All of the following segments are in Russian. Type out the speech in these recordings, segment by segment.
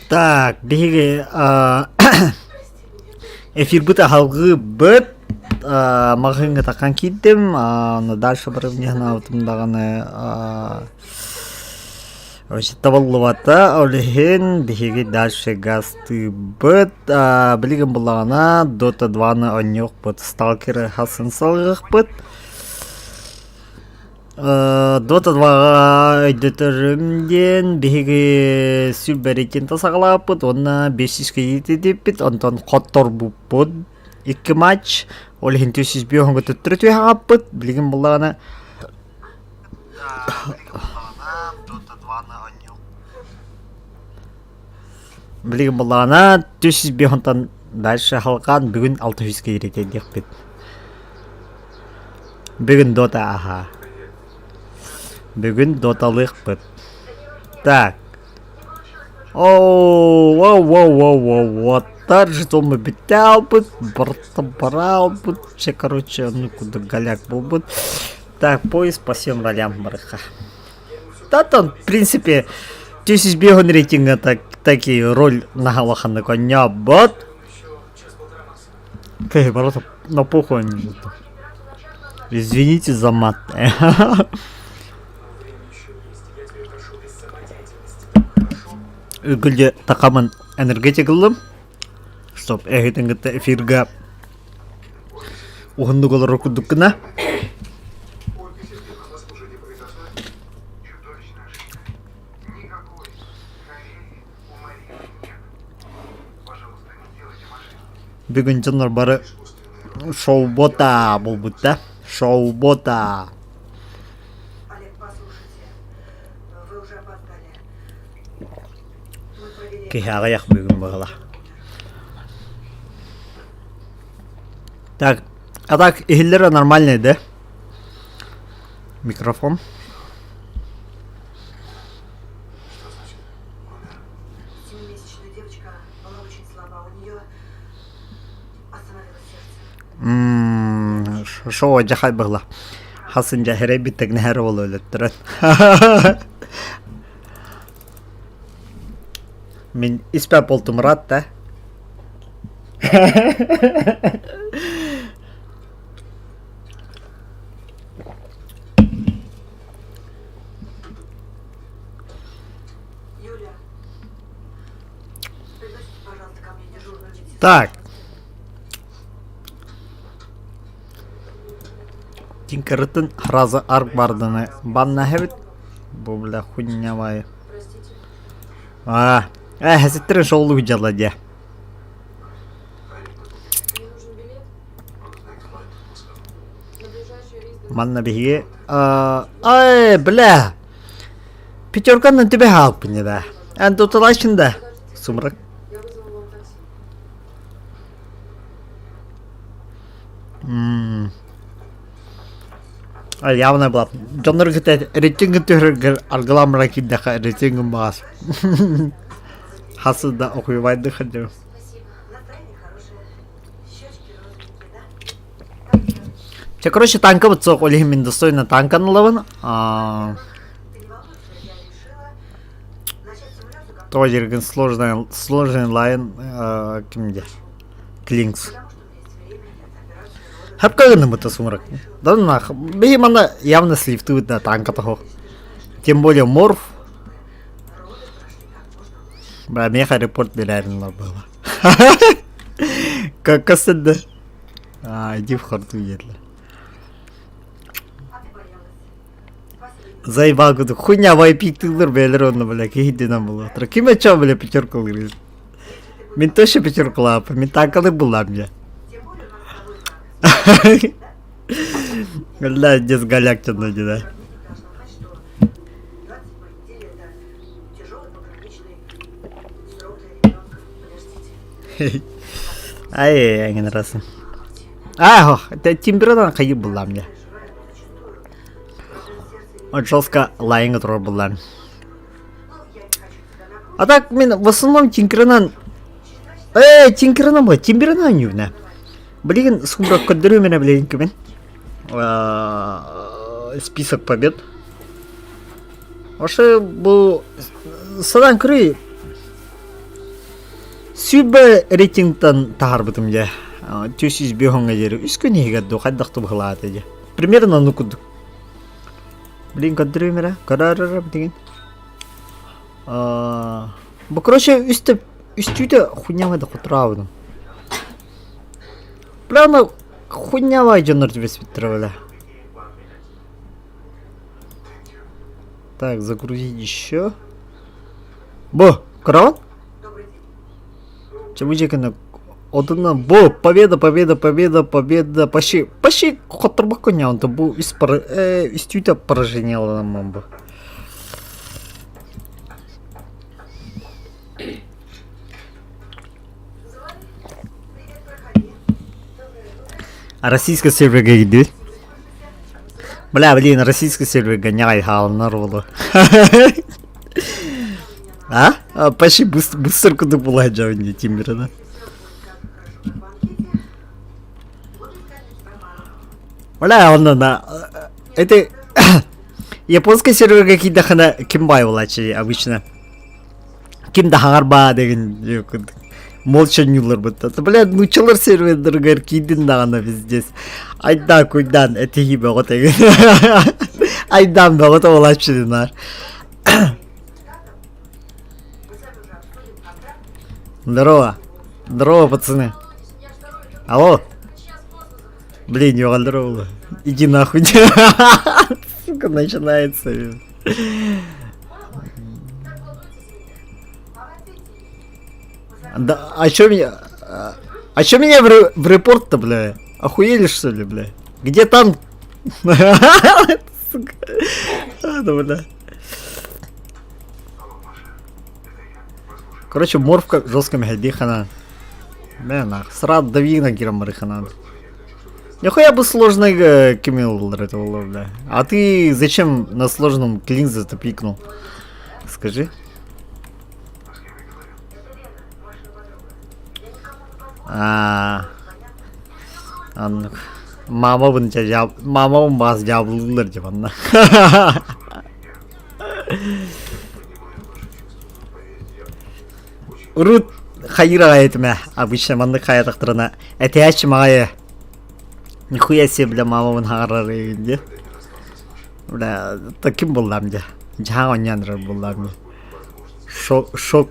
Так, биги эфир быта халгы быт мағынға таққан кейдім, дальше бір внегна утымдағаны табылывата олеген биги дальше гасты быт білген бұлағана Dota 2-ны онёк быт сталкері хасын салғық быт. Dota 2-ға өйдетірімден бігі сүлбәретін тасағылап бұд, онына 500-ге етедіп бұд, онтан қоттор бұд бұд, 2 матч, ол хен 200 бүйоңға түттірі түйеғап бұд, білген бұлағына білген бұлағына 200 бүйоңтан дальше қалған бүгін 600-ге еретедік бұд. Бүгін Dota аға. Бүгін доталық бұд. Так. Оттар жетомы біттәу бұд. Бұртты барау бұд. Короче, ну куда голяк бұл бұд. Так, поезд по всем ролям барыха. Да, там, в принципе, 1000 бегон рейтинга таки роль нагалаханы коня бұд. Кай, барата, на похуй не буду. Извините за мат. Үгілде тақамын энергетикалым, чтоб әгетінгітті эфирға ұғынды қолар оқыдыққына. Бүгін жанар бары шоу-бота бұл бұтта. Шоу-бота. Кехағаяқ бүгін бағыла. Так, а так, ихиллері нормальный, да? Микрофон. Семимесячная девочка была очень слаба, у нее остановилось сердце. Шоу ажахай бағыла. Хасын жахире биттек нәхәрі ол өлеттірін. Мен испәп болтым рад, да? Юля, пригласите, пожалуйста, ко мне дежурную медсестру. Так. Тинкерытын разы арк бардыны банна хәбіт. Бұл бля хуйня бай. Простите. Хәсеттерін шоулы хүджала де. Мне нужен билет на ближайший рейс до Манна беге. Бля. Пятерканын тебе халп не да. Әнді ұтылашында. Сумрак. Я вызову вам такси. Явно была. Джоннер говорит, рейтинг ты аргалам ракиддаха рейтингом бас. Хасы да охуевайды ходил. Спасибо. Настроение хорошее. Щечки розовенькие, да? Короче, танка вот цок олег min достойно танка налован. Ты не волнуйся, я решила начать симуляцию как То ерген сложный лайн кимде. Клинкс. потому, что у меня есть время, это операция рода. Хап каганы это сумрак. Да нах. Беймана явно слифтует на танка того. Тем более морф. Роды прошли как можно лучше. Бля, меха репорт реально было. Как да. Иди в харту едла. А ты боялась. Спасибо. Заебал году. Хуйня вайпик тылыр бәлер онна, бля, кейдена было. Ким чё, бля, пятерку лырыз. Мен тоже пятерку лапа, мен танкалы была мне. Тем более у нас с тобой танк. Бля, дес голяк тяну, да. Должна знать, что 27-й неделе это тяжелый пограничный срок для ребенка. Подождите. Ай, я не нравится. Это температура кайып была мне. Вот жестко лайынға тұрар была. Ну, я не хочу тебя накручивать. А так, мен в основном тинкерынан... Тинкерынан ба, температура не Блин, сумрак көндіру мені білейін кімен. Список побед. Ошы бұл... Садан күрі... Сүйбі рейтингтан тағар бұтым де. 405 ғанға жері. Үскі неге ду қайдақты бұғылады де. Примерно ну күдік. Блин, көндіру мені. Көрәрірі деген. Бұл короче үстүйді хуйнявайды құтырауыдым. Бля, ана хуйнявай жонар тебе свиттера, бля. Так, загрузить еще. Бо, караван? Чему жекені? Одына, бо, победа. Почти құтырбақ көне, онда бұл үстүйді поражение аламан бұл. Российский серверге gidiyor. Блин, российский серверге не айхалынар болу. Почти быстро куда была джавни тимбера, да? Он это японский серверге кидахана кимбай волачи обычно. Кимдахарба деген молча нюлар быта. Блядь, ну чылар серверлер кидин дагана біз здесь. Айда куйдан, это хиба вот это. Айдан да вот олачидинар. Здорово. Здорово, пацаны. Алло. Блин, не здорово. Иди нахуй. Сука, начинается. Да, а чё меня в репорт-то, бля? Охуели что ли, бля? Где танк? Сука. Да, бля. Короче, морфка жесткими гадихана. Бля, нах. Срад дави на гирамарихана. Нихуя бы сложный кимил этого, бля. А ты зачем на сложном клинзе-то пикнул? Скажи. Мама бас жабылдылар деп анна. Урут хайра айтма, обычно манды хаятактырына. Этяч мага. Нихуя себе, бля, мамамын харары де. Бля, таким болдам де. Жаң онянры болдам. Шок.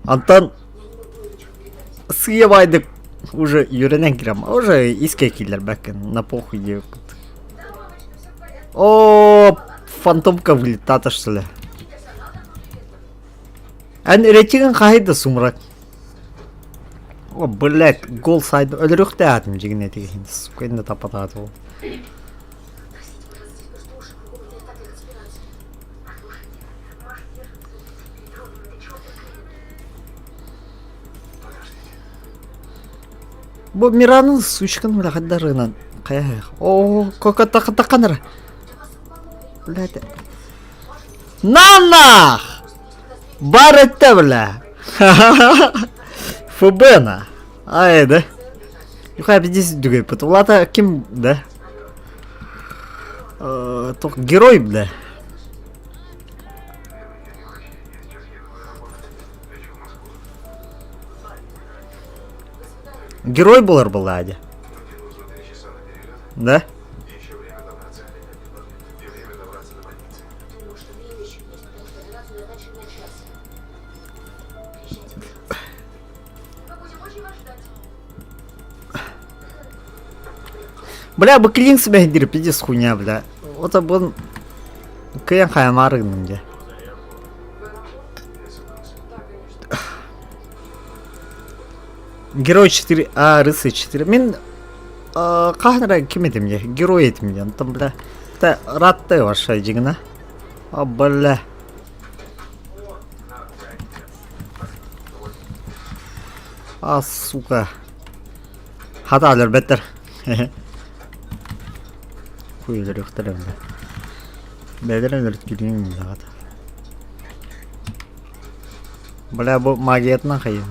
Антон съебайды уже юренен кирам, а уже иске киллер бэкен, на похуй девка. О, фантомка вылетата что ли? Ан рейтинг қайда сумрак? О, блядь, гол сайд өліріқ те атым жегіне тегін, сука, енді тапатады ол. Бо Мираның сучкан бля хаддарынан қаяқ. О, кока тақаныр. Блядь. Нанах! Баретте бля. Фубена. Ай, да. Юхай здесь дугай, потулата ким, да? Только герой, бля. Герой был Арбаладе. Да? Бля, бы клин себя гидри, пиздец хуйня, бля. Вот он каян хаямарыгным де. Герой 4, рыцарь 4. Мен қахнара кем етем де? Герой етем де. Там, бля. Та ратты ваша жигна. Бля. Сука. Хата алыр беттер. Хуйлар юқтарым да. Бәдірін үрт келгенім де хата. Бля, бұл магиятна қайын.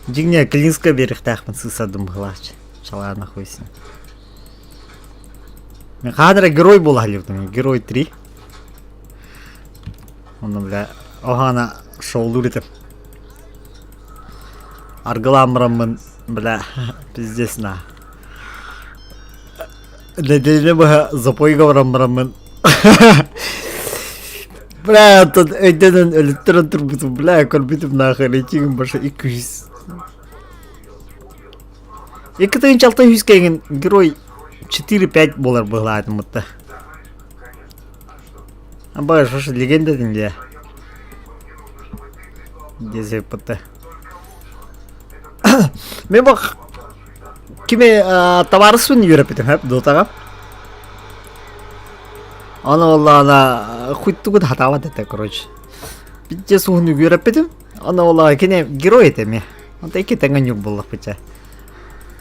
Жигне клинска берег тахмын сысадым глач. Чала нахуйся. Мен кадра герой болалыбдым, герой 3. Оны бля, огана шоулуритим. Аргаламрамын, бля, пиздец на. Неделе бага запойга врамрамын. Бля, тут ödenen ölüttürün turbutum, bля, korbitim nahar, içigim başa 200. 2006 кеген герой 4-5 болар бұғылады мұтты. Абай шошы легенда дінде. Дезеп бұтты. Мен бақ кеме товарысын үйреп етім, дотаға. Аны олла ана хуйттугуд хатава дете, короче. Бітте суғын үйреп етім. Аны олла кене герой етеме. Anta 2 тәңін юк болық бітте.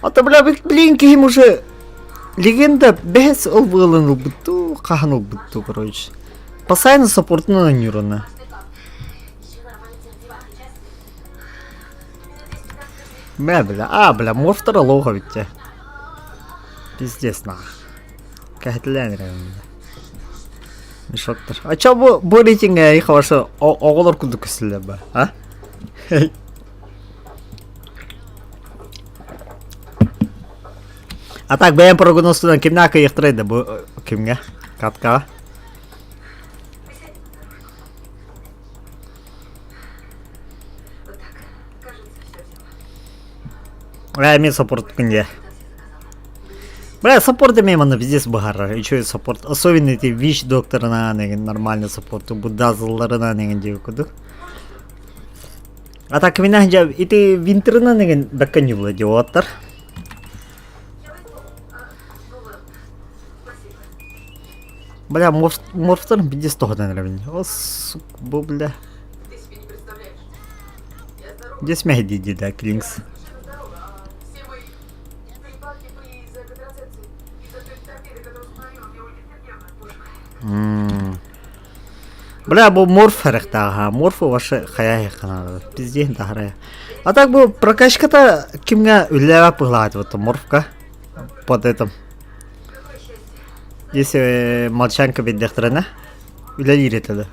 Ата бля, блин, кем уже легенда без олбылын олбытту, қахан олбытту, короче. Постоянно саппортына нюрона. Бля, морфтара лоха бітте. Пиздец нах. Кәхетлән рәвімді. Мешоктыр. А ча бұл рейтинге айқа башы оғылар күлді күсілі ба, а? А так, бәйін прогнозтудан кімне ақа ектірейді бұл кімге? Катқаға? Мен саппорт күнде. Бля, саппорт демейм аны пиздец бұғарар. Еще и саппорт. Особенно эти вич докторына неген нормальный саппорт. Буддазыларына неген деп күдік. А так, мен ахынжа, эти винтерына неген бәккан юбылы деп оттар. Бля, морфтарын пиздец тоғыдан рәбін. О, сук, бұл бля. Здесь мәхді деді, Клинкс. Бля, бұл морф әріқтаға, морфы вашы қая еқанады, пиздейін тағырая. А так бұл прокачката кімге үлләва пығылады, вот морфка, под этим. Если молчанка бет дехтрана, үлләли ретеді.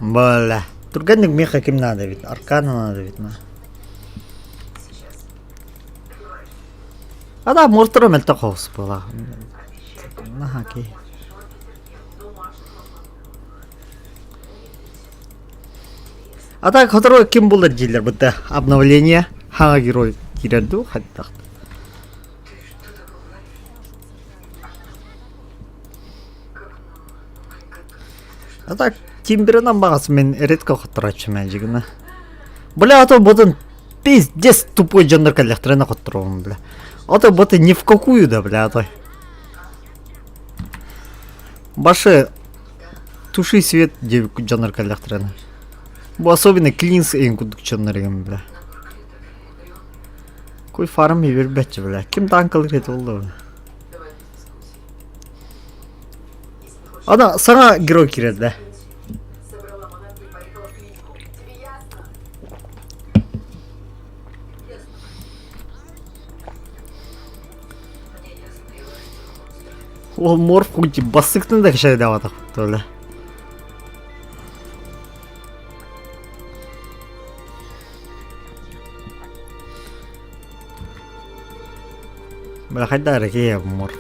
Бля, турганник меха кем надо ведь, аркана надо ведь, на. А да, мортером это хаос была. Ага, окей. А так, второй кем был дилер, будто обновление, хага герой, кирерду, хотя. А так, Тимберынан бағасы мен редко құттырачы мен жігіні. Бля, ато бұтын пиздец тупой жандар кәліқтеріне құттыруым, бля. Ато бұты не в какую да, бля, ато. Башы туши свет деп жандар кәліқтеріне. Бұл особенно клинс ең күдік жандар еген, бля. Кой фарм ебер бәтчі, бля. Кім танкал реті болды, бля. Ана, саңа герой кереді, да. Ол морф құнти бассықтың да кішай деп атақ бұқты, бля, қайда әрекей морф.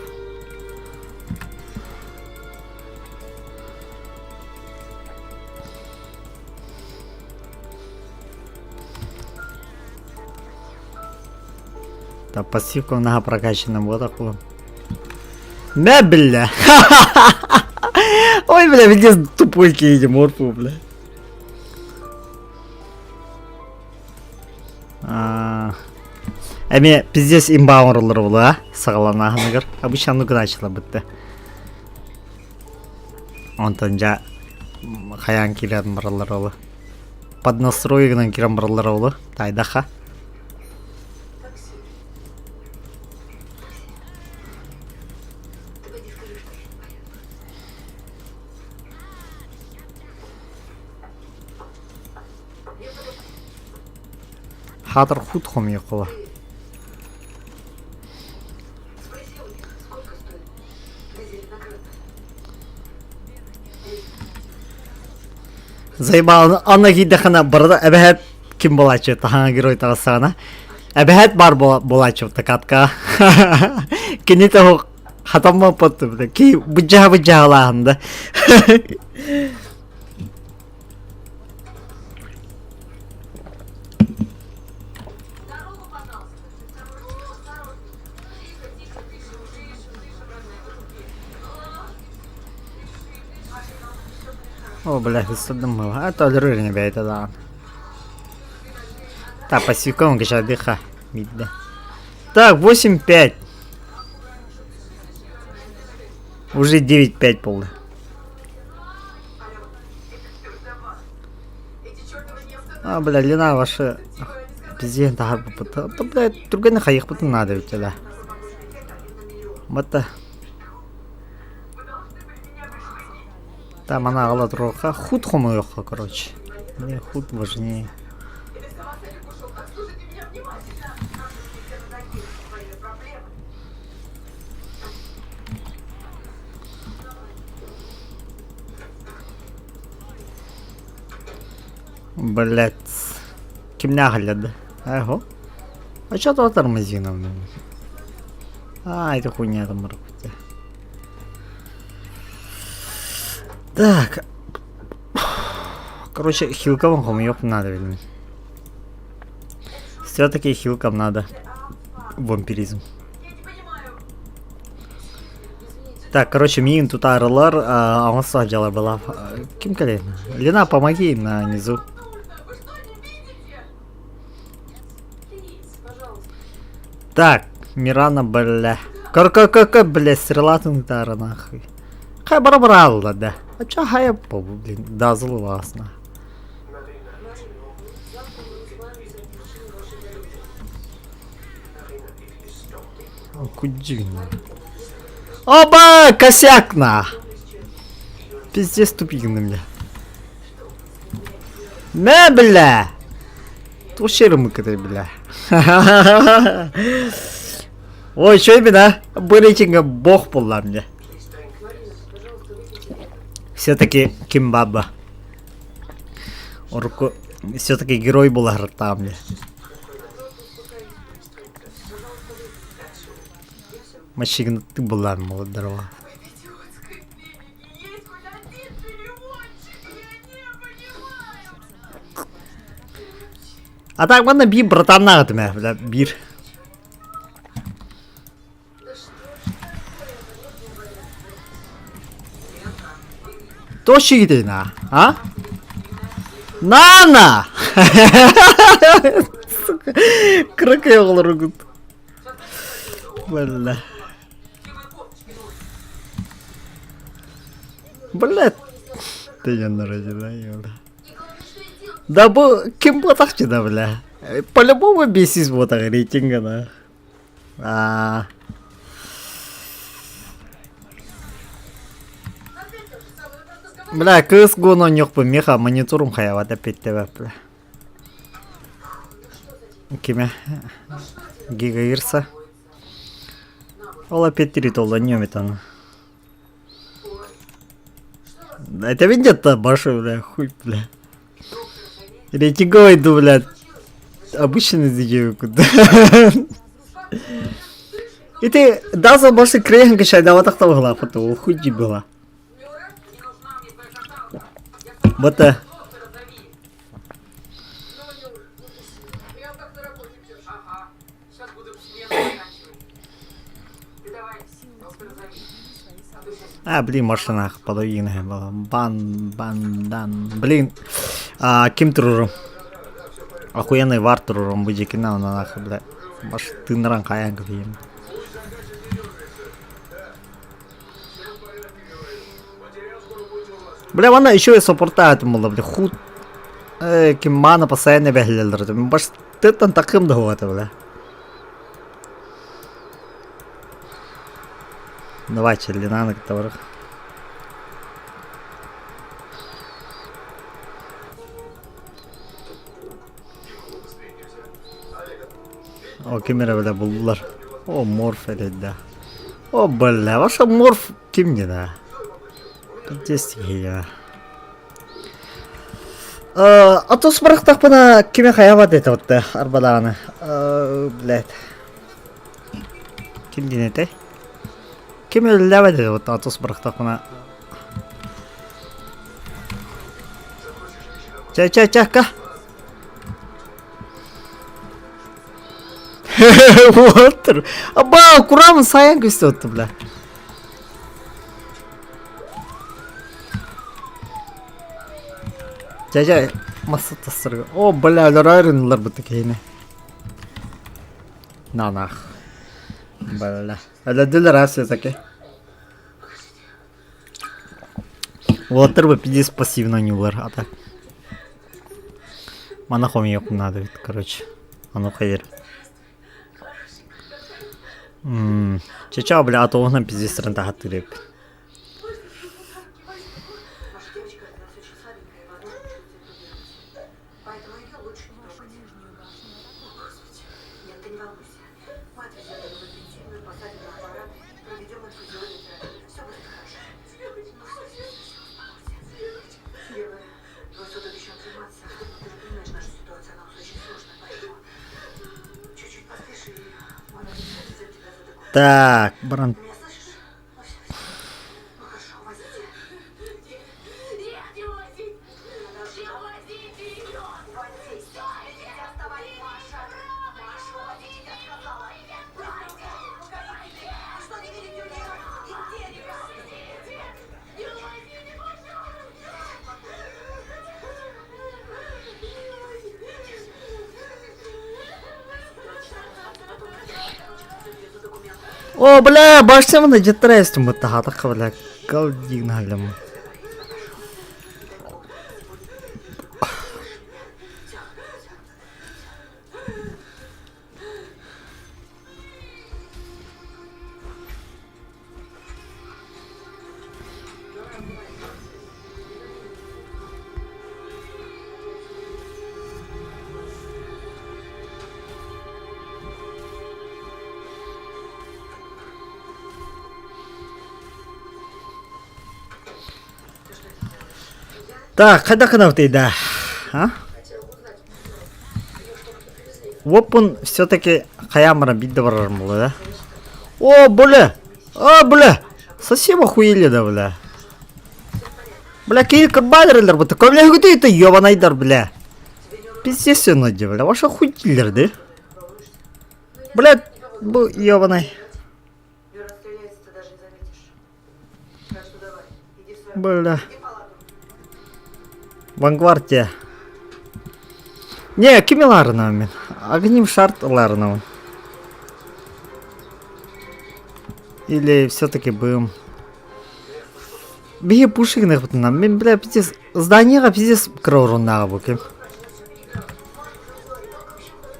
Да, пассивка много прокачана, вот такой. Да, бля. Ой, бля, видишь, тупой кейди морфу, бля. Эми, пиздец имбаунерлар болды, а? Сағалана ғанығыр. Обычно ну начала бітті. Онтан жа қаян келетін бұралар олы. Под настройгынан келен бұралар олы. Тайдаха. Хатыр худ хом йокла. Спроси у них, сколько стоит газель накрыта. Заебал, она гидахана барда, эбехет ким болачу, тахана герой тарасана. Эбехет бар болачу, такатка. Кините хо хатамма поту, бля, ки буджа лаханда. Дорогу, пожалуйста. Осторожно. Тихо, тихо, тише, родная, в руке. О, бля, высадом было. А то лры не бейта, да. Так, по секундам, геша дыха. Видно. Так, 8-5. Уже 9-5 полы. А, бля, Лена ваша... Пиздец, да, да, бля, другая нахай их потом надо у тебя. Вот. Там она гала троха. Худ хомоёха, короче. Не, худ важнее. Блять. Кимня гляда. Ого. А чё тут тормозином? А, это хуйня там работает. Так. Короче, хилкам хомёк надо, видно. Все-таки хилкам надо. Вампиризм. Так, короче, мин тут арлар, а он саджала была. Ким колен? Лена, помоги на низу. Так, Мирана, бля. Как, бля, стрелатым тара нахуй. Хай барабрала, да. А чё хай по, блин, да, зловасно. Кудина. Оба, косяк на. Пиздец тупик на меня. Не, бля. Тушеры катай, бля. Ой, что именно? Бырычинга бог пола мне. Все-таки Кимбаба. Орку. Все-таки герой была грота мне. Мачигна ты была молодорова. А так можно бир, братана, от меня, бля, бир. Точно иди на, а? Нана! Крокодил ругут. Бля. Блядь. Ты я народила, да бы кем бы так да, бля. По-любому бесись вот так рейтинга, да. Бля, кыз гоно нёк по меха мониторум хаяват опять тебя, бля. Киме? Гигаирса. Ола 5 ритола нёмит он. Это видит-то большой, бля, хуй, бля. Рейтинговый, да, блядь. Обычный видео, куда. И ты даже больше крейн качай, да вот так того глава, то хуй была. Вот это. А, блин, машина половина была. Дан. Блин. Ким Труром. Охуенный вар Труром будет кино на нахуй, бля. Маш ты на ранг аян говорим. Бля, она еще и сопортает, мол, бля, худ. Киммана постоянно беглядр. Маш ты там таким договор, бля. Давай, Лена на которых. О, кемере бля булдулар. О, морф эледе. О, бля, ваша морф ким не да? Пиздец я. Атос бырактак бана кеме хаябат эте вот арбалаганы. Блядь. Ким денете? Кеме лябат эте вот атос бырактак бана. Ча-ка. Вот. Аба, курамын саян көстө отты, бля. Жай, маса тастырга. О, бля, олар айрынылар бұты кейіне. Нанах. Бля. Әләділер әсі таке. Олатыр бы пиздец пассивно не улар, а так. Манахом yok надо, короче. А ну хайер. Чеча, бля, а то он пиздец рента хатырып. Ваша девочка как раз очень слабенькая, и возможно, чувствует туберкулез. Поэтому ее лучше не трогать. О, Господи. Нет, ты не волнуйся. Мы отвезем ее в интенсивную, посадим на аппарат, проведем инфузионную терапию. Все будет хорошо. Ну, все, успокойся. Ева, твой суд обещал заниматься, но ты же понимаешь, наша ситуация, она очень сложная, поэтому чуть-чуть поспеши, и мы обязательно отвезем тебя за документами. Так, бран. Ты меня слышишь? Ну, все. Ну, хорошо, возите. Нет, не возите! Не возите ее! Возите. Не оставайся, Маша. Маша, возите, я сказала. А что не видите у нее? Истерика. Не возите, О, бля, башся мына жеттерәйсті мұтты хатық, бля. Кал дигін халым. Так, қайда қанау дейді? А? Опын все-таки хаямара бидді барарым болды, да? О, бля! О, бля! Совсем охуели, да, бля. Бля, кейл кырбайлерлер бұты. Көмле хүті еті ебанайдар, бля. Пиздец все ноди, бля. Ваша охуелер, да? Бля, бұл ебанай. Юра стреляется, ты даже не заметишь. Так что давай, иди в свою Бля. иди в палату. Вангвардия. Не, кемеларына мен. Огним шартларына. Или все-таки будем... Беги пушигных вот нам. Мен, бля, пиздец. Зданиеға пиздец краурунаға бөкем.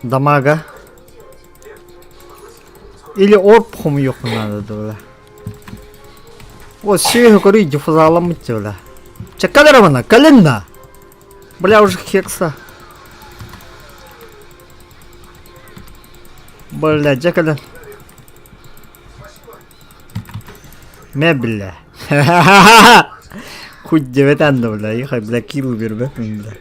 Дамага. Или орп хум yok надо, бля. Вот, все говорю, диффузалом идти, бля. Чекалерована, калена. Бля, уже хекса. Бля, джекален. Мебля. Хоть 9 анда, бля, ехай, бля, килл бербек, бля.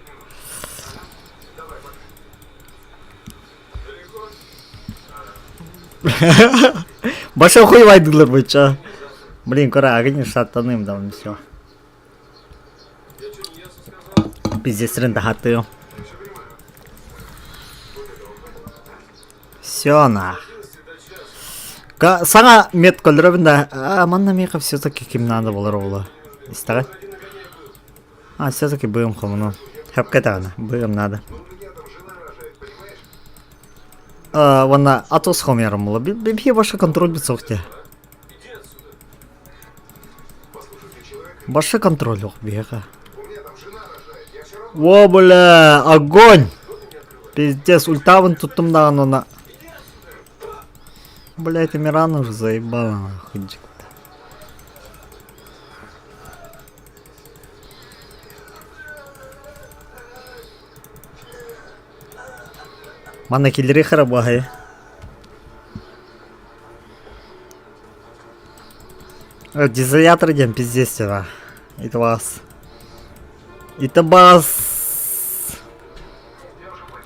Большой хуй вайдылар бойча. Блин, кора, агнин шаттаным там все. Пиздец, рында хатыю. Все нах. Саңа мет колдырабында, манна меха все-таки ким надо было. Истагат? Все-таки будем хомуну. Хэпкетана, будем надо. Вона атос хомером было. Бибхи ваша контроль бицохте. Ваша контроль, ох, бега. О, бля, огонь! Пиздец, ультаван тут на на. Бля, это Мирана уже заебала, нахуй. Мана киллери харабахай. Дизолятор идем, пиздец, да. Это вас. Это бас.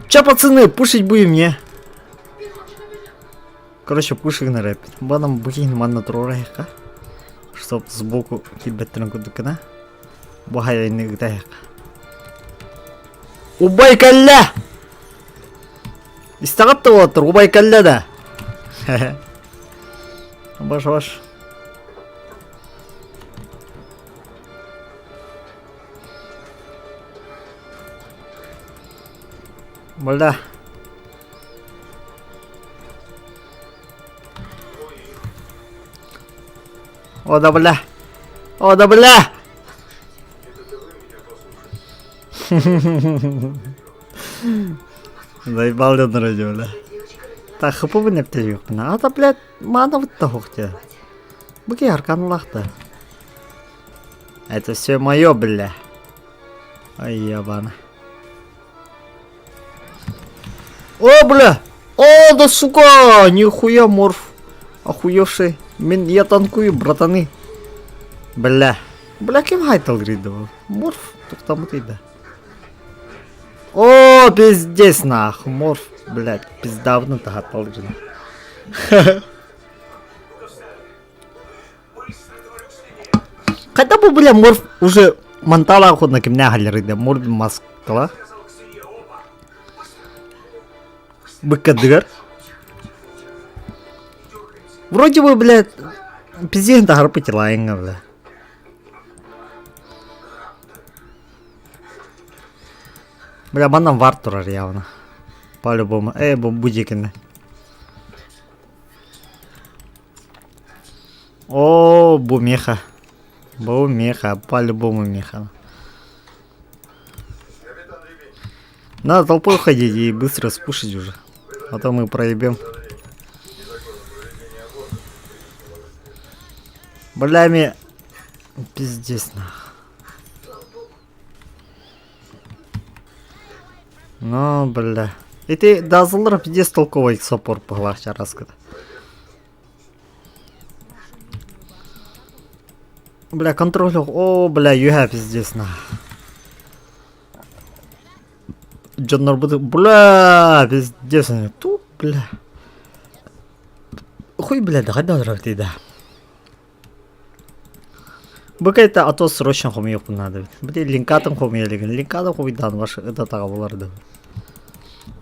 Чё, пацаны, пушить будем, не? Короче, пушик на рэп. Банам бухин манна трорайка. Чтоб сбоку кидбеттен кудукана. Бухая инегдайка. Убай калля! Истагатта отыр, убай калля да. Хе-хе. Баш. Бля. О да бля. Заебал я на радио, бля. Так, хапу бы не птичек. А то, блядь, мана вот того хотя. Буки аркан лахта. Это все мое, бля. Ай, ебано. О, бля! О, да сука! Нихуя морф. Охуевший. Я танкую, братаны. Бля. Бля, кем хайтал гридовал? Морф? Тут там ты, да. О, пиздец, нахуй. Морф, блядь, пиздавно-то хайтал гридовал. Хотя бы, бля, морф уже мантала охотно кемня галерыда. Морф маскала. Быкадыр. Вроде бы, блядь, пиздец, да гарпытила, бля. Бля, манам вартура явно. По-любому. Будикины. О, бумеха. Бумеха, по-любому меха. Надо толпой ходить и быстро спушить уже. А то мы проебем. Блями. Пиздец, нах. Ну, бля. И ты дазлар пиздец толковый сопор поглоща раскат. Бля, контроль. О, бля, юга пиздец, нах. Джоннор будет. Бля, пиздец, тут, бля. Хуй, бля, да, ты, да. Быкайта, а то срочно хомьёк надо. Бля, линкатом хомьёлиган. Линкатом хомьёдан, ваш это так буларды.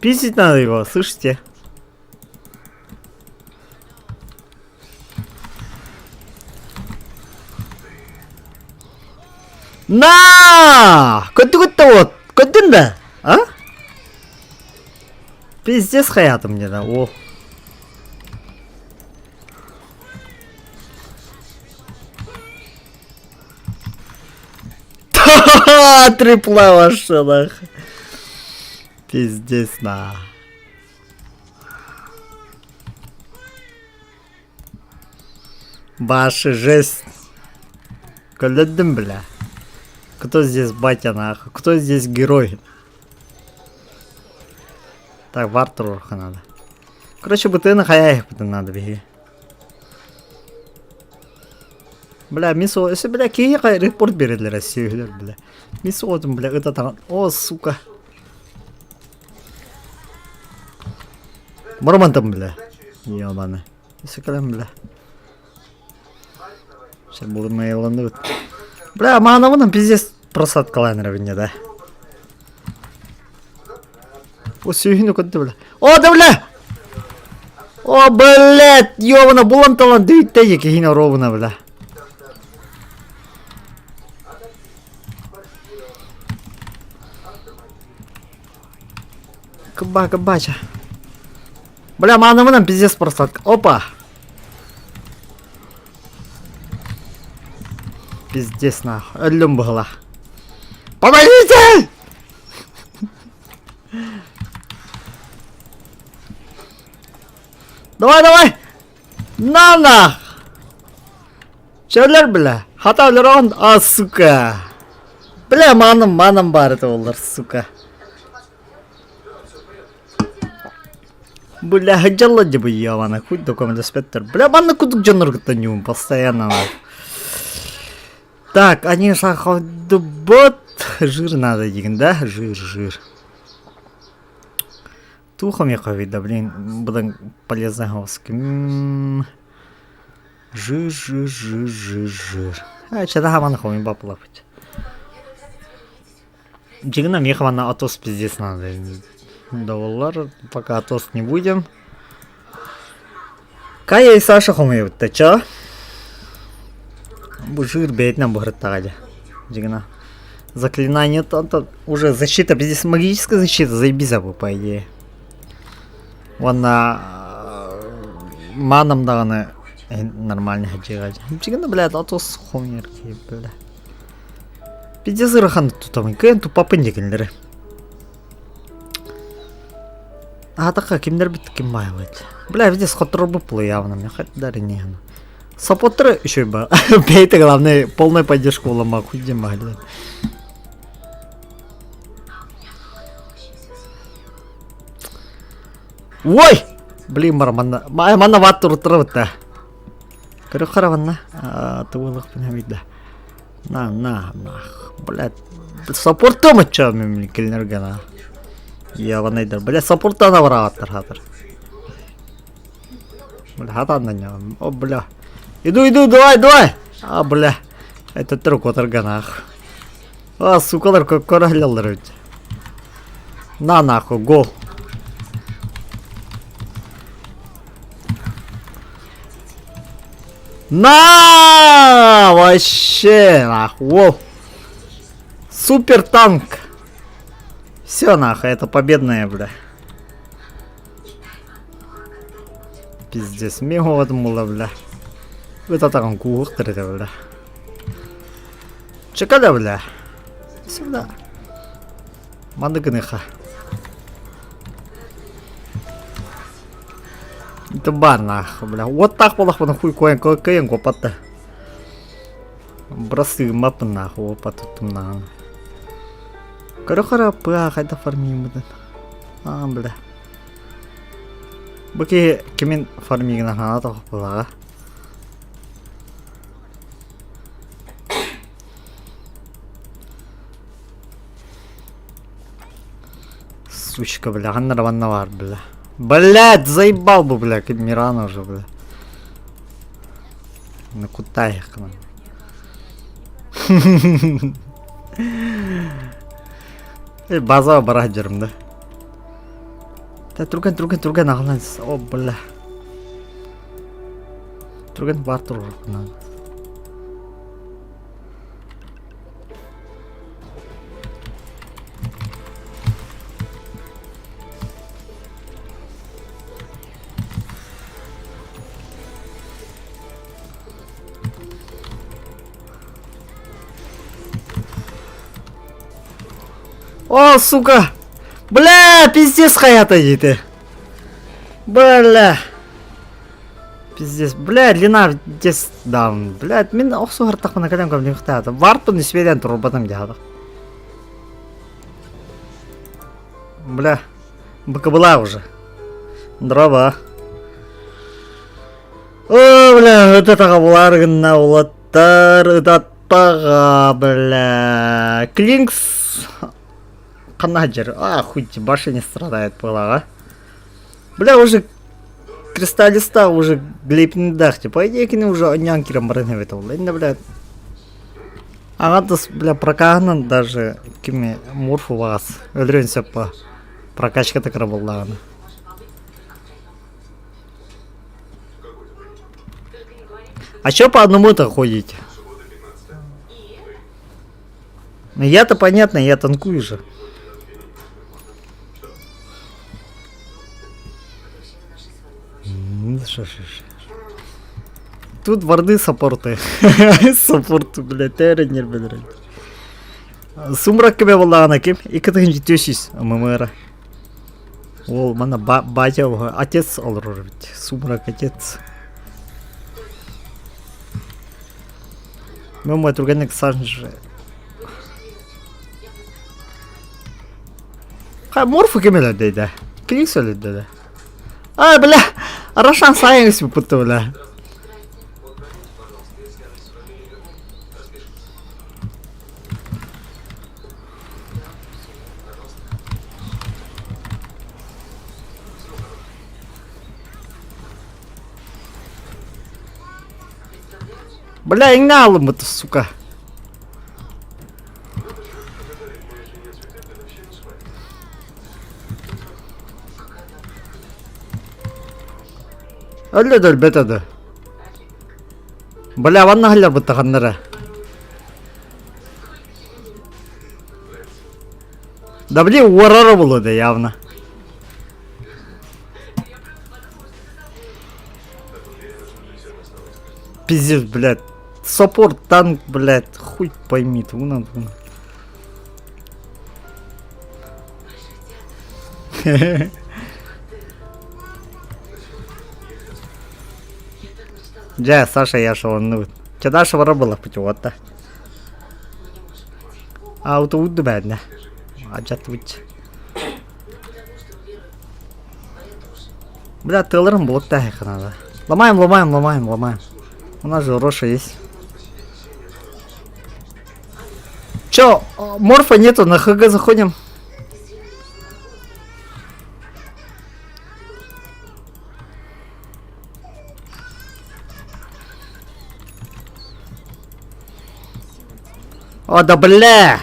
Пиздить надо его, слышите? На! Кот-кот-то вот! Кот-да? А? Пиздец хаятом мне, да, о. Ха-ха-ха! Трипла ваша, нах. Пиздец, на. Ваша жесть. Колядым, бля. Кто здесь батя, нах? Кто здесь герой? Так, в Артурха надо. Короче, бутына хаяих надо беги. Бля, мисо, если, бля, киека репорт берет для России, бля. Мисо, бля, это там. О, сука. Барман там, бля. Ёбаны. Если калем, бля. Сейчас будут мои ланут. Бля, мана вон там пиздец просадка лайнера не, да. О, сюгину куда, бля. О, да, бля! О, блядь, ёбана, булан талан, дыйте, яки хина ровна, бля. Кабача. Бля, мана вон там пиздец просадка. Опа! Пиздец, нахуй. Ölüm была. Помогите! Давай! На! Чёрлер, бля? Хатавлер он? А, сука! Бля, манам бар это олар, сука. Бля, хаджалла дебу явана. Хуй документ спектр. Бля, манна кудук джаннор гтанюм постоянно. Так, они шаходы бот. Жир надо деген, да? Жир. Тухом я да, блин, будан полезный госки. Жир. А, че да хаман хоми баплапать. Жигна мехвана атос пиздец надо. $, пока атос не будем. Кая и Саша хоми, ты чё? Жир бейт нам бухарталя. Жигна. Заклинание то уже защита, здесь магическая защита, заебись по идее. Вон маном даны нормально хачигать. Жигна, блядь, атос хомерки, блядь. Пиздец рахан тут там, кайын тупа пындекендері. Атақа кемдер бит кем байлайды. Бля, видес хотыр бұплы явно, мне хоть дары не. Сапотры еще бы. Бейте, главное, полную поддержку улама, хуй демали. Ой! Блин, мана ваттур тұрыпты. Көрі қараванна. Ты улық піне вида. На. Блядь. Саппорту мы чё, мемлекеллергана? Я вон найдер. Блядь, саппорта на вратор. Бля, хатан на нем. О, бля. Иду, давай. А, бля. Это трюк от органах. А, сука, как кораглял рыть. На, нахуй, гол. На! Вообще, нахуй. Супер танк. Все, нахуй, это победная, бля. Пиздец, мего отмула, бля. Это там кухтер, бля. Чекада, бля. Сюда. Мадыгныха. Это бар, нахуй, бля. Вот так полах по нахуй коен копата. Брасы мапы, нахуй, опату на. Короче, это фармим. А, бля. Баки кемин фарминг на ханатах была. Сучка, бля, ванна, бля. Блять, заебал бы, бля, Мирана уже, бля. На кутаях к нам. База барадером, да? Да, друган, ағылайыз. О, бля. Друган бар тұр ұрқынан. О, сука! Бля, пиздец хаята дейді. Бля. Пиздец, бля, длина здесь даун. Бля, мен оқсу ғыртақ мұна кәдем көмден қытады. Варпын үспеден тұру батым деді. Бля, быка была уже. Дрова. О, бля, это бұларғынна ұлаттар, ұдаттаға, бля. Клинкс. Канаджер. А, хуй, башня не страдает была, а? Бля, уже кристаллиста уже глепин дахте. По идее, кини уже нянкером барынывает. Ладно, бля. А надо, бля, прокагнан даже кими мурфу вас. Өлренся по прокачка так работала. А чё по одному-то ходите? Ну я-то понятно, я танкую же. Шо. Тут варды саппорты. Саппорты, блядь, теренер, блядь. Сумрак кеме болағына кем? Икітігін жетесіз ММР. Ол, мана батя отец алыр бит. Сумрак отец. Мен мой турганник сажыншы. Хай, морфу кемелі дейді. Кликс өлі дейді. А, бля, Рошан сайыңыз бұпытты, бля. Бля, не алым это, сука. Өллөдөр бетеді. Бля, ванна халар бұттағандары. Да блин, уарара было, да, явно. Пиздец, блядь. Саппорт, танк, блядь. Хуй поймит. Вон. Джа, Саша, я шо он. Чада шо было путеводта. А вот уйду бедно. А чат уйти. Бля, тылырым блок тахика надо. Ломаем. У нас же Роша есть. Чё, морфа нету, на ХГ заходим. О, да бля!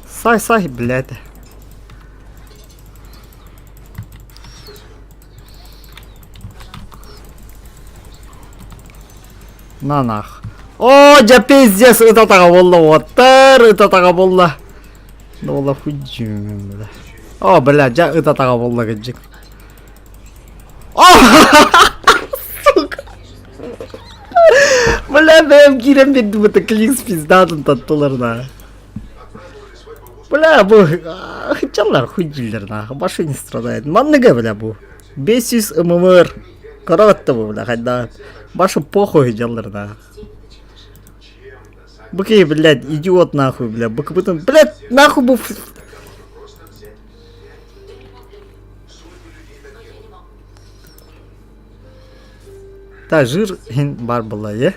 Сай, блядь. На нах. О, да пиздец, это так было, вот это так было. Да было хуйню, бля. О, бля, да это так было, гаджик. О, сука. Бля, benim giremedim bu kliks pizdadan tatlılarına. Бля, bu hıçanlar хуйдилер нахуй, başı не страдает. Манныга, бля, bu. 500 ММР. Каратта bu, бля, хоть başı похуй делар нахуй. Быки, блядь, идиот нахуй, бля, бык бытом, блядь, нахуй bu. Та жир бар была, е?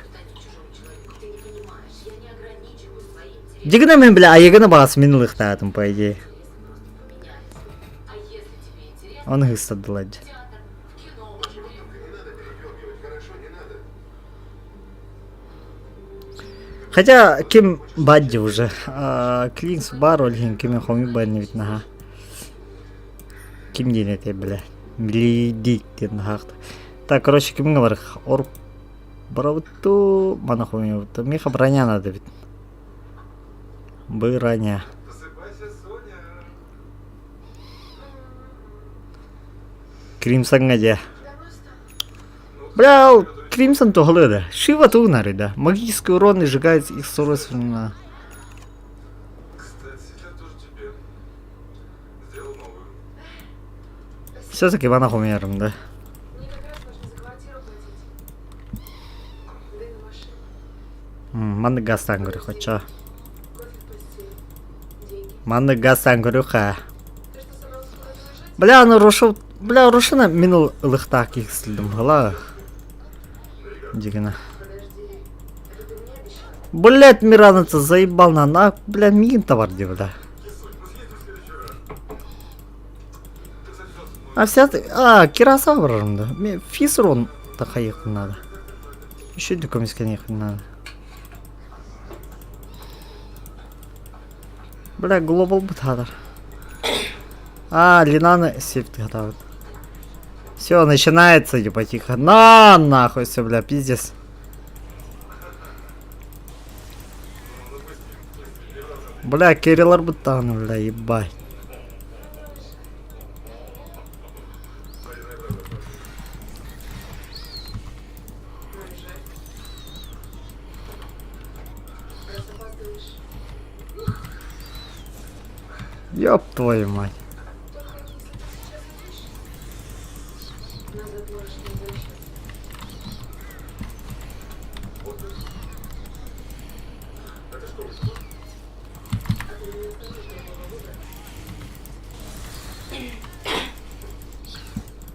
Дигна мен, бля, аягына бағасы мен лықтадым, по идее. Он гыстадылады. Хотя, кем бадди уже. Клинс бар, ольгин, кем хоми бадни вид нага. Кем денете, бля. Милидик ден нахахты. Так, короче, кем говорит, орб бравту, манахуми, меха броня надо ведь. Броня. Кримсон где? Бля, Кримсон то голода. Шива то унари, да. Магический урон сжигается их соросвенно. Все-таки манахумером, да. Манны гастан говорю, хоча. Манны гастан говорю, ха. Бля, ну Роша, бля, Рошина минул лыхтак их следом гала. Дигана. Блять, Мираныца заебал на, бля, мигин товар делал. А вся ты, кирасавр, да. Фисрон так ехать надо. Еще дикомиска не ехать надо. Бля, глобал бутадер. Линана сефт готовит. Все, начинается, ебать, тихо. На, нахуй, все, бля, пиздец. Бля, Кирилл Арбутан, бля, ебать. Ёб твою мать.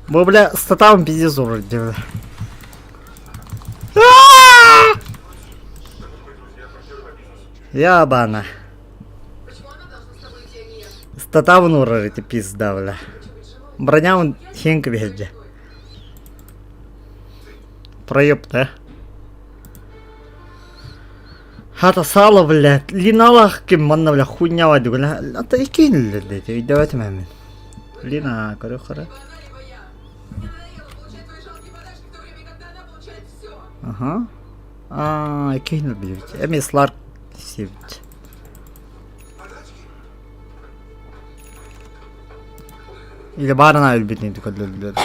Мы, бля, с татавом пиздец вроде. Ябана. Татавн урарите пизда, бля. Броня он хенка везде. Проеб, да? Хата сала, блядь. Линалах кем манна, бля, хуйня вади, бля. Это и кинь, блядь. Давайте, маме. Лина, корю, хара. Ага. Кинь, блядь. Эми сларк. Сивить. Или барана үлбетней только блядь.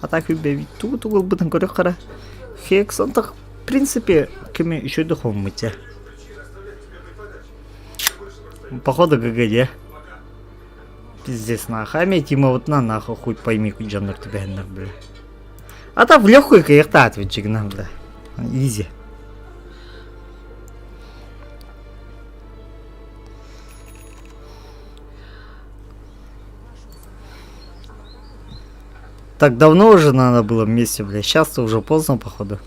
А так үлбетней. Тугул бытын көрек қара. Хекс, он так, в принципе, кеме еще духом мытя. Походу ГГ, пиздец нахуй. А мне Тима вот на нахуй хуй пойми, хуй джаннер тебя бля. А так в легкую каехта ответчик на, бля. Изи. Так давно уже надо было вместе, бля. Сейчас-то уже поздно, походу.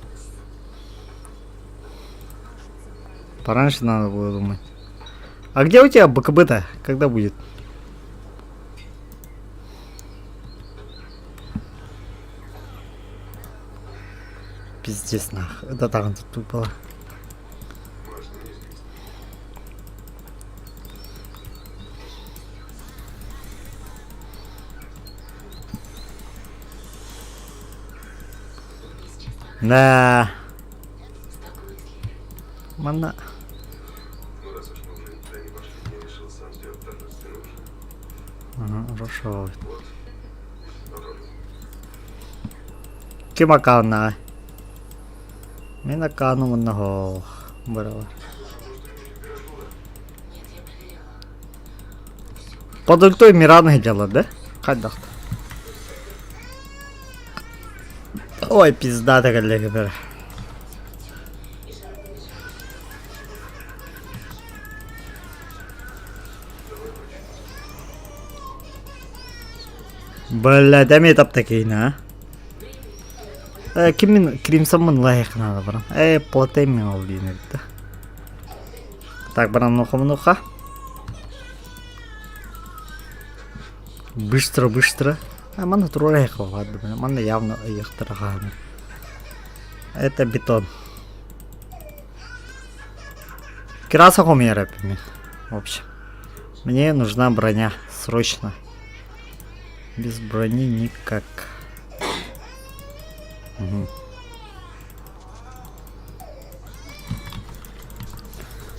Пораньше надо было думать. А где у тебя БКБ-то? Когда будет? Пиздец нахуй. Это так тут тупо. Да. Мана. Ага, хорошо. Кимакана. Минакану манного. Браво. Под ультой Мирана дело, да? Хадах. Ой, пизда такая для. Бля, да мне тап такие, на. Кимин Кримсон лайх надо, брат. Платей меня улинит. Так, брат, ну-ха. Быстро, быстро. Мана трурехал, ладно, мана явно их траханы. Это бетон. Краса хомера, в общем. Мне нужна броня, срочно. Без брони никак. Угу.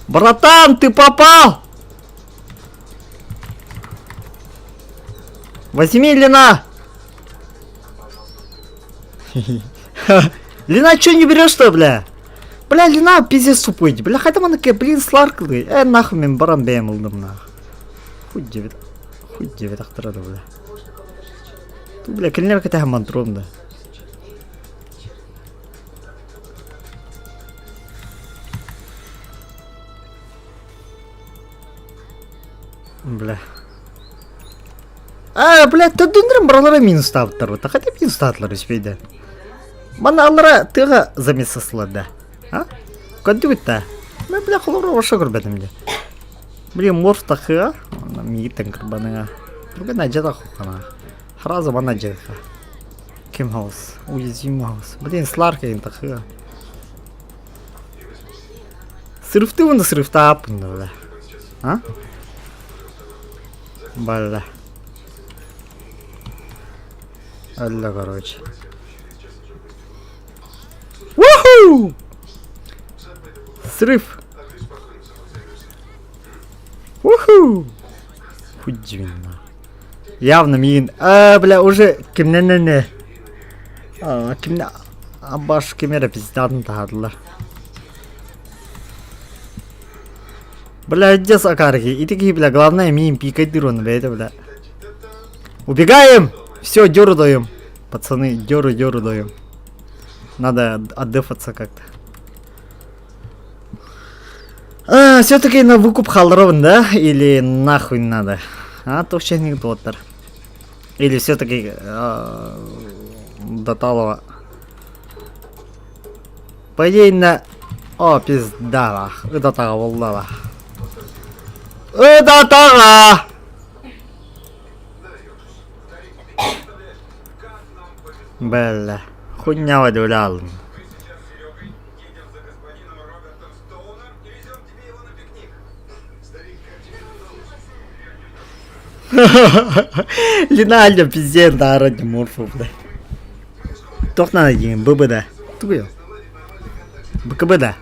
Братан, ты попал! Возьми Лина! Лина, чё не берешь, что, бля? Бля, Лина пиздец тупой. Бля, хотя man блин, сларклый. Нахуй мен баран беймылдым, нахуй. Хуй девять ахтырады, бля. Тут, бля, келинер кетем мантрон, да. Бля. Блядь, ты дундрым бралары минус таптар, вот, а хотя минус татлар испейді. Мана аллара тыға замесаслы, да. А? Көнді бітті? Мен, бля, қолыры оша көрбедім, де. Бля, морф тақыға, мейттен кірбаныға. Түрген әжада қоқана. Харазы мана әжеға. Кем хаус? Уязвим хаус. Блин, сларка ен тақыға. Сырыфты вынды сырыфта апынды, бля. А? Бля. Алла, короче. Уху! Срыв. Уху! Худивно. Явно мин. Бля, уже кимне-не-не. Кимне... Баш кимера пиздатын тағадылар. Бля, где сакарки? И такие, бля, главное мин пикать дырон, бля, это, бля. Убегаем! Все, дёру даем. Пацаны, дёру даем. Надо отдефаться как-то. Все-таки на выкуп халрон, да? Или нахуй надо? А, то вообще анекдотер. Или все-таки до талого. По идее на... О, пизда. Это тага, волдала. Это тага! Бля, хуйня выдавлял. Линальда пиздец, да, ради морфу, бля. Тоқна деген, ББ-да. Тугел. БКБ-да.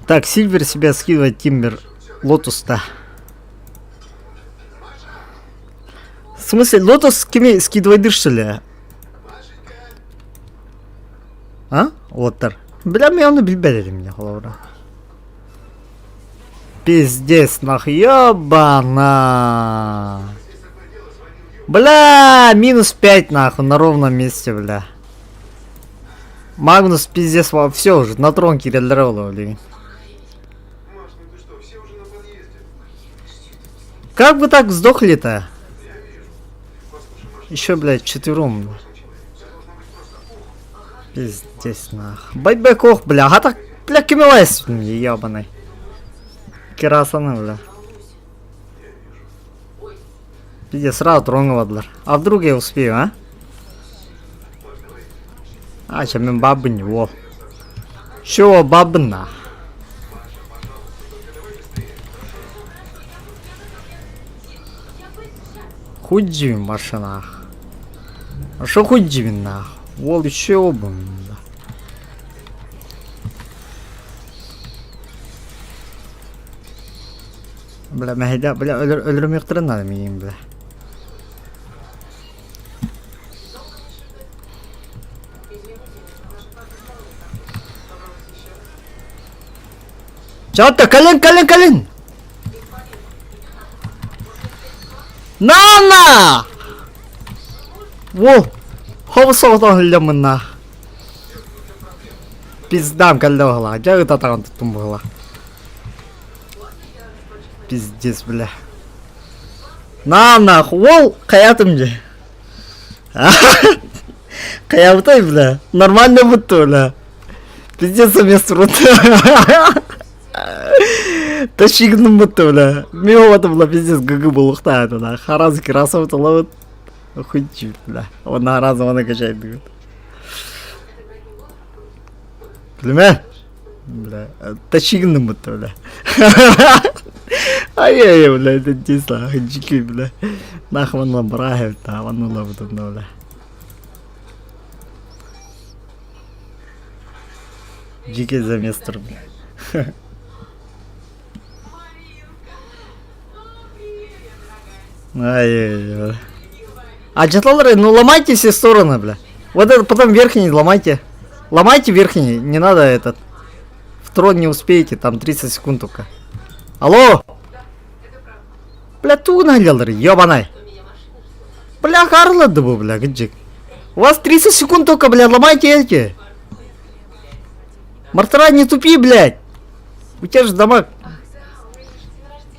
Так, Сильвер себя скидывает Тимбер Лотус-то. В смысле, Лотус кеме скидывай дыр, что ли? А? Лотар. Бля, мне он билберили меня, головра. Пиздец, нахуй, ёбана. Бля, минус 5, нахуй, на ровном месте, бля. Магнус, пиздец, все уже, на трон кириллировал, блин. Как вы так сдохли-то? Еще, блядь, четвером. Пиздец, нахуй. Байтбэк ох, бля, а так, бля, кемелайс мне, ебаный. Керасаны, бля. Пиздец, сразу тронул, бля. А вдруг я успею, а? А, чем бабы не, во. Чего бабы на? Худи в машинах. А шо худи нах? Вол еще оба. Бля, махида, бля, ölürüm надо мне, бля. Чё-то, колен! На! Во! 허브소도 하려면 나. Пиздам колёгла. Я это там тут было. Пиздец, бля. На нахуй, вол, каятым же. Каятай, бля. Нормально будто, бля. Пиздец, вместо рута. Тащигнум будто, бля. Мимо это было пиздец, гг был ухта это, да. Хараз красавый ловит. Охуеть, бля. Он на раз его накачает, говорит. Бля, бля. Тащигнум будто, бля. Ай-яй, бля, это тесла, хаджики, бля. Нахуй он набрахивает, а он уловит, бля. Дикий заместр, бля. Ай-яй-яй. А джетлалры, ну ломайте все стороны, бля. Вот это потом верхний ломайте. Ломайте верхний, не надо этот. В трон не успеете, там 30 секунд только. Алло! Бля, тугна geldi, ёбаный. Бля, харлады бы, бля, гджик. У вас 30 секунд только, бля, ломайте эти. Мартара, не тупи, блядь. У тебя же дамаг.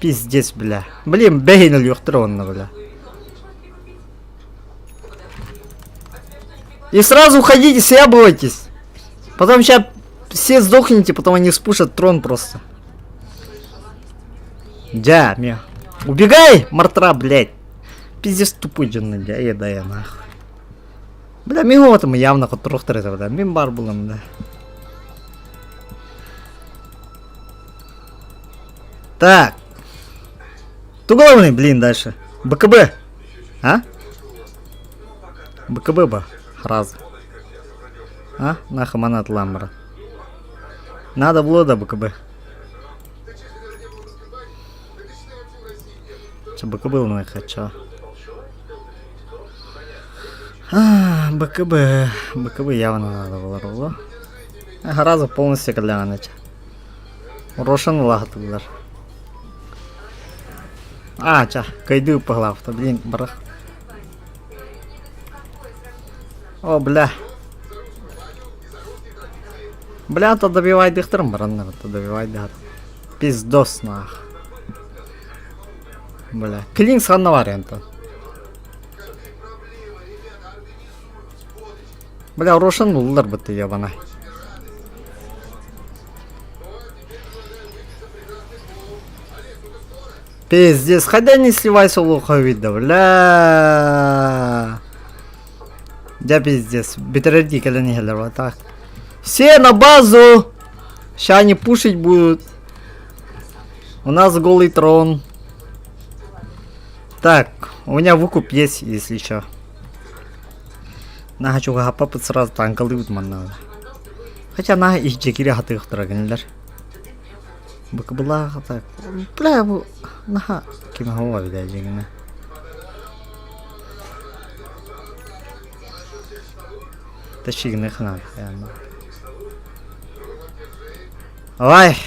Пиздец, бля. Блин, бейн электронно, бля. И сразу уходите, съябывайтесь. Потом сейчас все сдохнете, потом они спушат трон просто. Да, мя. Убегай, Мартра, блядь. Пиздец тупой джинны, бля, я нахуй. Бля, мимо там явно хоть трохтер, бля, мимбар был, бля. Так. Туголовный, блин, дальше. БКБ. А? БКБ ба. Раз. А? Нахуй манат ламбра. Надо было до БКБ. Че БКБ у меня хочу. А, БКБ. БКБ явно надо было ровно. Разу полностью глянуть. Рошен лагат удар. А, ча, кайду по глав-то, блин, брах. О, бля. Бля, то добивай дихтером, браннер, то добивай дихтер. Пиздос, нах. Бля, клин с варианта. Бля, Рошен улдар бы ты, ебаный. Пиздец, хотя не сливайся луха видно, бля. Да пиздец, битерди, когда не гелер, вот так. Все на базу! Сейчас они пушить будут. У нас голый трон. Так, у меня выкуп есть, если что. На хочу гапапать сразу танкалы надо. Хотя на их джекири хатых драгонлер. Быка была так. Бля, наха. Кем хава видать джигина. Тащи их надо. Давай.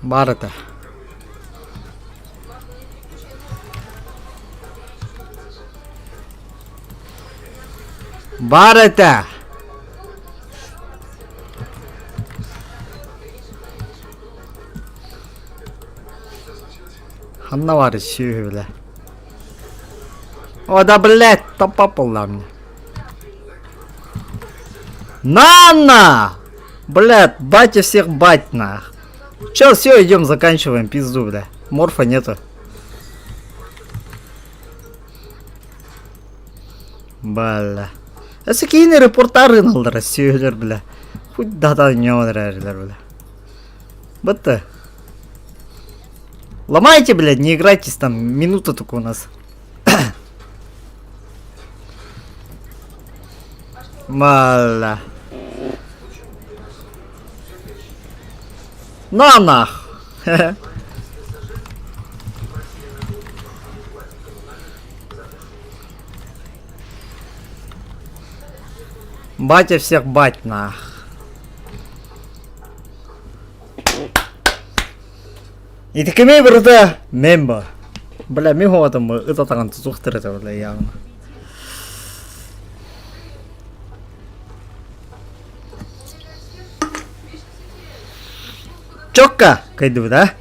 Барата. Барата. Ханна var бля. О, да, блядь, там попала мне. Нана! Блядь, батя всех бать нах. Че, все, идем, заканчиваем, пизду, бля. Морфа нету. Бля. Это какие репортары надо рассеять, бля. Хоть да не одразу, бля. Вот-то. Ломайте, блядь, не играйтесь там, минута только у нас. Бля. На нах. Батя всех бать нах. И ты кем брата? Мемба. Бля, мимо там это там сухтер это бля явно. Чокка, кайду, да?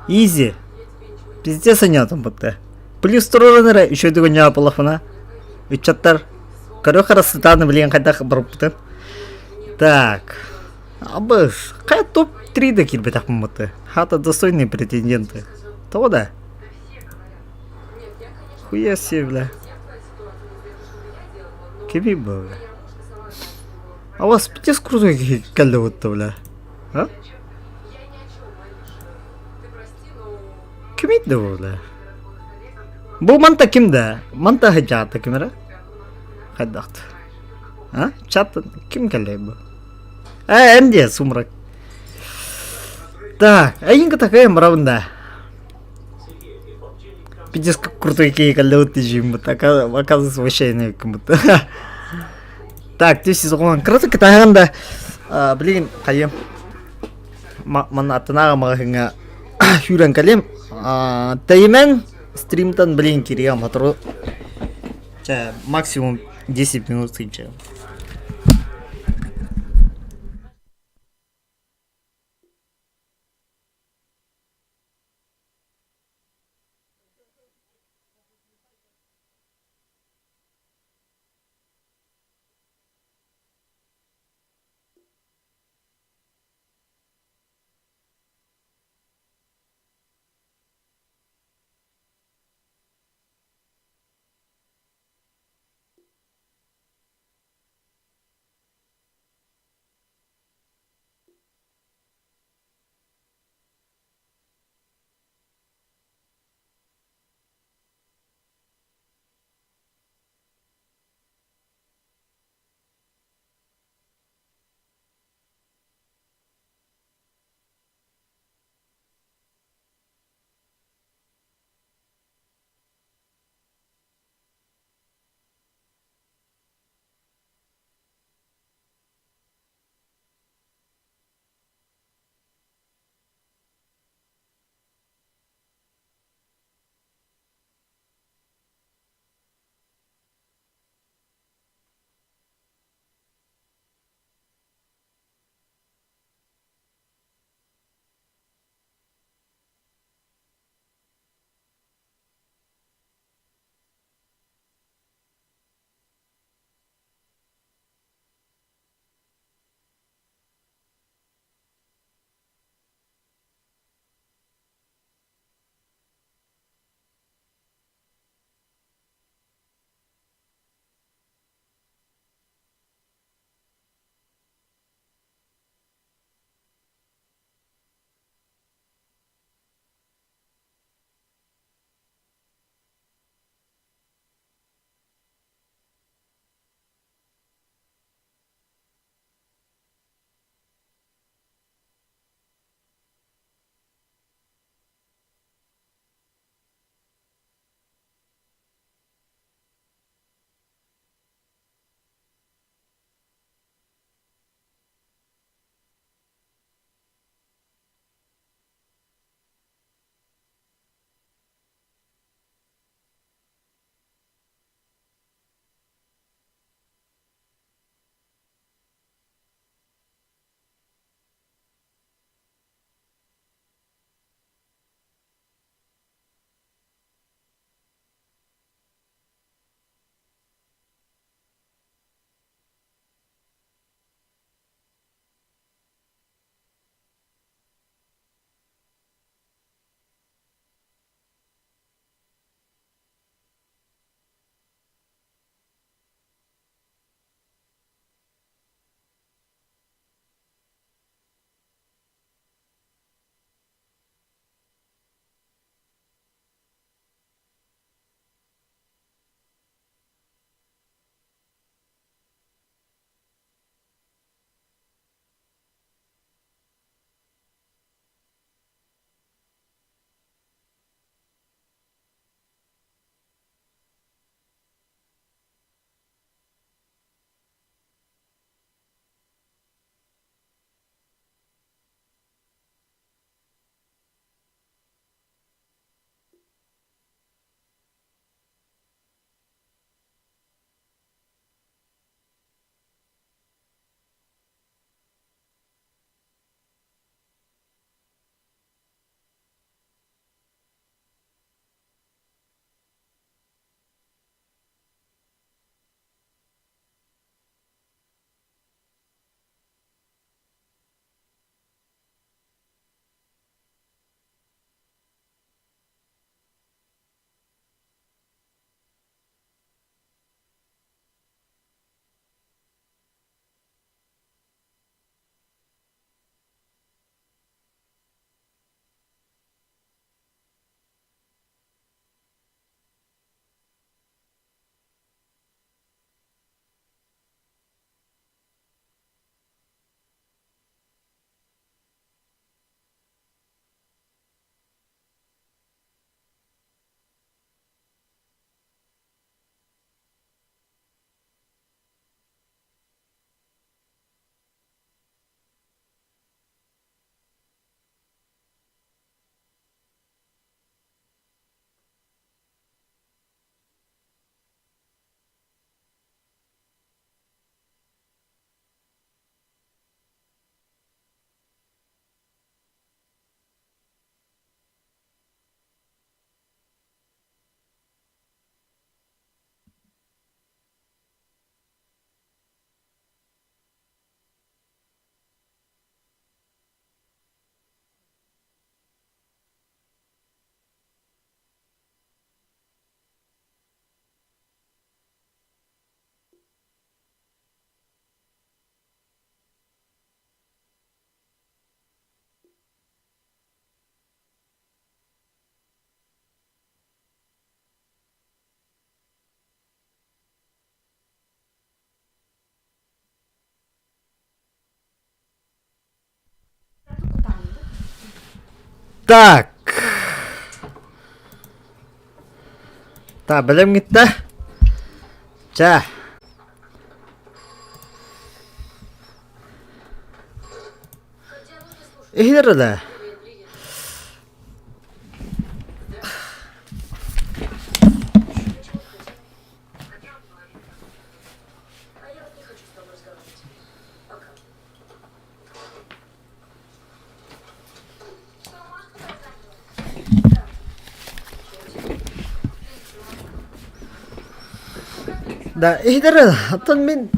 Изи. Пиздец они там будто. Плюс стороны еще этого не апалафана. Учаттар. Корёха расстаны, блин, когда барбутен. Так. Абыш. Какая топ-3 да кирбе так маматы. Хата достойные претенденты. То да. Хуя себе, бля. Киби бля. А у вас пятис крутой кальда вот то, бля. А? Кимит да, бля. Бу манта кимда? Манта хаджата кимера? Хаддахт. А? Чат ким кальда бу? Энди, сумрак. Так, а инка такая мравна. Пятис крутой кальда вот ты жим, оказывается вообще не кому-то. Так, ты сезон круто катаганда. Блин, каем. Mana tenaga mga hyurang kalim. Таймен стримтан блин кириам хатро. Максимум 10 минут сейчас. Так. Так, білем кетті. Жа. Ихдерді. А я вот не хочу с тобой разговаривать. Пока. Да, ихдерді. Аттан мен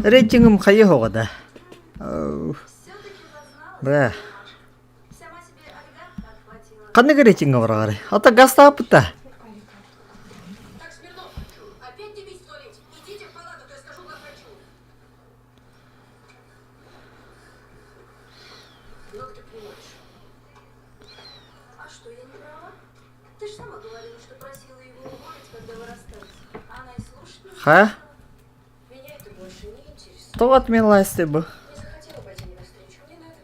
рейтингім қайы хоғады. Все-таки познала. Бля. Сама себе олигарха отхватила. Қандығы рейтингі бар ағары? Ата гаста апыта. Так, Смирнов, опять не бить туалете. Идите в палату, то я скажу главврачу. Ну, ты понимаешь. А что, я не права? Ты же сама говорила, что просила его уволить, когда вы расстались. Она и слушать не Ха? стала. Меня это больше не интересует. То от мен лайсты бы. Не захотела пойти мне навстречу. Не надо.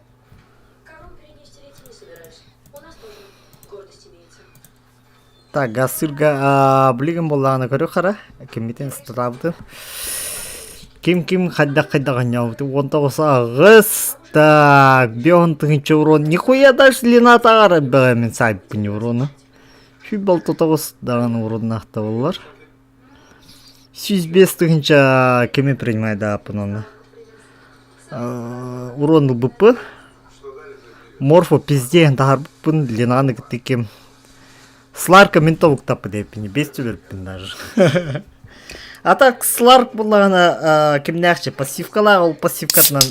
Корону перед ней стереть не собираюсь. У нас тоже гордость имеется. Так, гасырга білген болағына көрі қара. Кемметтен стырабды. Кем қайда ғанявды. 19 ағыз. Так, беғын тұғынчы урон. Нихуя даже ленат ағары бәғамен сайып күні уроны. Фибал 9 дағын урон нақты болар. 105 тұғынча кеме принимайды апынаны. Урон БП. Морфо пизде тағар бұпын ленаны кітті кем. Сларка ментовок тапы деппіне, 5 төлеріппін даже. А так, Сларк болағына кемнәқші пассивкалар, ол пассивкатынан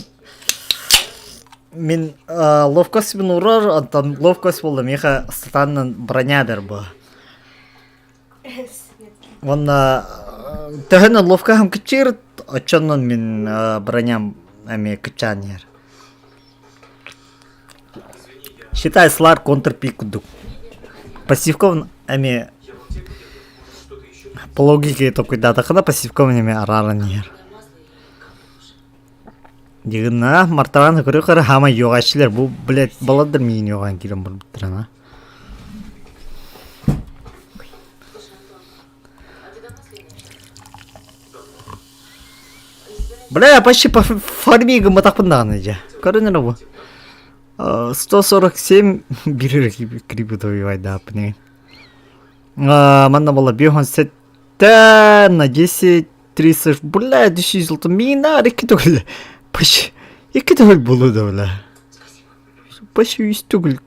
мен ловкостьмен ұрар, антан ловкость болды, меха статаннан броня бер бұл. Онна тәхінен ловкахам күтчер, очоннан мен броням әме күтчан ер. Считай, Сларк контрпик күдік. Пассивков әме по логике такой да тақыда пассивков неме арарын ер. Дегіна мартараны көрі қыры хама йоғашылар. Бұл, блядь, баладыр мейін йоған керім бұл біттірана. Бля, почти по фармиге матақпындағын әже. Көрінер бұл. 147 бірі крипі добивайды апыне. Манда бола бейхон сеттен на 10 30. Бля, 200 золото. Мейна рекі түгіл. Почти 2 түгіл болу да бля. Почти 100 түгіл.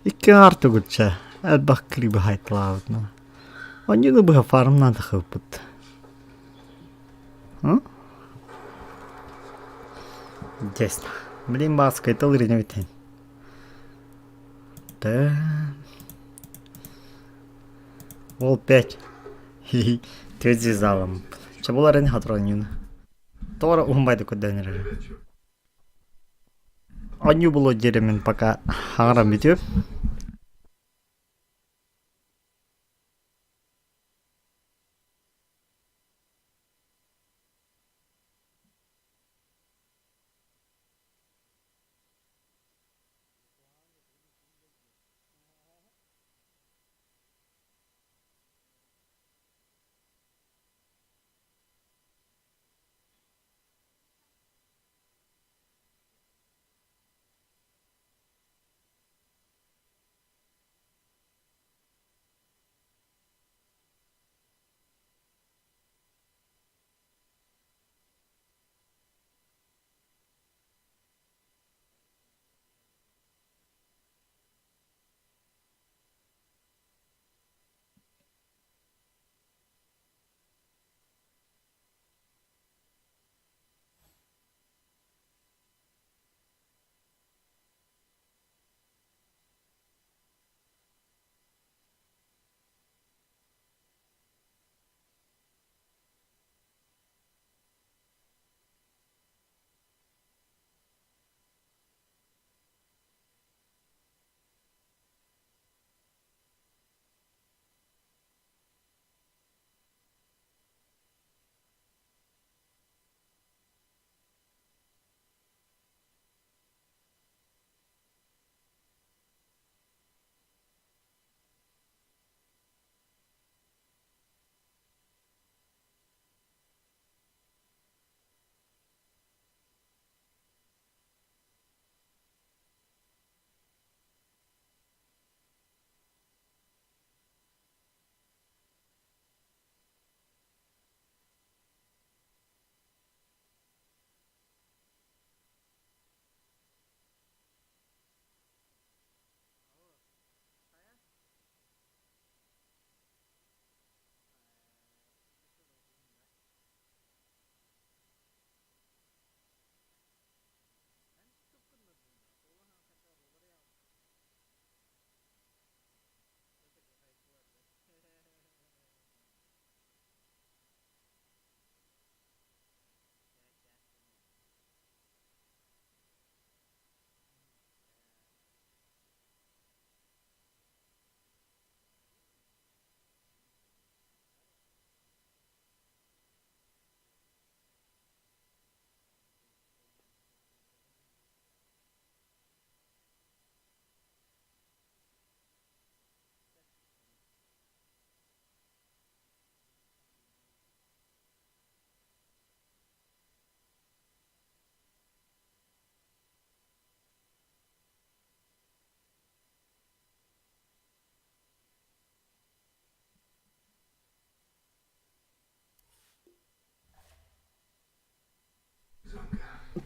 2 ар түгіл ча. Әлбақ крипі хайтылауытна. Онюны бұға фармнан да қылпыт. Десно. Блин, маска, это лырыня бітен. Да. Ол 5. Хи-хи. Төт зизалым. Чаболар әне хатыранюны. Тора ұғынбайды көддәнер. Аню было деремен пока ағарам бітеп.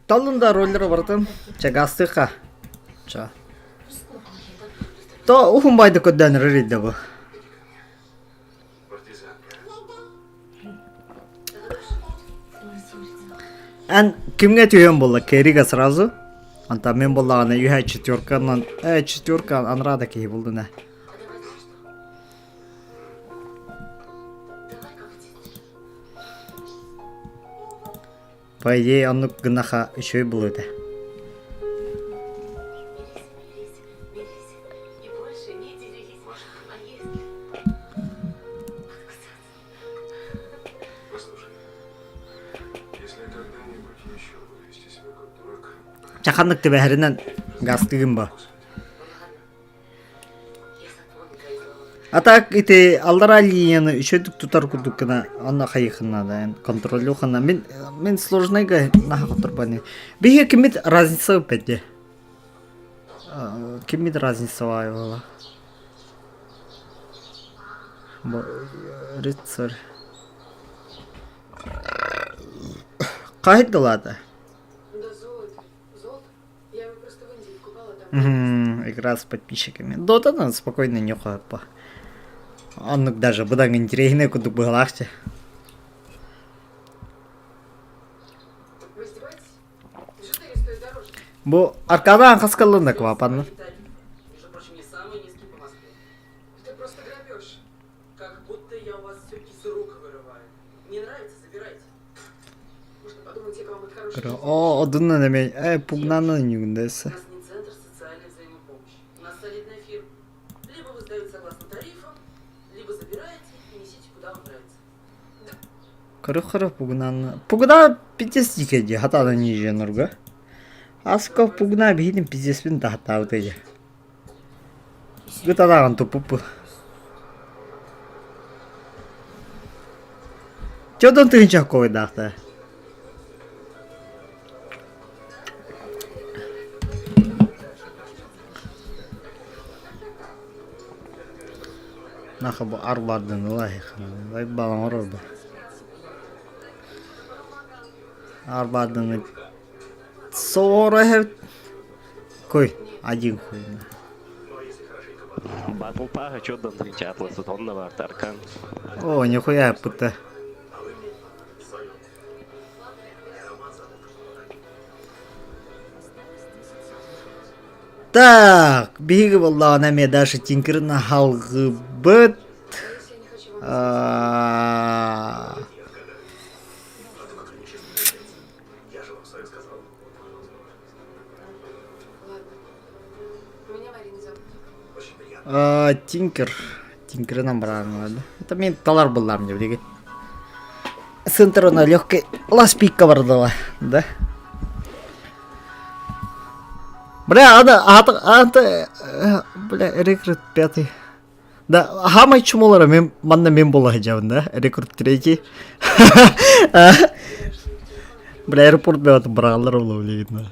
талында роллер бартын. Чагастыха. Ча. То ухумбайды көдден рейді бұл. Ән кімге түйен болды? Кериге сразу. Анта мен болағына үйе четверканан, четверка анрада кей болды не. По идее, он гнаха еще и был это. И больше не делись. А если... Послушай, если я когда-нибудь еще буду вести себя как дурак, Чаканlık tibe herinden gastığım bu. Я запомню твои слова. А так ите алдара линияны үшөдүк тутар кудукына ана хайыхына да контролю хана мен сложныйга наха контрбаны. Бие кимит разница петде. Кимит разница вайла. Бо рыцарь. Кайдылады. Да золото. Золото? Я его просто в Индии купала там. Игра с подписчиками. Дотадан спокойно нюхает по. Аннык даже бұдан интересіне күдік бұғылақты. Вы издеваетесь? 4 стоит дороже. Бұл аркадан қасқалында квапанны. Между прочим, не самый низкий по Москве. Это просто грабеж. Как будто я у вас все из рук вырываю. Не нравится, забирайте. Можно подумать, я вам от хорошей О, одынна неме, пугнаны У нүгіндесі. нас не центр социальной взаимопомощи. У нас солидная фирма. Либо вы сдаете согласно тарифам, либо забираете и несите куда вам нравится. Қыры пугнаны. Пугна пиздес дикеде, хатаны ниже нұрға. Асқов пугна бейдің пиздеспен тахта өтеде. Гытадаған тупупу. Чодан тыгынчақ койдақты. Наха bu арбардын лайхана. Лай балам орда. Арбардын сора хев. Кой, один хуй. Батл Пага, что там ты Атлас, тут он на Таркан. О, нихуя пута. Так, биги болла наме даже тинкерна халгы быт. Если я не хочу вам... я же вам свое сказал. Ладно. Меня Марина зовут. Очень приятно. Тинкер нам брано, да? Это мен талар булар мне билеги. Центрона легкой ласпика бардала, да? Бля, бля, рекрут 5. Да, хамай чумолара манна мен бола хажавын, да? Рекрут 3. Бля, аэропорт беват бралар болу билегин.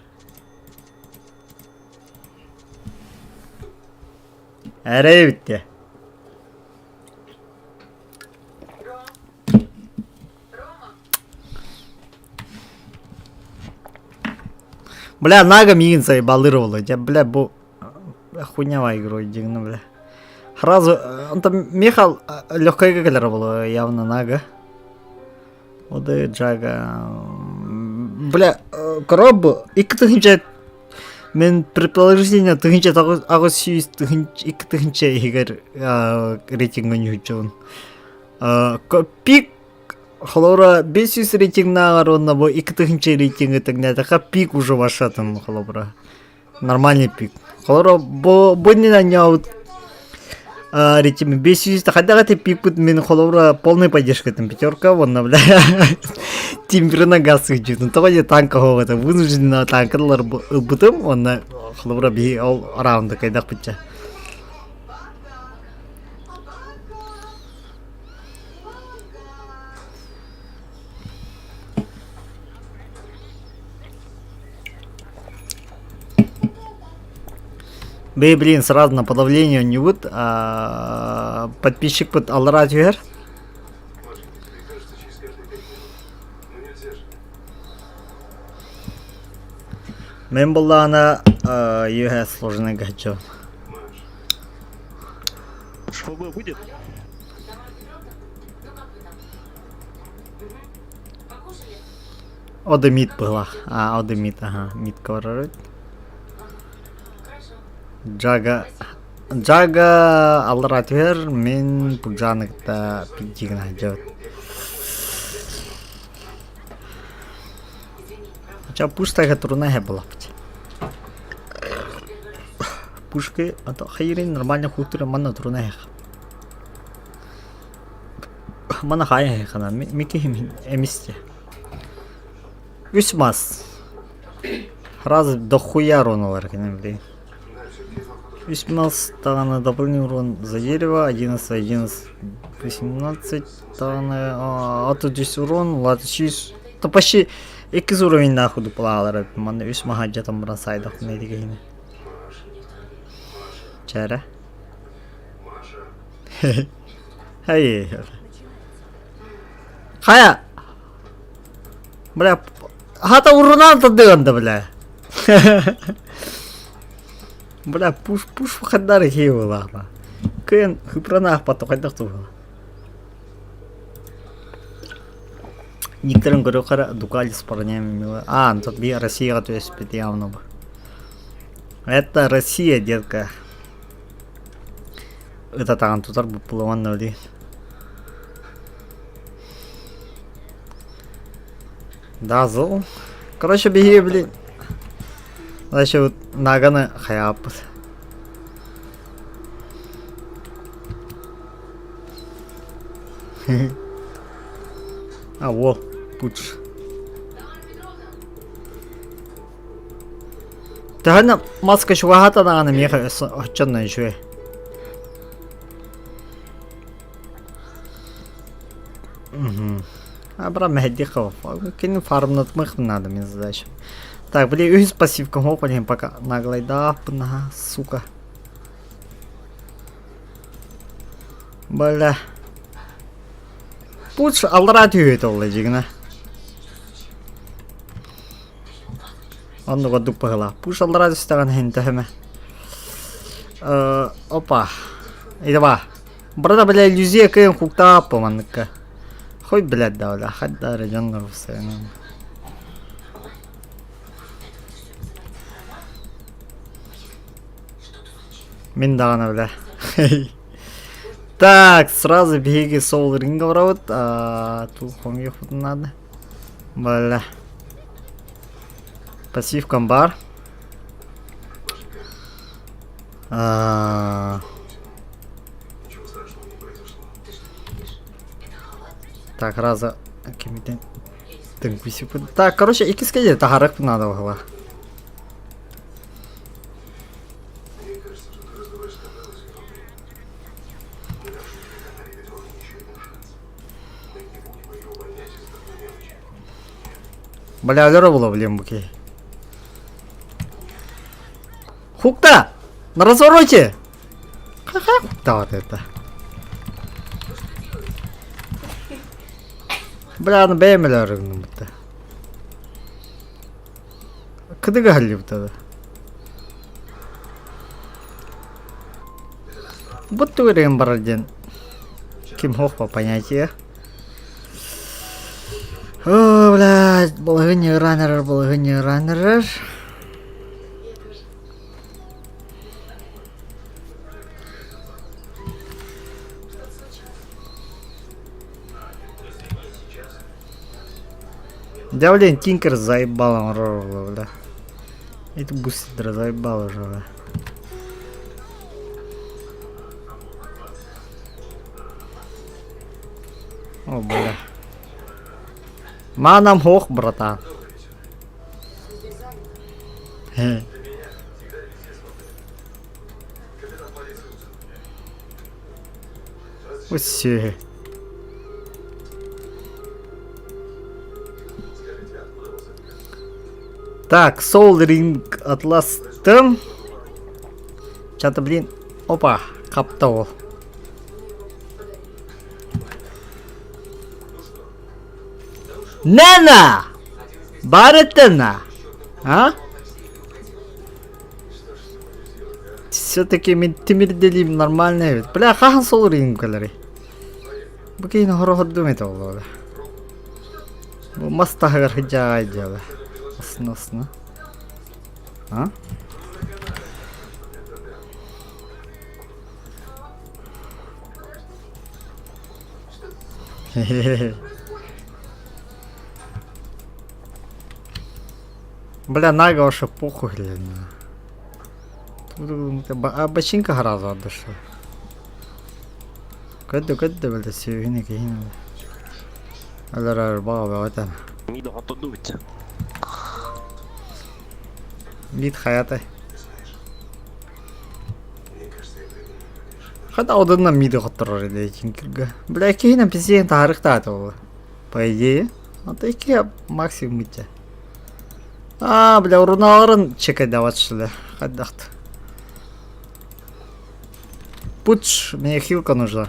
Әре битте. Бля, нага мигин заебалировала. Я, бля, хуйнява игрой дигна, бля. Сразу, он там мехал легкая галера была, явно нага. Вот и джага. Бля, короб, и кто хинчает. Мен предположение, ты хинчает агос сюис, ты хинчает игр рейтинга не учен. Пик Холора 500 рейтинг нағаронна бо 2-ші рейтингі тігнәді пик уже вашатын холобра. Нормальный пик. Холора бо не наняут рейтинг 500, хотя пик будет мен холора полная поддержка там пятерка, вон на бля. Тимбер на газ идет. Ну того не танка ховата, вынуждена танкалар бутым, он на холора би all around кайдах пича. Бей, блин, сразу на подавление не будет, подписчик под алрать вверх. Машенька, тебе кажется, через каждые 5 минут. Ну нельзя же. Мен бұл ана ЕГЭ сложный гачо. ШФБ будет? Ода мид была. Ода мид, ага. Мид коварит. Джага алратвер мен пуджаныкта пидигна жат. Ача пуштага турна he была. Пушки, ато хайрин нормально хутура манна турна he. Мана хай хана мики эмисте. Висмас. Раз дохуя ронулар, блин. Висмас тагана дополнительный урон за дерево, 11, 18 тагана, а тут здесь урон, ладно, чиз. То почти 2 уровень нахуй дуплалар, мана висма хаджа там бросайдах не дигейне. Чара? Хай. Хая! Бля, хата урона-то дында, бля. Бля, пуш входар хеева лахна. Кен хыпранах потокайдах тугала. Некоторым говорю, дукали с парнями мило. Ну тут Россия, то есть явно бы. Это Россия, детка. Это там тут арбу плаван ли. Да, зол. Короче, беги, блин. Значит, вот наганы хаяпут. Вот, пуч. Тагана маска чувагата нагана меха чанна еще. Абрам Мехдихов. Кин фарм натмых надо мне задача. Так, блин, из пассивка блин, пока наглой, да, сука. Бля. Пуч алратю это лежигна. Он в воду погла. Пуч алратю стаган хентахме. Опа. Идва. Брата, бля, иллюзия кем хукта поманка. Хоть, блядь, да, бля, хоть да, район нарушая. Миндана, бля. Так, сразу беги Soul Ring Road, тут хомьёв надо. Бля. Пассив комбар. Так, раза. Так, короче, и кискаде, это харак надо было. Бля, алера было в лембуке. Хукта! На развороте! Ха-ха! Да, вот это. Бля, на бэмеля рыгнул-то. Куда галли-то? Вот ты рембарден. Ким хох по понятию. О, блядь, балагыни раннер. Да, блин, Тинкер заебал, бля. Это бустер заебал уже, бля. О, бля. Манам хох, братан. Все. Так, Soul Ring Atlas-тым. Что-то, блин. Опа, каптал. Нана! Баретена! А? Все-таки мен тимирделим нормальный бит. Бля, хахан сол рингалары. Букин хорохот думет олды. Бу мастагар хыжай жалы. Осна. А? Хе-хе-хе. Бля, нага вообще похуй, глянь. А бачинка сразу отдышал. Кэдэ, бля, севини кейн. Алара баба, это. Миді готовуються. Вид хаяты. Мне кажется, я придумал решение. Хада оданна миды хоттырыр эди чинкирге. Бля, кейн пизден тарыхта атылы. По идее. А таки максимум митте. А, бля, уруналарын чекайдаватшылы. Хаддахты. Пуч, мне хилка нужна.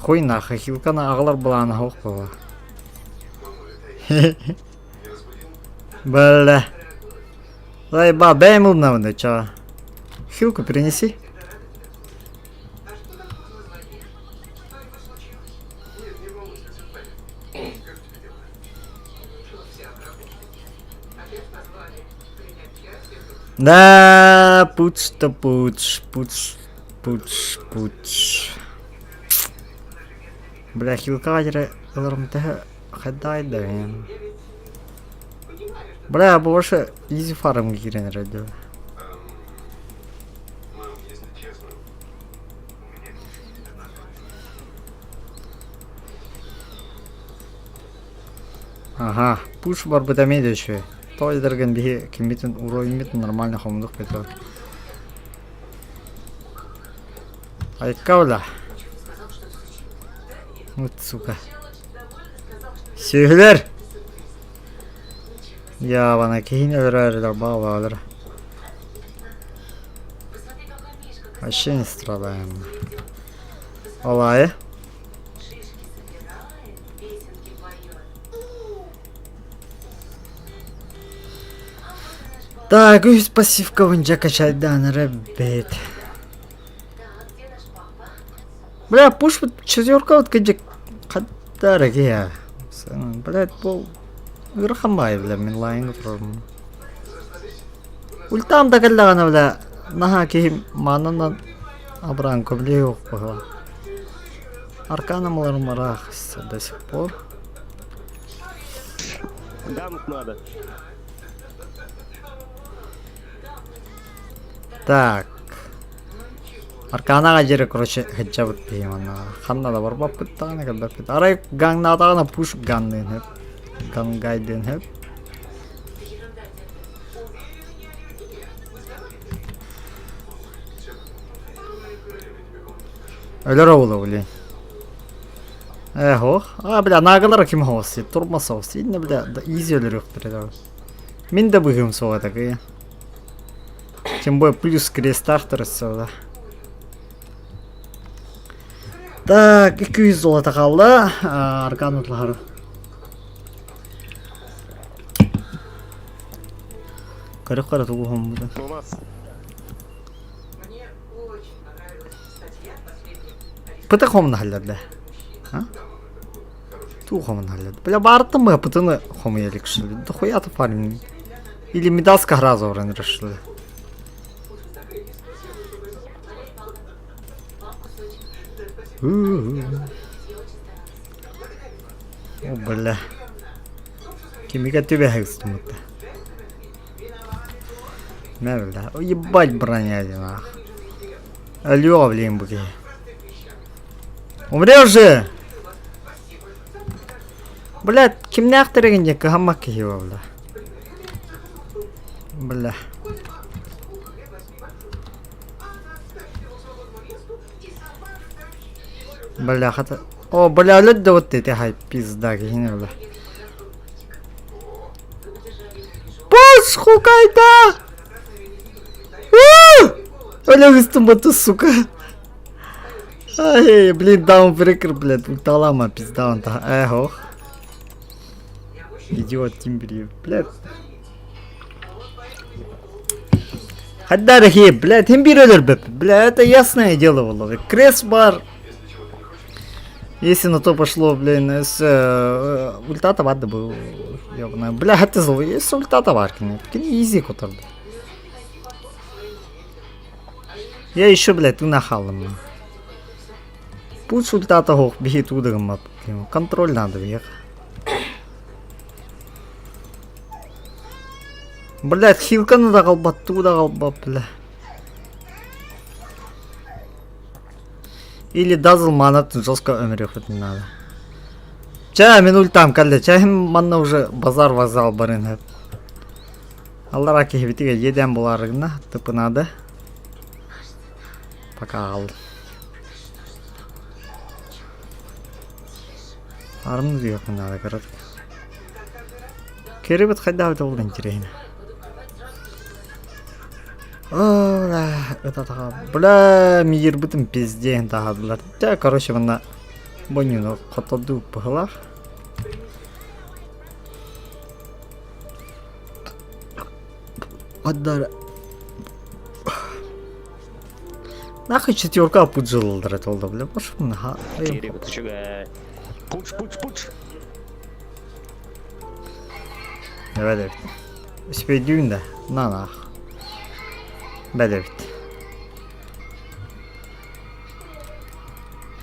Хуй нахуй, хилка на аглар была на хух была. Бля. Заеба, беймул на чё? Хилку перенеси. Да, пуч-то пуч. Бля, хилка жere ылырымтыхы хаддай да. Бля, больше изи фарм кирен ради. Мам, если честно, у меня Ага, пуш бар бытамейді еще. Той дырган бихи кембетін уровень нормально хомдық бету. Айкавла. Вот сука. Сүйгілер. Я вана кейін өлірер баба алыр. Вообще не страдаем. Олай. Так, и пассивка вынча качать данный ребят. Бля, пуш вот четверка вот каджик дорогие. Блять, пол Грахамай, бля, минлайн утром. Ультам дагальдана, бля, нага ки манана абранко блиё погла. Аркана малармарах до сих пор. Ганг надо. Так. Аркана жері, короче, хеджа бітпейм ана. Ханна да барбап біттағаны кәлбәп бітті. Арай гаңна атағына пуш ганнын хеп. Гангайдын хеп. Өлер оулы, блин. Ох. А, бля, нағылар кім хосы? Турмаса хосы. Инне, бля, изи өлер өқтіреді. Мен де бұғым соға такие. Тем более плюс крестах тұрысы. Так, 200 золото қалды. Аркан ұтылғары. Қырық-қыры тұғы ғым бұды. У нас Мне очень понравилась статья последняя. Пыты қомын халлады. Тұғы қомын халлады. Бля, барды мы пытыны қомы елікшілі. Дохуяты парень. Или медалска граза орын решили. О, бля. Кимика тебе хэкстумыта. Не, бля. О, ебать броня один, ах. Алло, блин, буги. Умри уже! Блядь, кимнях терегенде кагамак его, бля. Бля. Бля, хата. О, бля, лед да вот эти хай пизда, гине, бля. Пуш, хукайда! Бля, выступату, сука. Ай, блин, даунбрекер, блядь, ульталама, пизда, он-то. Эх, ох. Идиот Тимберли, блядь. Хаддарахи, блядь, Тимберлер, бля, это ясное дело было. Крест бар. Если на то пошло, блин, с ультата вадда был. Ёбаная. Бля, это зло, есть ультата варкин. Изи котор. Я еще, блядь, ты нахалом. Пусть ультата хох, беги туда, мап. Контроль надо, вверх. Блядь, хилка надо голбат, туда голбат, бля. Или дазл манат жестко умрёт не надо. Ча минуль там калде, ча манна уже базар вокзал барин. Алла раки хвитиге едем буларыгна, тыпы надо. Пока ал. Армын век надо, короче. Керебет хайда это было интересно. Это такая, бля, мир бытым пизде, да, бля. Да, короче, вона бонину котоду погла. Отдара. Нахуй четверка пуджил, дратол, бля, пошел на. Керри, ты чё, пуч. Давай, давай. Спидюн, да, на. Бедевит.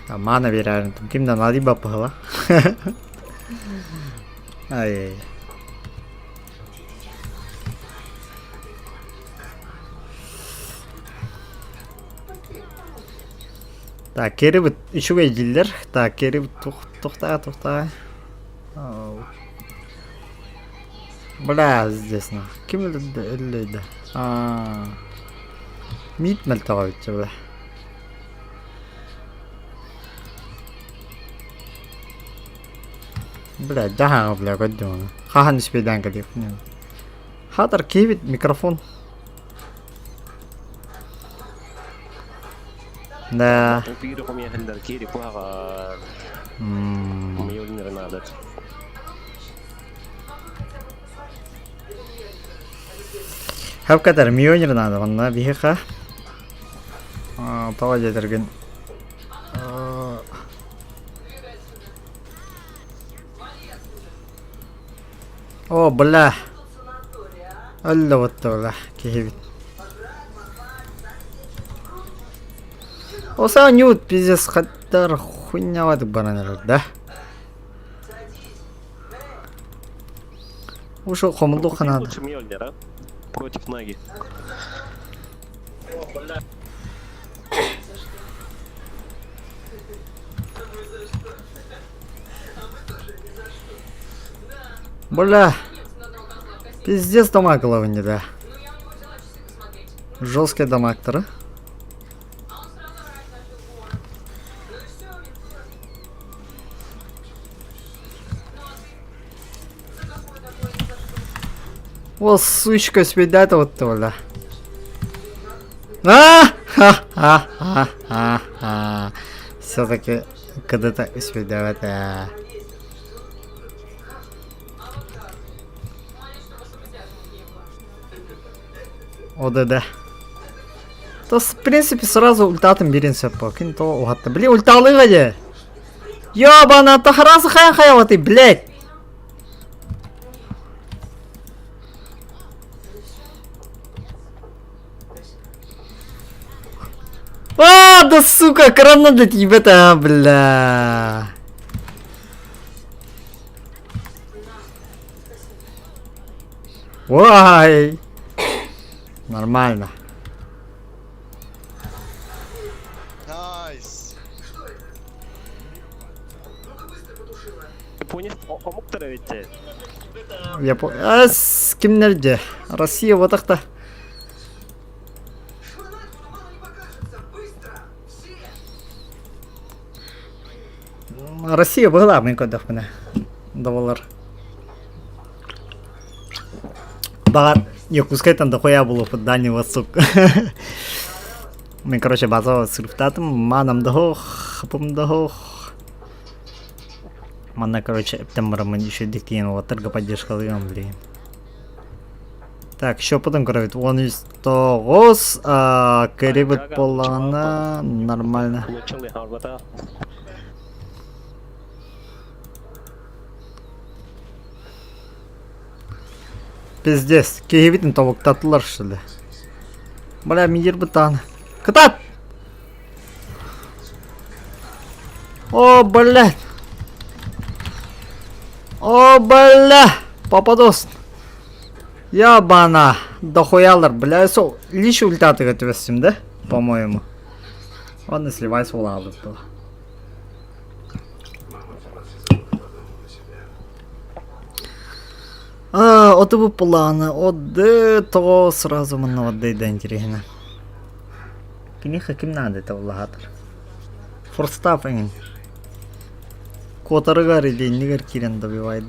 Мана веряем. Там кем-то надо бапала. Ай. Так, Керри еще дилер. Так, Керри тухта. Бля, здесь на. Кем это? Мид мальтовать, бля. Бля, да, бля, годно. Хахан спидан гадив. Хатар кивит микрофон. Да. Пиро хомия хендер Керри пуха. Миллион ренадер. Хап катар миллионер надо, он на бихаха. Таваja терген. О, бля. Алла вот то, кихивит. Оса нют пиздец хаттар хуйня вады баранер, да? Ушо хомлуха надо. Лучше миллионера против Наги. Бля. Пиздец дамаг головы не да. Жесткий дамаг, да? О, сучка, себе да это вот то, да. Все-таки когда-то себе это. ОДД. То в принципе сразу ультатом беремся по кинто угатта. Блин, ульталыга де. Ёбана, тахарасы хая-хаяваты, блядь. Да сука, крана для тебя-то, бля. Вай. Нормально. Найс. Ты понял? Омуктара ведь. Я понял. А с кем нерде? Россия вот так-то. Россия была, мы куда в меня. $. Багар. Не пускай там дохуя было под Дальний Восток. Мы, короче, базовый с результатом. Маном дохох, хапом дохох. Мана, короче, тембрамын еще диктейн ватырга поддержкалыгам, блин. Так, еще потом кровит. 19 керебет болана нормально. Ничего арбата. Пиздец, керебетин тавуктатылар шылы. Бля, мидер бытан. Кытат! О, блядь! О, бля! Попадос! Ябана! Дохуялар, бля, со лишь ультаты готовим, да? По-моему. Ладно, сливайся в лаву. От bu плана, то сразу мы отдай интересно. Книга кем надо это влагатор. Форстаффинг. Котарыгар или нигер кирен добивает.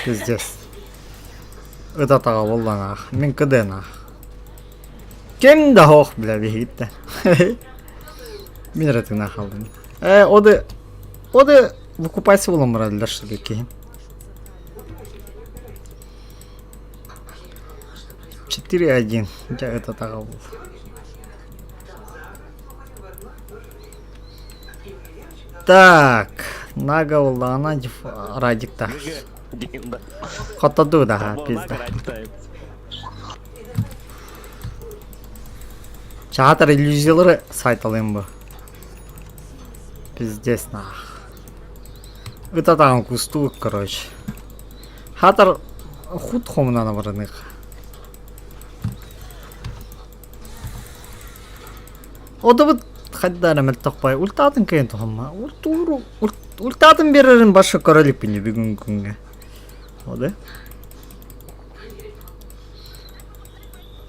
Пиздец. Это того волнах. Мен каде нах. Кем да хох, бля, бегит-то. Мен рады нахалдым. Оды выкупайся в ломра для штуки. 4-1. Я это того. Так, нага улана радикта. Хотаду да, пизда. Чатар иллюзиялары сайталым бу. Пиздец нах. Это там кустук, короче. Хатар худ хомна на варных. Ода вот хаддара мелтахпай ультатын кайын тухамма. Ультатын берерин башка королик бини бүгүнкү күнгө. Ода.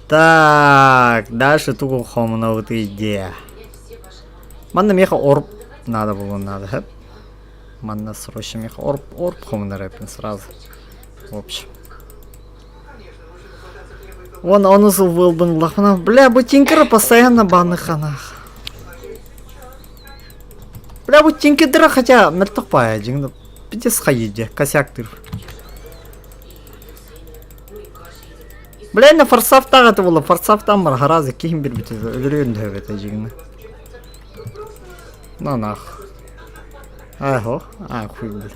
Так, дальше тугу хомна вот идея. Манна меха орб надо было, надо. Манна срочно меха орб хомна рэпин сразу. В общем. Вон он был бы лахмана. Бля, бутинкера постоянно банных ханах. Бля, бутинкера хотя мертвая, джингда. Пидес хаиде, косяк ты. Бля, на форсав так это было, форсав там маргаразы, кихим бирбити, верюн дэвэт, джингда. На нах. Ага, хуй, бля.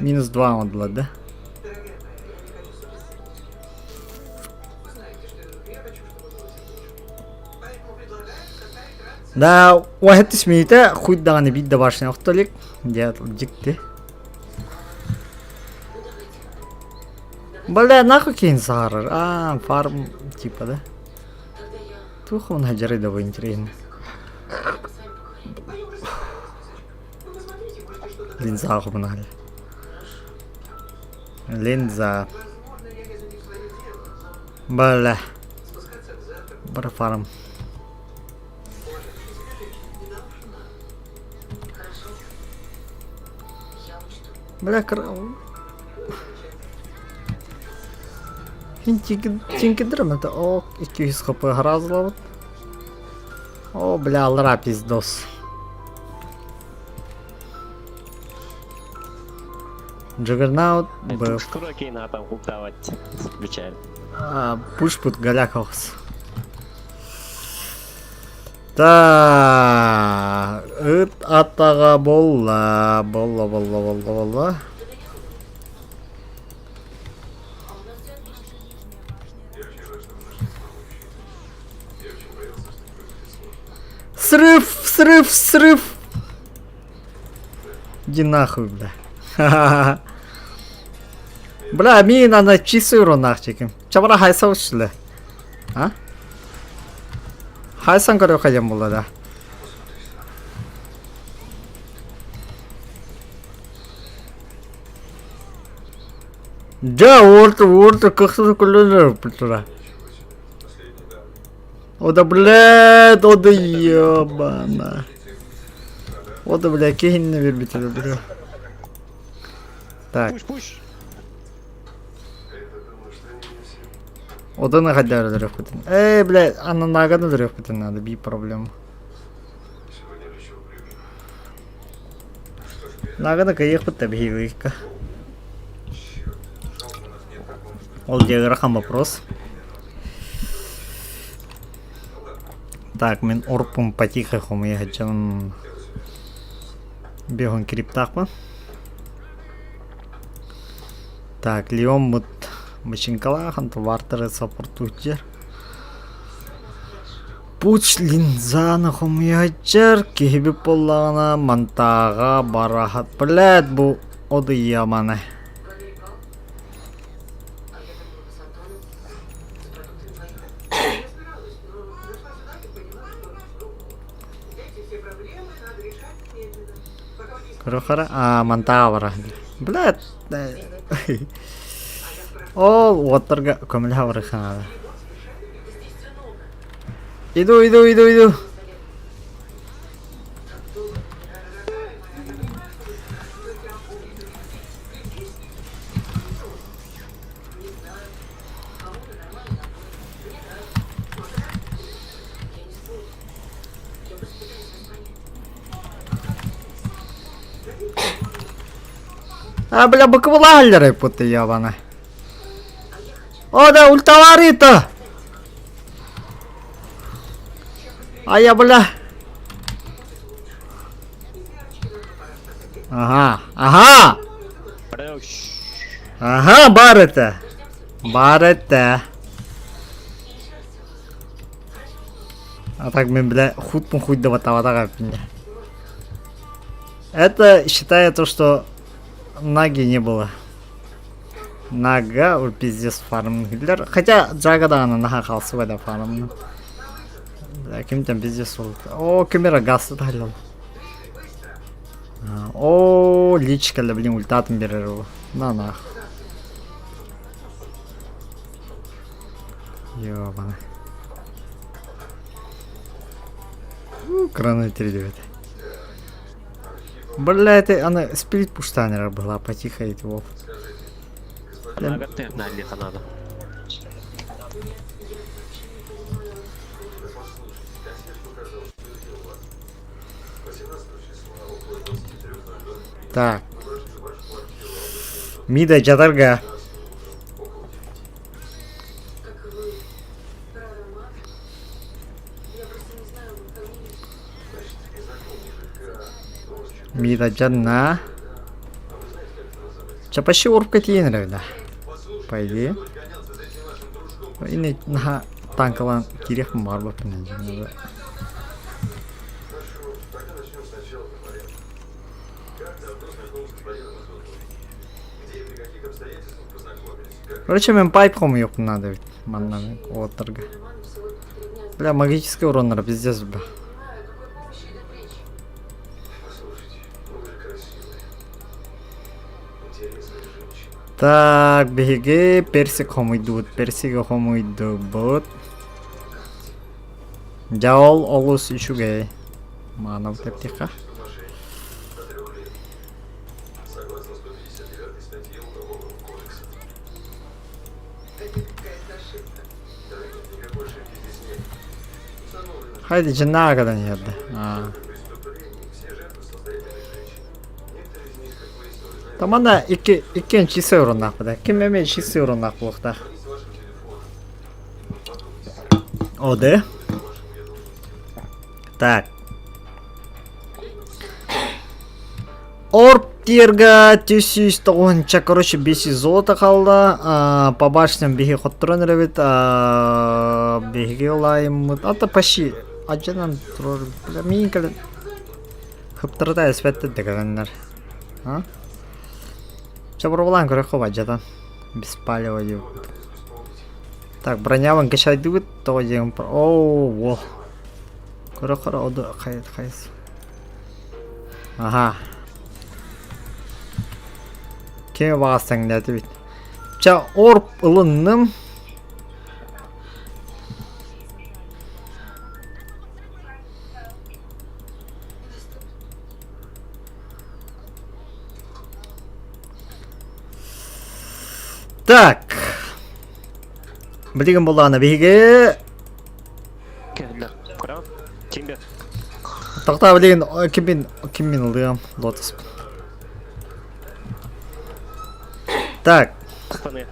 Минус 2 он был, да? Да, واحد اسميته خود دغني بيد دباشن اختلك جات جكتي بلا ناخو كين صار فارم типа да тухо он хаджары да интересно линза хобнали линза бала бар фарм. Бля, Тинкидрам это, о, 200 хп гразла. О, бля, лра пиздос. Джаггернаут, б. Шкураки на там куптавать. Печаль. Пушпут галякаус. Так, атага болла. Срыв. Иди нахуй, бля. Бля, мина на чисую нахчиким. Чабара хайса ушли. А? Хайсан корё ходим было, да. Да, вот, как-то кулинар, путра. О да, блядь, о да ёбана. О да, блядь, кинь на вербителя, бля. Так. Пуш. Оданы гадар дырып бутын. Бля, ана наганы дырып бутын надо, би проблема. Сегодня лечу в Брюгге. Наганы кайык бутта бейвейка. Черт, жалко, у нас нет такого, что... Ол деграхам вопрос. Так, мен орпум потихо я хочу бегон криптахма. Так, Леон мут мачинкалахан товартары саппортугер. Пуч линзаны хомяджер кихиби поллағына мантаға барахат. Блядь, бу оды яманы. Валерий Павлович, а я поехала с Антоном за продуктами поехала. Я собиралась, но нашла сюда и поняла, что эти все проблемы надо решать немедленно. Пока вы не Корохара, мантаға барахат. Блядь. Ол оттырға көмілі бараханады. Иду. Бля, баквалалеры путы ябаны. О, да, ультаварита! Я, бля. Ага. Ага, барыта. А так, бля, худ да ватаватага пиня. Это считается, что наги не было. Нага у пиздец фарминг. Хотя Джагада она нага халсуга да фарминг. Да, кем там пиздец был. О, камера газ дали. О, личка, да, блин, ультатом беру. На нах. Ёбана. Краны 3-9. Бля, это она спирит пуштанера была, потихо эти вов. Нагатырь на них надо. Так. Мида Джадарга. Как вы про аромат? Я просто не знаю фамилию. Мида Джанна. Чапаши урпка тиенер, да. По идее. И на танкалан кирех марба пинадина. Короче, мен пайпхом ёп надо ведь. Маннами отторга. Бля, магический урон, наверное, пиздец, бля. Так, беги, персик хому идут, персига хому идут. Джаол олус ишугей. Манав тептиха. Согласно 159 статье Уголовного кодекса. Это какая-то ошибка. Да нет, никакой ошибки здесь нет. Установлено, Хайди, джинага да нет. что при преступлении все жертвы состоятельные женщины. Некоторые из них, как выяснилось, знают Там она икен часы урон нахуй, да. Кем имеет часы урон нахуй, да. с вашим телефоном. О, да? Так. Орптирга 290, короче, 500 золота қалды. По башням беги хоттырын ребят. Беги лайм. Это почти. Аджанан тұрыр. Бля, мен кәлі. Хыптырдай светті дегенлер. Чабыр болан көрі қоба аджадан. Беспалево деп. Так, броняван кешайды бүт. Тоғы деген. Оу, ол. Көрі қора оды қайыз. Ага. Кеме бағастан дәті бит. Ча орп ылынным. Так. Білген болды ана беге. Келділер. Құрам. Кембе. Тоқта білген кіммен ылдығам. Лотос. Так. Құпаны.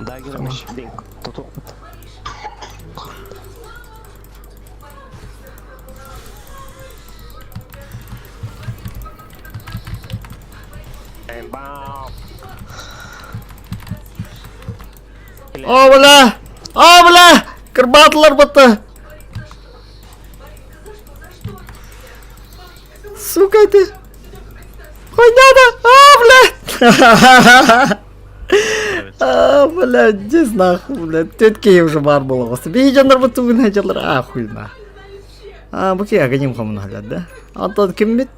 Дагермеш. Ден. Тұту. Бау. О, бля! Кырбатылар бұтты. Сука ты! Ой, надо! Бля, не знаю, бля, тетке уже бар было. Бей жандар бұтты бұн хәжалар, хуйна. Бұкей агоним қомын халят, да? Антон кім бет?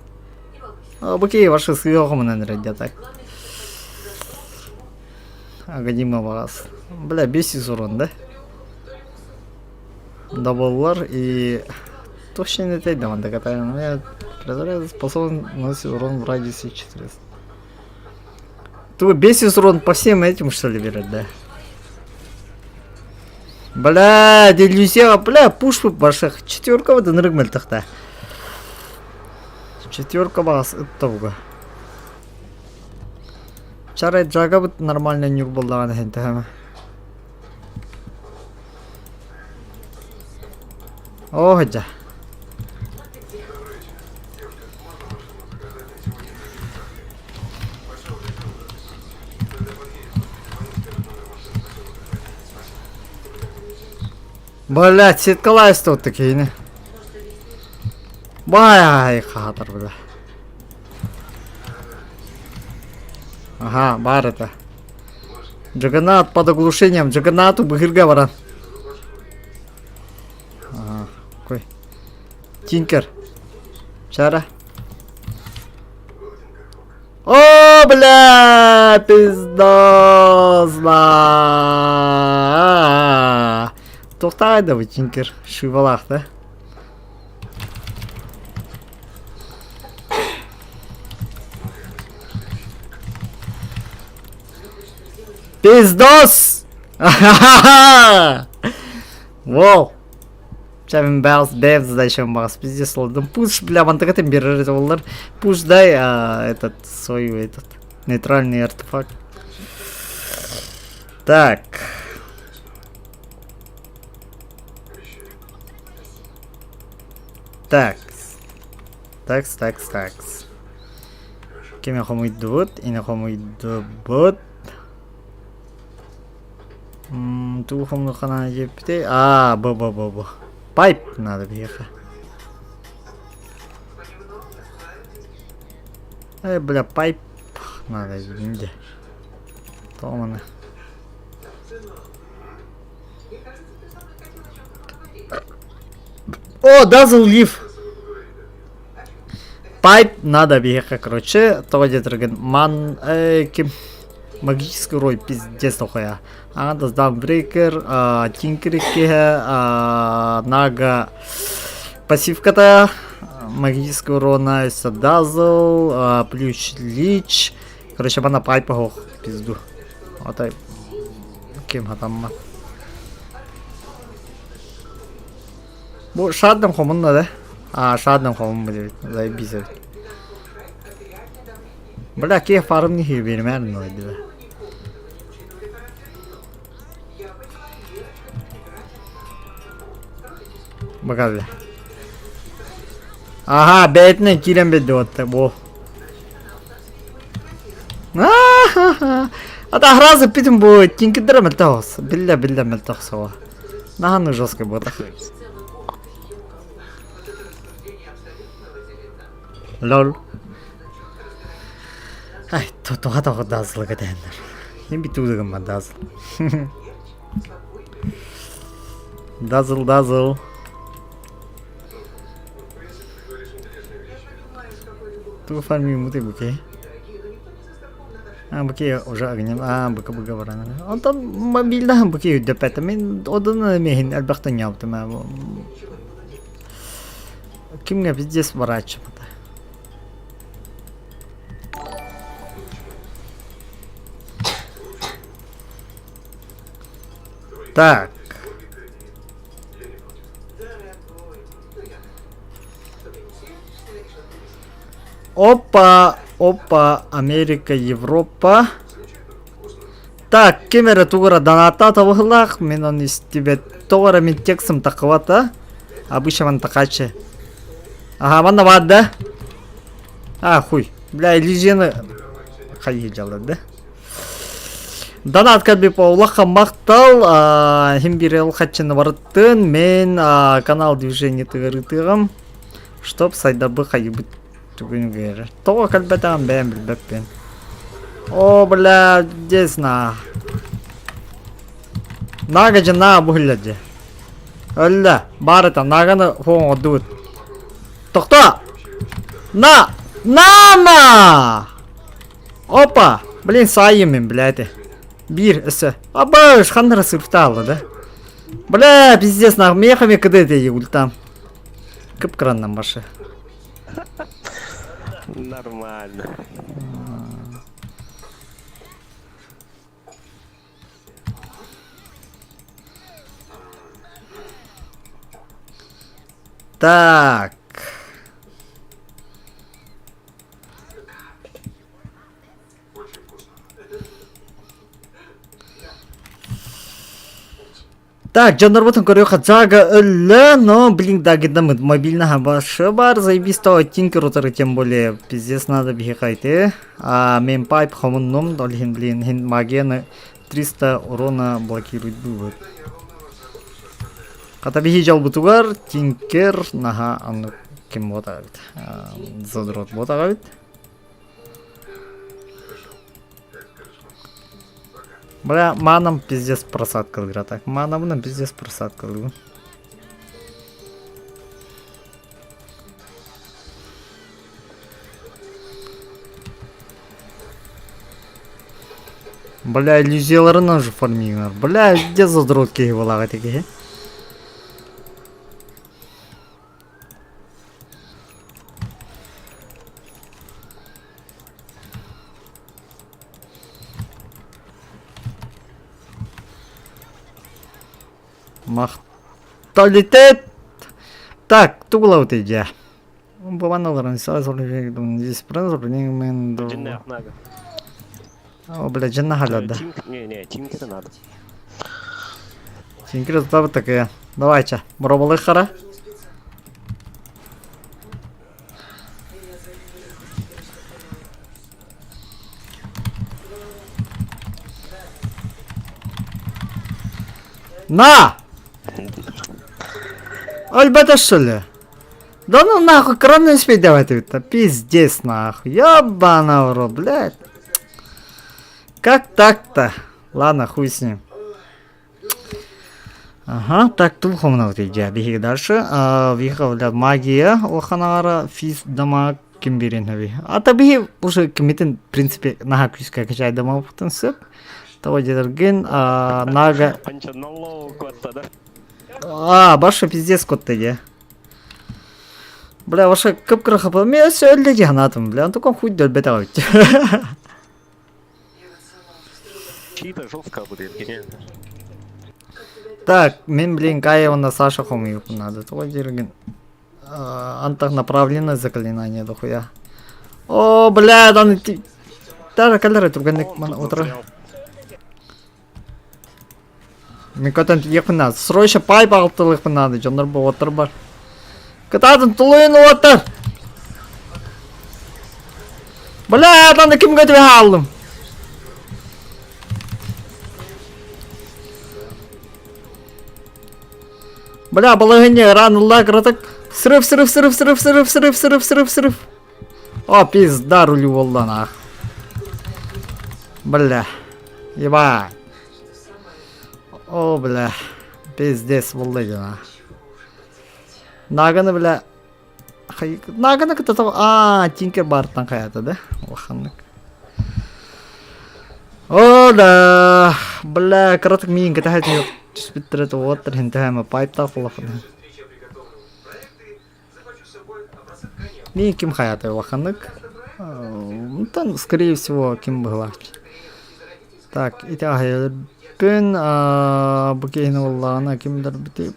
Бұкей вашы сүйо қомын әнірәді, так. Агонима бағасы. Бля, 500 урон, да? Дабллар и... Точно не тейд даманда катаем. Я разряд способен наносить урон в радиусе 400. Ты 500 урон по всем этим что ли берет, да? Бля, делюзия, бля, пуш ваших. Четверка вот ныргмель тахта. Четверка бас это. Чарай джага вот нормально нюк был даван хентахама. О, да. Блять, сеткалайс тут такие, не? Бай, хатар, бля. Ага, бар это. Джаганат под оглушением. Джаганату бахирга варан. Ага, какой. Тинкер. Чара. О, бля, пиздозла. Тоқтай да вы, Тинкер. Шивалах, да? Пиздос! Воу! Чавин бәлс, бәвз дайшан бағас. Пиздес олдым. Пуш, бля, вантагатым берер олар. Пуш дай, этот, свою, этот, нейтральный артефакт. Так. Такс. Кем я хому идут, и на хому идут. Ту хому хана епте. Бо. Пайп надо беха. Бля, пайп надо, где? Томана. О, дазл лив. Пайп надо бегать, короче, то где драгон ман, магический рой, пиздец тухая. Анда сдамбрейкер, тинкерики, нага пассивката, магического урона, это дазл, плюс лич. Короче, мана пайпа хох, пизду. Вот так. Кем там? Bu şaddım komunla da. Şaddım komun böyle. Zaybis. Bırak ki farm ne hiç benim her neydi be. Bakalım. Aha, betne kirem bedde otta bu. Ата раза питам бо тинкидра мелтахос. Билля мелтахсова. Нахану жестко было. Лол. Ай, то хата дазл гадендер. Им битудагам ма дазл. Дазл. Ту фарми муты буке. Буке уже огнем. Бука варана. Он там мобильда буке депета. Мен одана мехин албахта няптым. Кимге пиздец варачмады. Так. Опа, опа, Америка, Европа. Так, кемера тугара доната тавыхлах, мен оны тебе тугара мен текстом такывата. Обычно ван такачы. Ага, ванна вадда. А, хуй. Бля, иллюзияны хайы жалы, да? Донат кәлбе паулаха мақтал, химбирел хатчыны барыттын, мен канал движение тыгырытыгам, чтоб сайдабы хайы быт түгін гейрі. Тоға кәлбетаған бәйін білбәппен. О, бля, здесь на. Нага же на бұхылады. Өлі, барыта, наганы фоң одуыт. Тоқта! На! На! Опа! Блин, сайымен, блядь. Бир, ісі. Аба, шқандыра сұрфталы, да? Бля, пиздец, нағы мехами кіді дейі ультам. Кіп краннан башы. Нормально. Так. Так, жандар ботын көріоқа жага өлі, но, блин, дагидамы мобильнаға башы бар, заебись того тинкер отары, тем более, пиздец надо бихе қайты. Мен пайп хомынным, долхин, блин, хин магияны 300 урона блокирует будет. Қата бихе жал бұтуғар, тинкер, наға, анны кем бота ғавит, задрот бота ғавит. Бля, манам пиздец просадка игра, так, манам на пиздец просадка игра. Бля, иллюзияларын же формингар. Бля, где задротки его лагать такие? Махталитет. Так, тугла вот идя. Бывано сразу здесь мен. Джинны Ахнага. О, бля, джинна халяда. Не, тимкеры надо. Тинкер там такая. Давайте, пробовали хара. На! Альбата что ли? Да ну нахуй, кран не успеть давать это. Пиздец нахуй. Ёбана в рот, блядь. Как так-то? Ладно, хуй с ним. Ага, так, тухом на вот идя. Беги дальше. Въехал для магия. Оханара, физ, дома, кимбирин хави. А то беги уже кимитин, в принципе, нага кюска качай дома потом сып. Того дедерген, нага. Панчаналлоу кватта, да? Баша пиздец котты де. Бля, ваша кып-кыр хапа. Мен все өлді жанатым, бля. Он только хуй дөлбет ағайт. Чьи-то жестко будет, гениально. Так, мен, блин, кая он на Саша хомы надо. Того дедерген. Антах направленное заклинание дохуя. О, бля, да ты... Даже калеры турганник ман утро. Мен көтен ехпен надо. Срочно пайп ағылтылық пен надо. Жондар бұл отыр бар. Кытатын тұлыйын отыр. Бля, атаны кім көтіп алдым? Бля, балығыне ранылла кырытык. Сырып. О, пизда рулю болдан ақ. Бля. Ебай. О, бля. Пиздец болды жана. Наганы, бля. Наганы кыта тинкер барыттан қаята, да? Лаханлык. О, да. Бля, кырытык миин кыта хайтын yok. Түс биттірет оғаттыр, хенті хәмі пайптар фылақыды. Миин ким қаята лаханлык? Там, скорее всего, ким была. Так, итак, бен букейн валлана кимдер бити.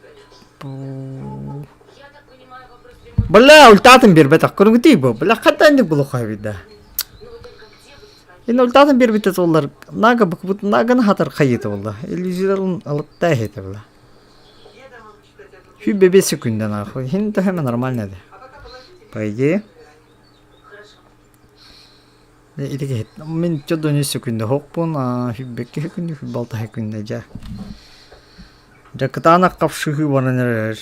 Бля, ультатын бир бетак көргөтүй бу. Бля, кандай булу кайбыда. Ин ультатын бир бите солар. Нага бут наган хатар кайыты болду. Иллюзиялын алып тахети бла. Фи бебе секунда нахуй. Хин то хема нормально да. По идее. 이렇게 민 저도 секунда 혹분 фи беке секунда фи балта секунда жа. 자, 그다나 값이 원하는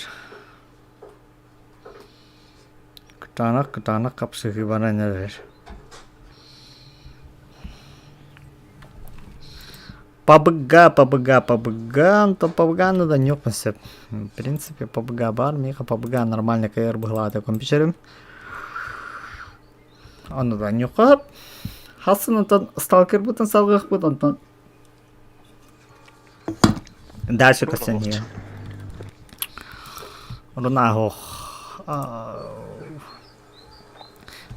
그다나 값이 원하는 PUBG, то PUBG надо не концепт. В принципе, PUBG бар, меха PUBG нормально КР была на компьютере. Он надо не кап. Хасын тон сталкер бутан салгах бутан тон. Дальше касание. Рунахо.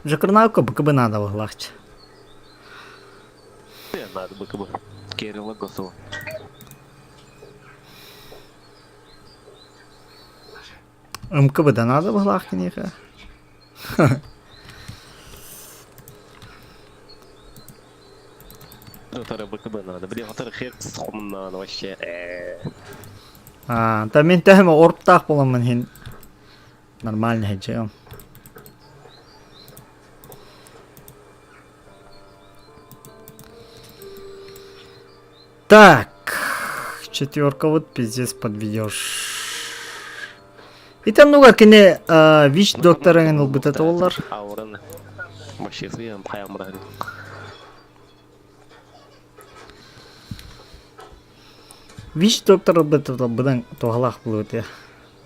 Жакрнаука БКБ надо вглахче. Надо БКБ. Кирилла Госова. МКБ да надо вглахче ниха. Второй БКБ надо. Блин, второй хер схомна вообще. Та мен тахма орптах боламын хин. Нормально хеджем. Так. Четверка вот пиздец подведешь. И там ну как не ВИЧ доктора не будет это олар. Аурен. Вообще своим хаям рады. ВИЧ доктора будет это будан тогалах будет я.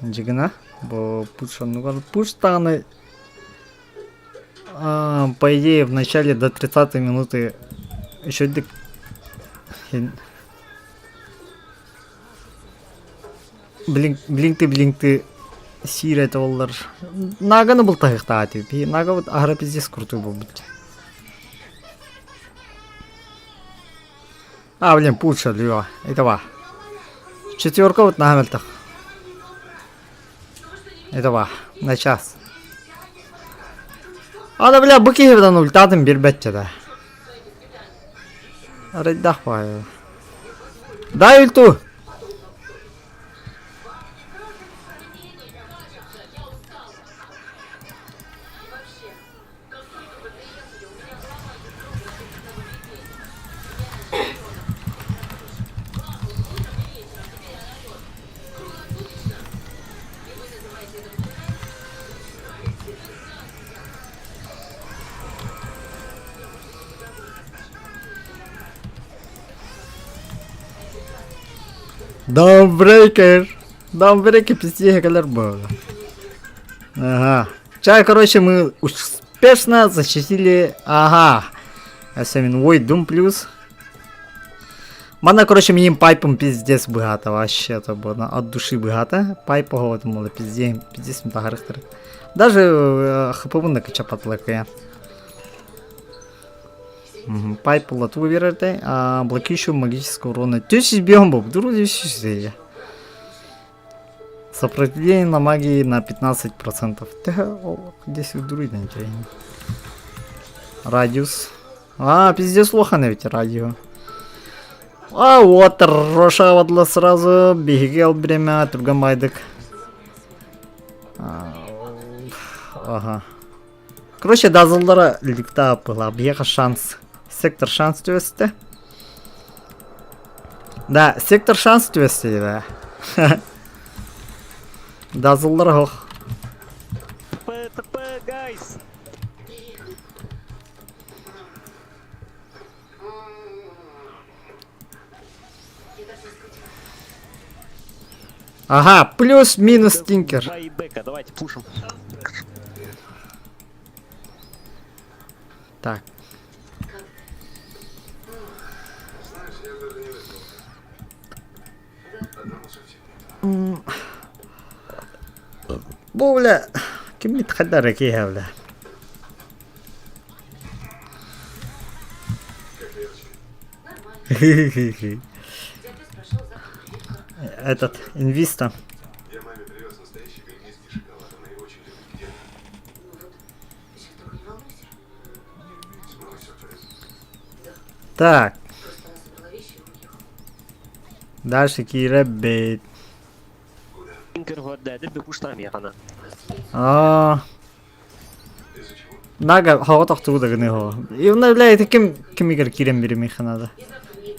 Жигна. Бо пушан пуш таны. По идее в начале до 30 минуты еще дик. Блин ты сир это олар. Наганы был тахта тип. Нага вот агра пиздец крутой был быть. Блин, пуша льва. Это четверка вот на гамельтах. Это на час. Да бля, быки гевдан ультатым бирбетче да. Реддах паю. Дай ульту. Даунбрейкер пиздец колер был. Ага. Чай, короче, мы успешно защитили. Ага. Особенно Void Doom плюс. Мана, короче, миним пайпом пиздец богато. Вообще это было от души богато. Пайп вот мол пиздец мета характер. Даже хпв накача потлакая. Пайп лот выбирайте, а блокирующую магического урона. 1000 биомбов, друзья, все. Сопротивление на магии на 15%. Здесь у друида ничего. Радиус. Пиздец лохана ведь радио. Вот Роша водла сразу. Бегал бремя, Тургамайдек. Ага. Короче, дазылдара ликта была. Бьеха шанс. Сектор шанс тюсте. Да, сектор шанс тюсте, да. Дазылдара хох. ТП, гайс. Ага, плюс-минус тинкер. Байбека, давайте пушим. Так. Знаешь, я даже не выспался. Одному совсем. Бля, кем митхадар кия, бля. Как легче. Этот, инвиста. Я маме привез настоящий бельгийский шоколад. Она его очень любит. Где? Ну вот, ты сейчас только не волнуйся. С мамой все в порядке. Так, Просто она собрала вещи и уехала. дальше Киреббет. Тинкер ваддады бекуштам яхана. Из-за чего? Нага хава тохтууда гынего. И он является ким игр кирем бирим иханада.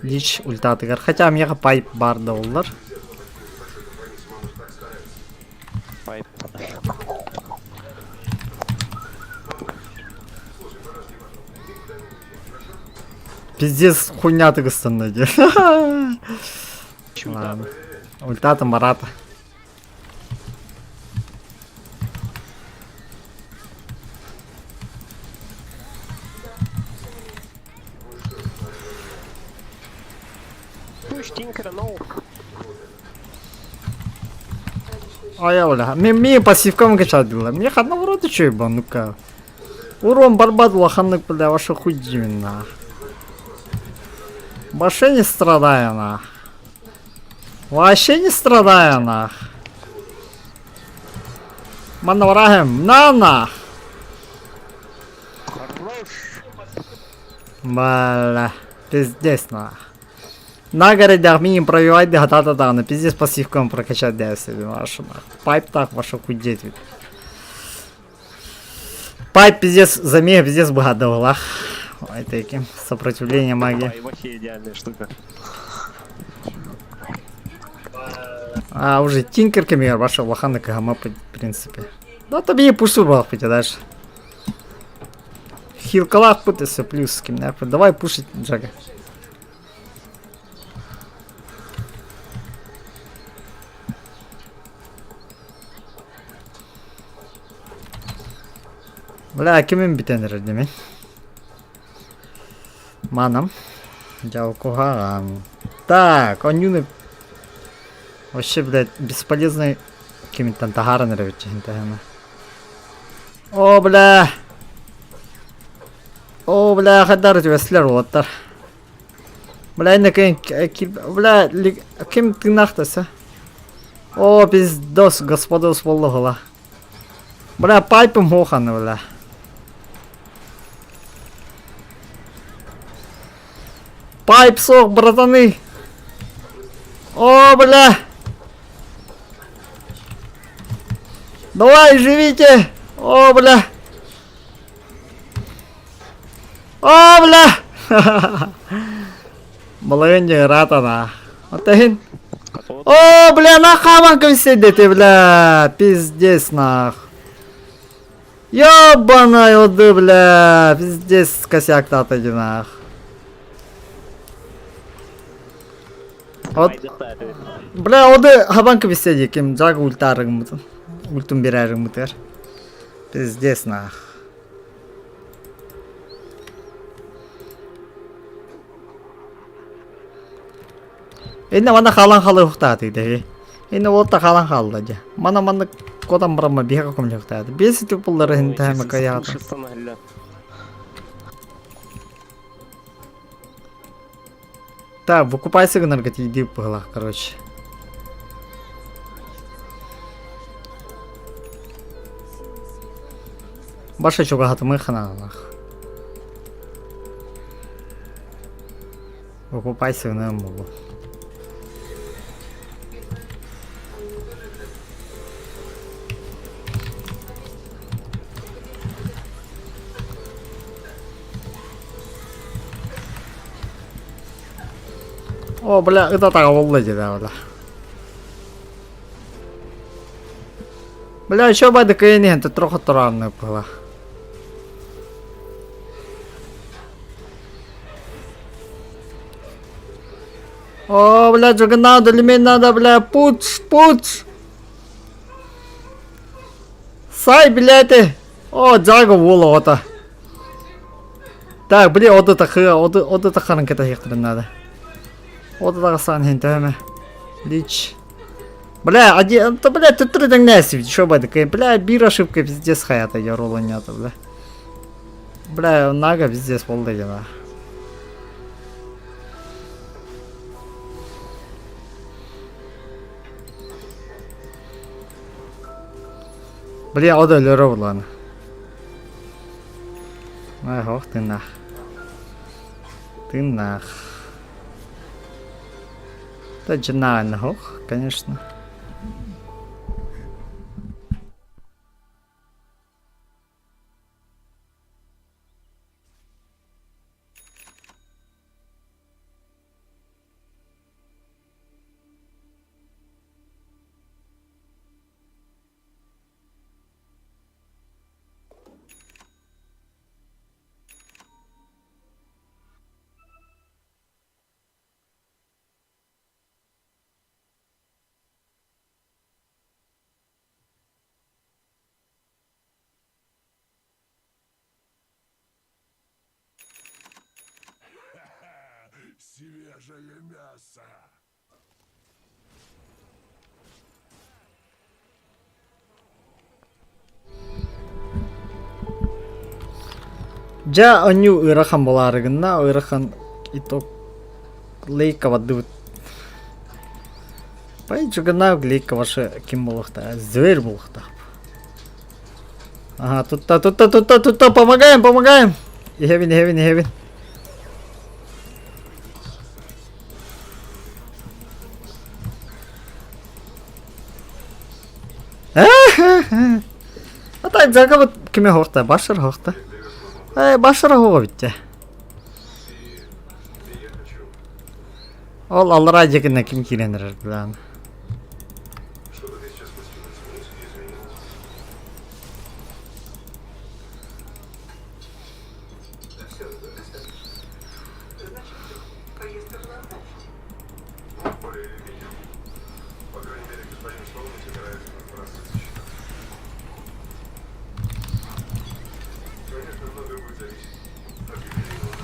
Дич ультатыгар. Хотя мега пайп бар да олар. Пайп. Пиздец хуйня тыгыстан да. Чудо. Ладно. Ультата Марата. Пусть Тинкера, но... А я бля. Мне пассивкам качать было. Мне одна вроде что еба, ну-ка. Урон барбат лоханнык, бля, ваша хуйдивина. Вообще не страдаю, нах. Вообще не страдаю, нах. Манаврагем, на нах. Хорош. Бля, пиздец, нах. На городах миним пробивать да на пиздец пассивкам прокачать да себе вашу нах. Пайп так ваша хуйдеть. Пайп пиздец, замех пиздец бы гадал, ой, таким сопротивление магии. Ай, вообще идеальная штука. А уже Тинкер камер ваша лохана кагама в принципе. Да тобі і пусу бахпити дальше. Хилкалах путайся плюс с кем нахуй. Давай пушить Джага. Бля, кем битен родими? Маном. Дялкугарам. Так, он юный. Вообще, блядь, бесполезный какими-то антагарами нравится. О, бля. О, бля, хадар у тебя слеротар. Бля, бля, кем ты нахтася? О, пиздос, господа свологола. Бля, пайпом моханы, бля. Пайп сок, братаны. О, бля. Давай, живите. О, бля. О, бля. Малыня ратана. Вот один. О, бля, на хаманком сидите, бля. Пиздец, нах. Ёбаная оды, бля. Пиздец, косяк татади, нах. Вот. Бля, оды хабанком сиди, кем Джага ультарың мутын. Ультум берәрің мутыр. Пиздец, нах. Енді мана қалан қалы ұқтады еді. Енді отта қалан қалды де. Мана кодан бұрама беға көмлі ұқтады. Бесі түп бұлдары енді әмі қаяғады. Так, выкупайся гнаргати, иди пыла, короче. Баша чуга гатымы хананах. Выкупайся на могу. О, бля, это так володи, да, бля. Бля, що бай таке не, це трохи странно було. О, бля, Джаггернаут, для меня надо, бля, пуч. Сай, бля, ты. О, Джага воло, это. Так, бля, вот это ханкета хехтер надо. Вот это сан хентаме. Лич. Бля, один, да, бля, ты три догнайся, что бы такая, бля, бир ошибка, пиздец, хаята, я рола нету, бля. Бля, нага, пиздец, полдегина. Бля, о да өлөрө буланы. Ай, хох, тынах. Тынах. Да джинна хох, конечно. Свежее мясо. Жа оню ырахан боларыгына, ырахан иток лейка вадыбыт. Пай жугана лейка ваша ким болухта, зверь болухта. Ага, тут-то, помогаем. Хевин. А так зага вот киме хохта, башар хохта. Башара хого битте. Ол аллара жекине ким киренер билан. Что-то ты сейчас спустилась вниз и извинилась. Да все, достаточно. Значит, поездка была удачной. Более или менее. По крайней мере, господин Стоун не собирается разбрасываться счетами. Конечно, многое будет зависеть от юбилейного.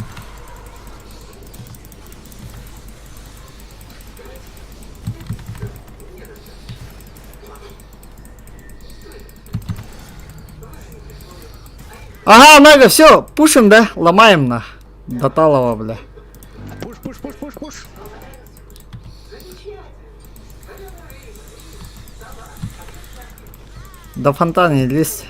Ага, Нага, все, пушим, да? Ломаем на. До талого, бля. Пуш. До фонтана не лезь.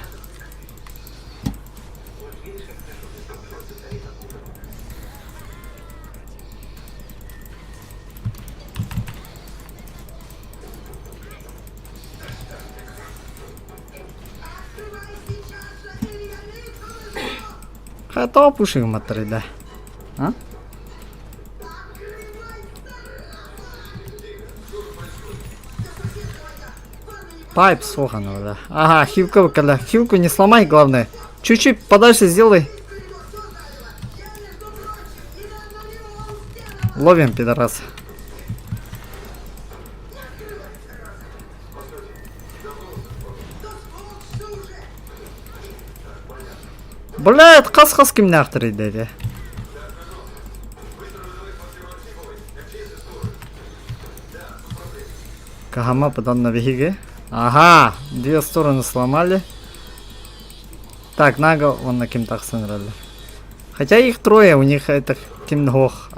Хато пушим матери, да. А? Пайп слухану, да. Ага, хилку, когда хилку не сломай, главное. Чуть-чуть подальше сделай. Ловим, пидорас. Блядь, қас кімді ақтырды де. Кахама потом на вихиге. Ага, две стороны сломали. Так, Нага, он на кем-то сыграли. Хотя их трое, у них это кимдхох.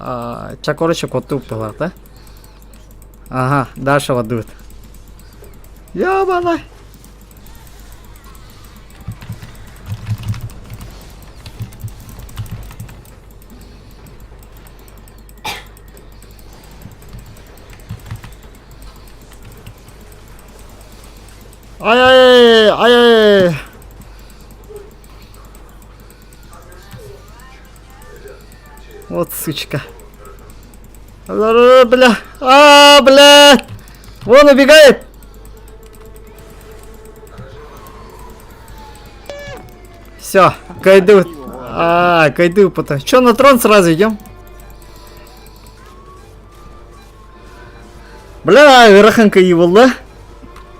Чакороча коту была, да? Ага, дальше водут. Ёбана. Ай-яй-яй! Вот сучка. Бля! Блядь! Вон убегает! Все, кайду. Кайду потом. Че, на трон сразу идем? Бля, верханка его, да?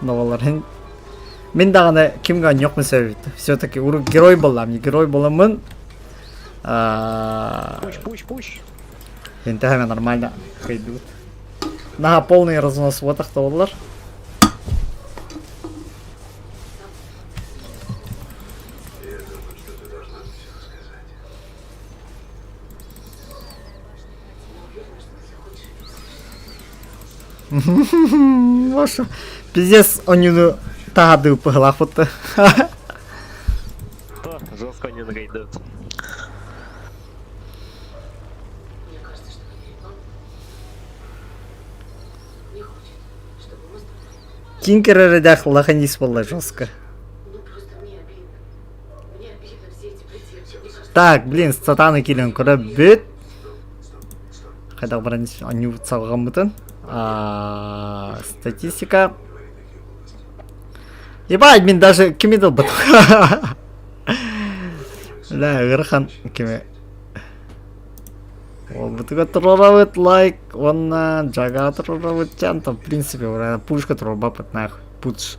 Новалар. Мен дагана кимге жоқпын себебі. Все-таки герой болам, не герой боламын. Пуш. Енді нормально кайдут. На полный разнос вот их доллар. Ваша пиздец, они тады пыглах вот. То жестко не нагайдет. Мне кажется, что он не хочет, чтобы мы с тобой... Тинкерердях лаханис была жестко. Ну, просто мне обидно. Мне обидно все эти претензии. Мне кажется, Так, блин, сатаны килен кора бит. Хайда баранис аню цагамытын. Статистика. Ебать, мен даже кимидл бат. Ла, гырхан киме. Ол бутыга турабыт лайк, онна жага турабыт чанта, в принципе, пушка турабапыт нахуй, пуч.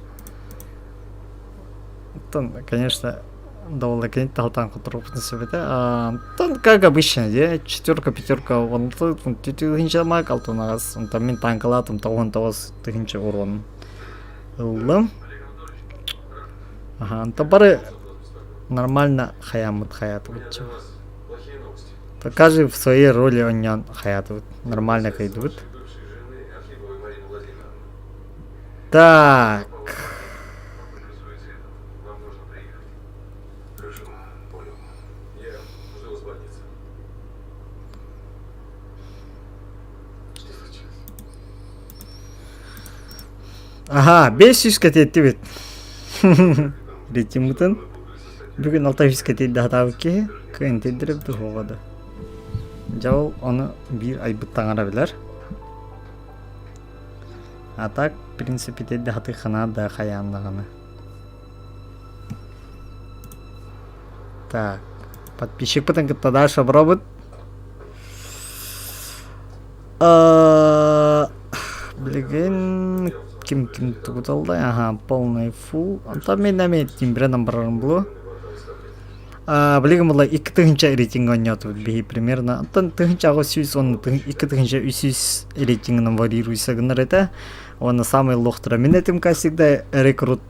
Тон, конечно, довольно конечно талтан турабыт на себе, да. Тон, как обычно, да, четверка, пятерка, он тут, он тютюгинча макал, то нас, он там ментанкала, там того, тыгинча урон. Лым. Ага, то бары нормально хаямут хаят. Плохие новости. Покажи в своей роли он не хаят. Нормально хайдут. Бывшей жены Архиповой Марины Владимировны. Так. Интересуется это. Вам нужно приехать. Хорошо, понял. Я жду вас в больнице. что случилось? Ага, 500 кетти бит. Ритимутын. Бүгін 600 кетти датабы ке. Кентедіріп дұғады. Жау оны бір айбыт таңара білер. А так, в принципе, тедді хаты қана да қаяндағаны. Так. Подписчик потом тогда шабробот. Блин, ким тугуталды, ага, полный фул. Там мен әметтім бір номбарым бұлы. Блин, бұлай 2 тығынша рейтинг ойнатып бейі примерно. Антон тығынша ағы 100, оны 2 тығынша 300 рейтингінің варьируйся гынар это. Он самый лохтра. Мен этим кастигда рекрут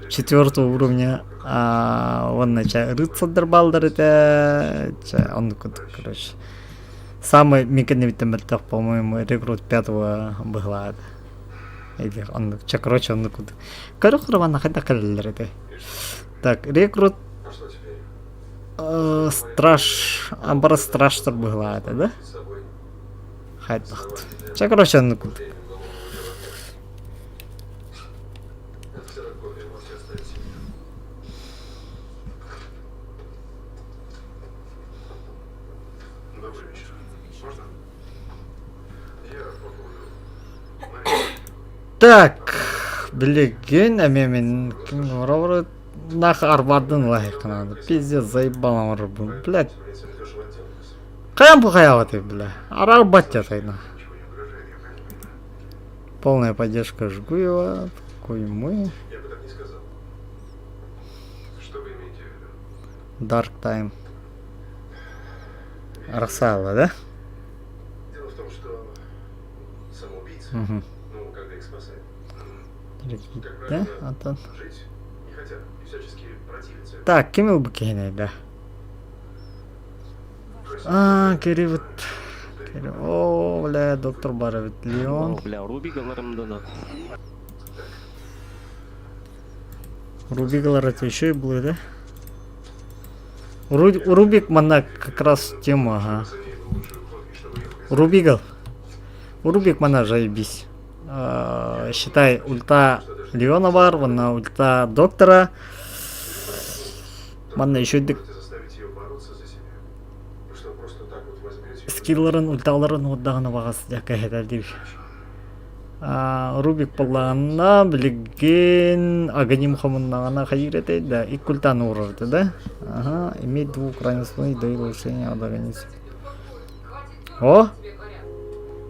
4 уровня. Он начал рыцарь балдар это. Он короче. Самый меканевитый, по-моему, рекрут 5-го была. Или он, короче, он куда. Короче, он хотя каллер это. Так, рекрут. А что теперь? Страж, амбара страж была это, да? С собой. Хотя, короче, он куда. Офицер кофе можете оставить себе. Добрый вечер. Можно? Я по поводу... Так, блин, мен ким говорю, нах арбардын лайк надо. Пиздец, заебал арбу, блядь. Принцип дешево отделывался. Каям пухая ты, бля. Арабать тайна. Ничего не угрожает, я правильно понимаю? Полная поддержка Жгуева. Такой мы. Я бы так не сказал. Что вы имеете в виду? Dark Time. Арсала, да? Дело в том, что самоубийцы, Угу. ну, когда их спасают, как Да? правило, А то. жить не хотят и всячески противятся. Так, Кимил Букейна, да. Керевит. О, бля, доктор Баровит. Леон. Бля, Рубигаларым да. Рубигалар это еще и было, да? Рубик мана как раз тема, ага. Рубигал. Рубик мана заебись. Считай, ульта Леона бар, вона ульта доктора. Мана еще дик Заставить ее бороться за себя. Вы что, просто так вот возьмете? скилларын, ульталарын отдағына бағасы жаққа хетелдейбі. Рубик болағына білген Аганим Хомыннағына қайыр етеді, да, ик ультаны ұрырды, да? Ага, имеет двух ранеслый до улучшения от организма. О!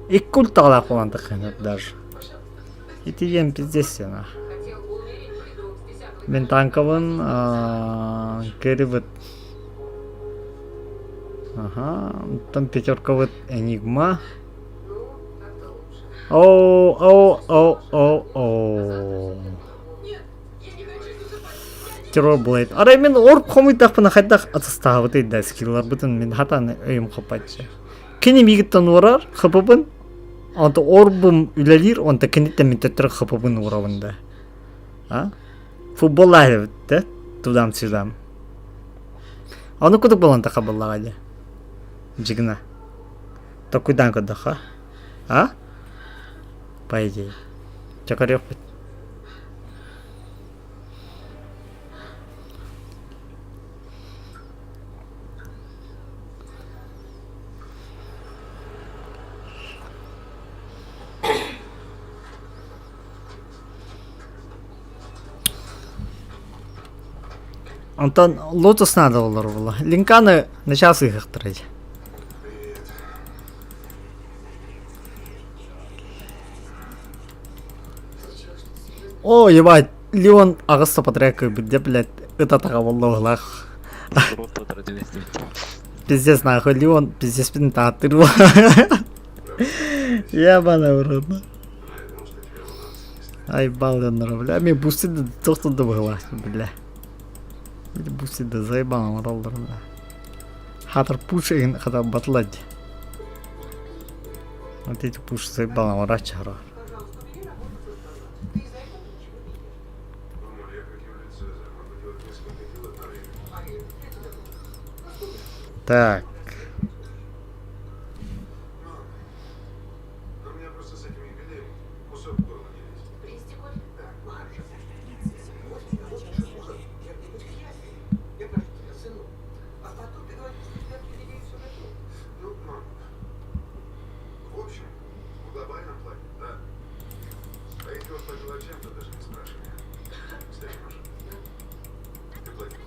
Ик ультала қоланды қайнат даже. И ты ем пиздесена. Мен танковын керевет. Ага, там 5-ка Энигма. Оу. Террорблейд. Арай мен орб қомыйтақпына қайдақ атыстағы дейді скиллар бұтын мен хатаны өйім қопатшы. Кені мегіттен орар қыпыбын. Онта орбым үлелер, онта кенеттен мен төттірі қыпыбын оравында. А? Футбол айрып, да? Тудам-сюдам. Оны кудук болон тақа боллаға де. Жигна. Токуйдан куддаха. А? По идее. Чакарёк бит. Антон, лотос надо было. Линканы на час их тратить. О, ебать, Леон агыста потряка, где, блядь, это такая лах. Пиздец, нахуй, Леон, пиздец, пинтатыр. Ебаный в рот. Ай, балден, бля, мне бусти то, что добыла, бля. Бусти да заебал, роллер, бля. Хатер пуши, хатер батладь. Вот эти пуши заебал, врача, ра. Так. У меня просто с этим юбилеем кусок горла не лезет. Ну, мам. В общем, в глобальном плане, да. А если вот по мелочам, то даже не спрашивай. Кстати, Маша, ты платишь,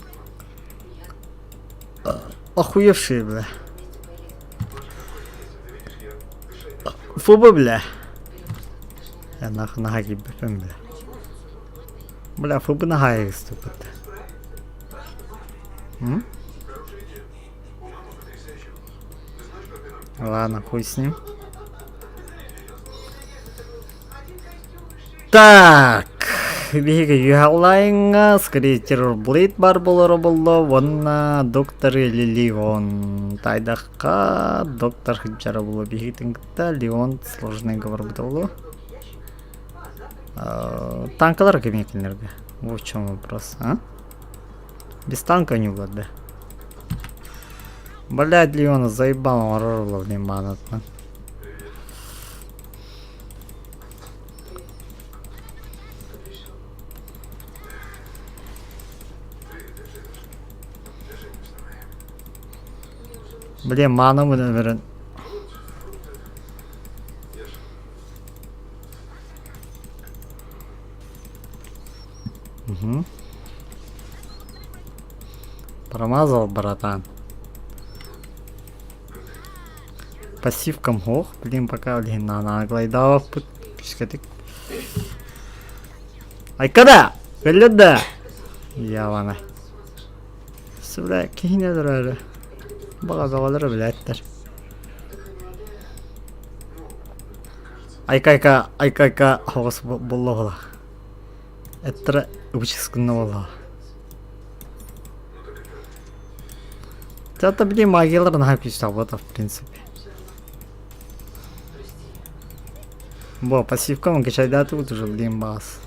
мам? Охуевшие, бля. Ты видишь, я дышать не успеваю. Фуба, бля. Я нахуй на хаки бэфэм, бля. Бля, фуба на хаки ступит. М? Хорошая идея. У мамы потрясающий вкус. Ты знаешь, как она? Ладно, хуй с ним. Так. Биги юхалайнга скритер блейд бар болоро болло. Вонна доктор Леон. Тайдахка доктор хиджара боло. Биги тингта Леон сложный говор боло. Танкалар кеме экенлерге? В чем вопрос, а? Без танка не угодно. Блядь, Леона заебал, орорла внимание. Блин, ману мы, наверное. Угу. Промазал, братан. Пассивком ох, блин, пока, блин, на глайдав. Ай, когда? Гляда! Явана. Бля, кейне дұрары. Бағалары, блядьтер. Айкайка, хоғыс болы ғыла. Әттірі үбічіскінні болы. Это, блин, магиялар написал, вот в принципе. Бо, пассивка, он качай тут уже, блин, бас.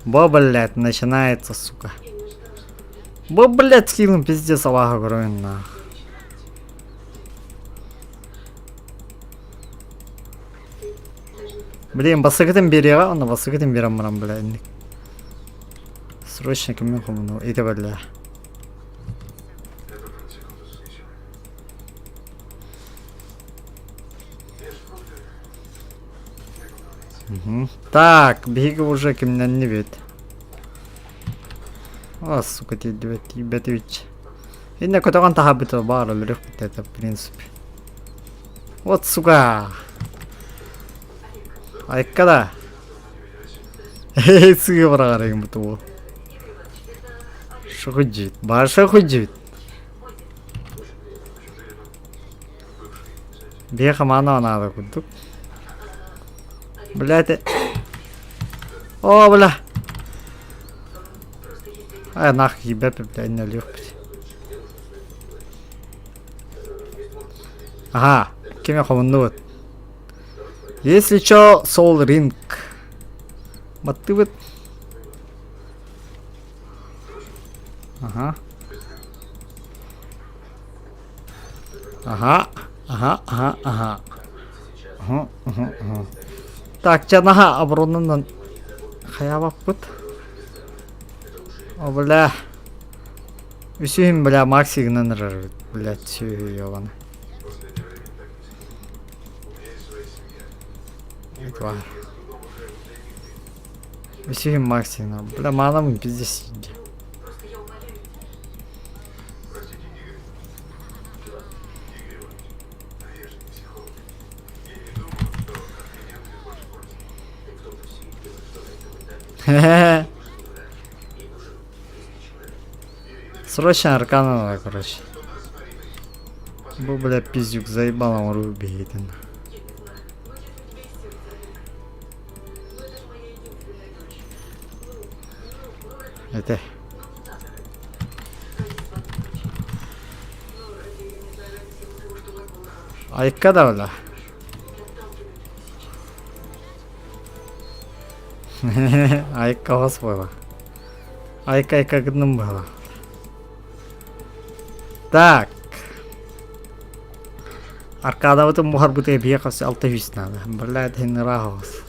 Бо, блядь, начинается, сука. Бо, блядь, хилом пиздец, Аллах огромен, нах. Блин, басыкытым берега, он басыкытым берем, блядь. Срочно ко мне коммуну, и ты, блядь. Угу. Так, беги уже ко мне не видит. О, сука, тебе ведь. И на котором тахабито бара легко это, в принципе. Вот, сука. Ай, когда? Эй, сука, брара, ему того. Что ходит? Баша ходит. Беха мана надо куда? Блядь. О, бля. А нахуй ебать, блядь, не легко. Ага, кем я хомнут. Если чё, Soul Ring. Вот ты вот. Ага. Ага. Ага. Ага. Ага. Ага. Ага. Ага. Так, жанаха обороннан хаябап бут. О, бля. Үсүйм, бля, максигнан рыр, бля, түйі ёланы. Этва. Үсүйм максигнан, бля, манамын пиздес сиди. Просто я умоляю тебя. Простите, Игорь. Игорь Иванович, я же не психолог. Я не думаю, что от меня будет больше пользы. И в том-то все и дело, что на этом этапе Хе-хе. ей нужен близкий человек. Срочно аркана надо, короче. Был, бля, пиздюк, заебал, он руби един. Я не знаю. Ну, это же моя единственная дочь. Это. Ради я не знаю, ради всего того, что у вас было хорошего. Айка да, бля. Не отталкивай меня сейчас. Айка вас было. Айка как одном было. Так. Аркада в этом мухар будет объехать алтавис надо. Блядь, не рахос.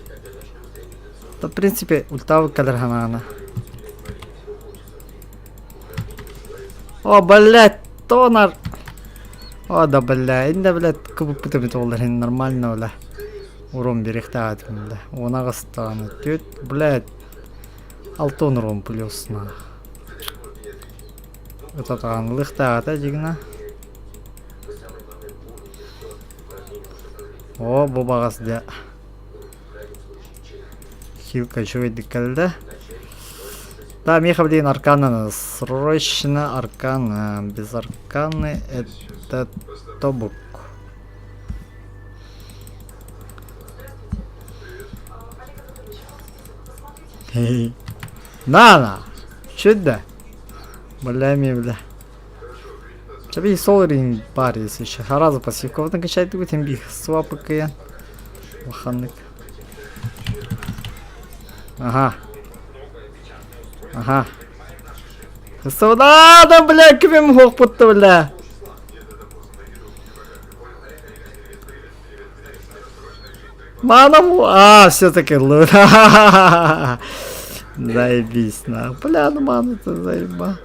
Да, в принципе, ультавы кадрханана. О, блядь, тонар. О, да, блядь, инда, блядь, кубы путами толдер, нормально, бля. Урон берехтает, бля. Она гастанет. Тют, блядь. Алтон урон плюс на. Это там лихтает, дигна. О, бубагас, да. Хилка чует дикальда. Да, Миха, блин, аркана. Срочно аркана. Без арканы это тобук. Хе-хе. На! Чудо! Бля, бля. Чаби соларин пари, если еще. Харазу пассивка. Вот накачать будет имбих. Свапы каян. Ваханник. Ага. Ага. Да, бля, квим хох путта, бля. Манаму. А, все-таки луна. Заебись, на. Бля, ну ману-то заеба.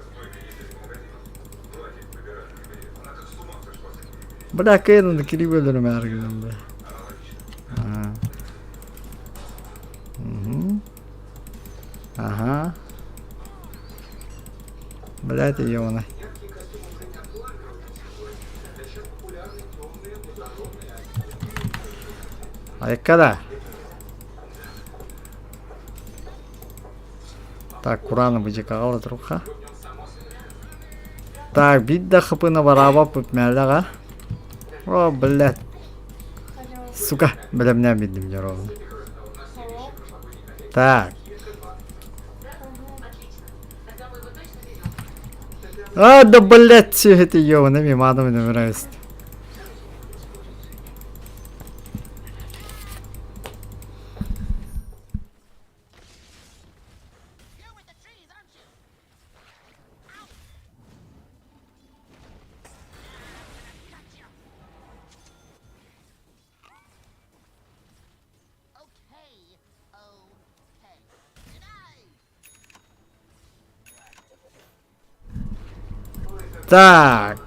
Бля, Кейна на кирибелерами аргином, бля. Ага. Угу. Ага. Бля, это ёвна. А я когда? Так, Курана будет кагала труха. Так, бидда хапына бараба путмяляга. О, блядь. Сука, бля, меня видим не ровно. Так. А, да, блядь, все это ёвна, мимадом не нравится. Так.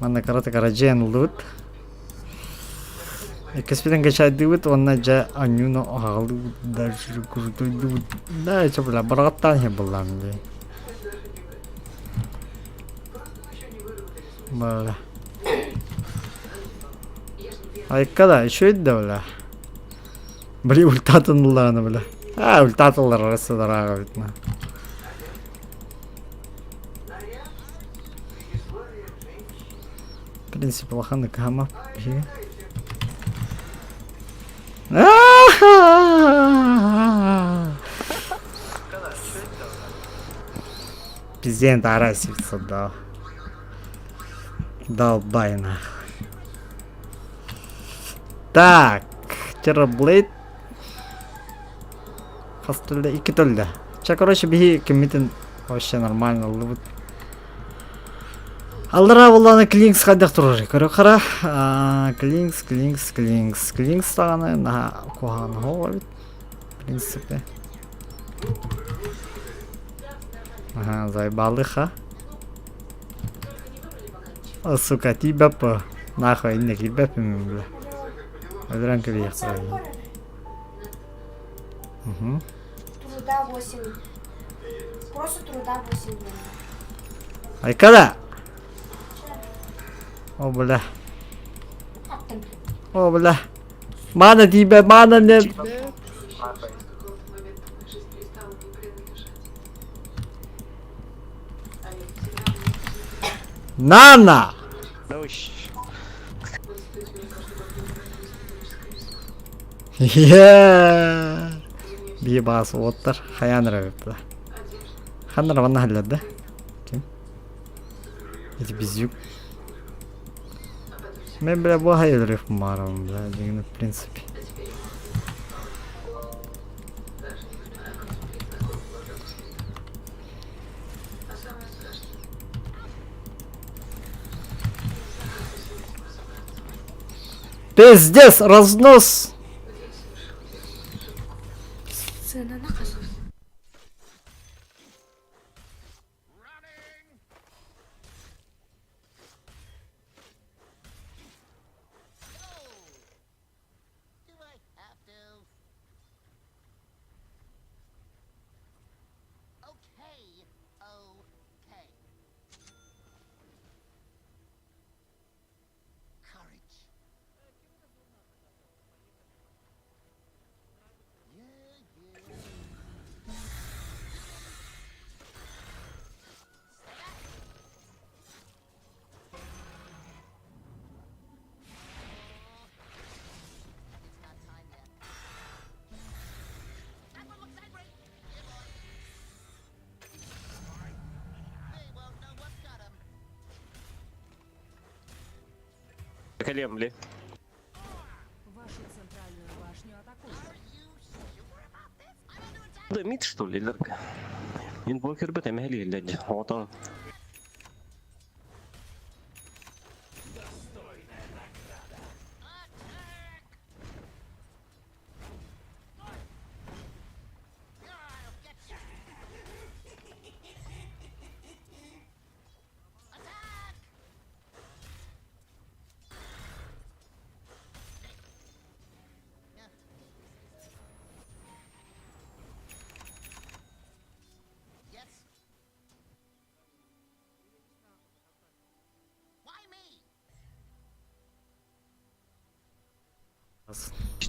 Mana karate karajen loot. Каспиден качай дивит, он наджа анюно агалу даже крутой дивит. Да, это бля, братан я была мне. Бля. Ай, когда еще это бля? Бля, ультатан лана, бля. А, ультатан раз дорогает на. В принципе, лоханы кама. Пиздец, тарасится, да. Долбай нахуй. Так, Терраблейд. Хастульда и китульда. Ча, короче, беги, комитен Вообще нормально лыбыт. Алдыра буланы клинкс кайдак турар. Көрө кара. Клинкс таганы на куган хова бит. В принципе. Ага, заебалы ха. О, сука, тебя по. Нахуй, не тебя по мне, бля. Дранка вехса. Угу. Труда 8. Просто труда 8 дней. Ай, когда? О, бля. Аттым. О, бля. Мана тебя, мана нет. В какой-то момент моя жизнь перестала мне принадлежать. А я потеряла Нана! Да уж. институт каждый год набирает историческое риск. Бибас, оттар. Хаян райыпты. Хандар ванна халят, да? Эти безюк. Мен, бля, bu hayır марам, бля, деген, в принципе. Пиздец, разнос! Сына наказу. Колем, ли? Вашу центральную башню атакуют. Да мид что ли, лерка? Инбокер бит эмели леди. Вот он.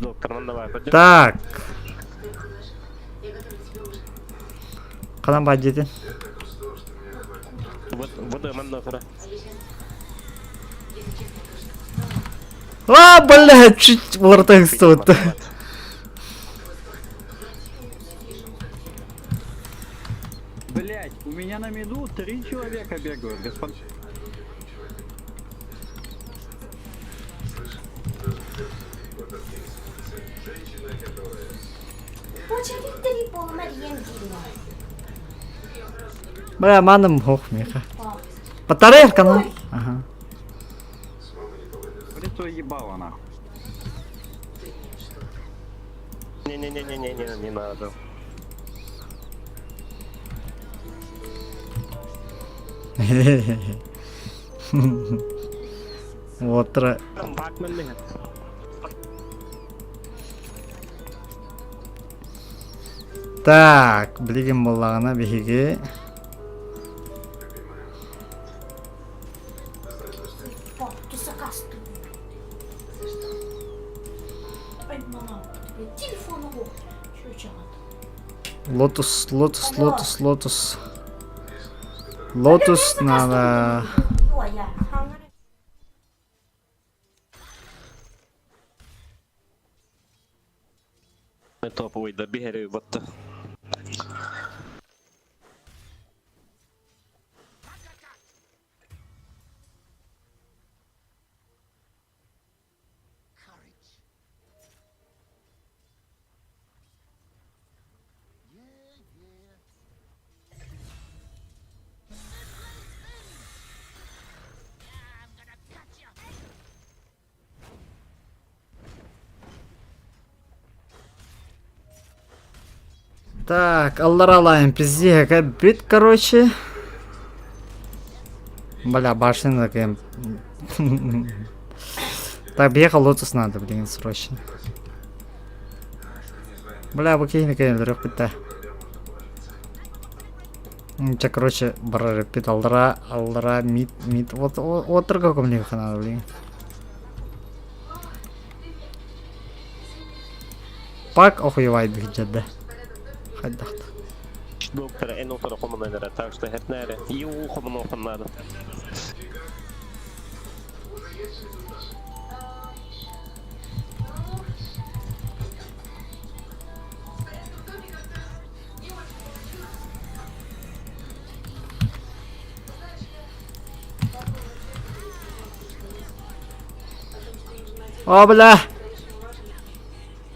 Доктор, ну давай, пойдем. Так, Я готовлю тебе ужин. кадан баджети? Вот man доктора. А, бля, чуть ортах стоит. Блять, у меня на меду 3 человека бегают, господин. Почему ты по Мариен Бля, манам хох меха. Батарея канал. Ага. Лицо ебало нахуй. Не-не-не-не-не, не надо. Вот. Бакмен ли? Так, билген боллагына бихиге. О, ты сакасту. Ай, мама, тебе телефон его. Что чагат? Лотус надо. Ой, я. Топовый добегали вот. Так, Аллара лайм, пизде, бит, короче. Бля, башня такая. Так, бегал лотус надо, блин, срочно. Бля, выкинь, наконец, репита. Че, короче, репит, Аллара, мид. Вот только ко мне надо, блин. Пак охуевает бюджет, да. Хайдахт. Доктор, доктор командира, так что хернере. И ухо много надо. О, бля!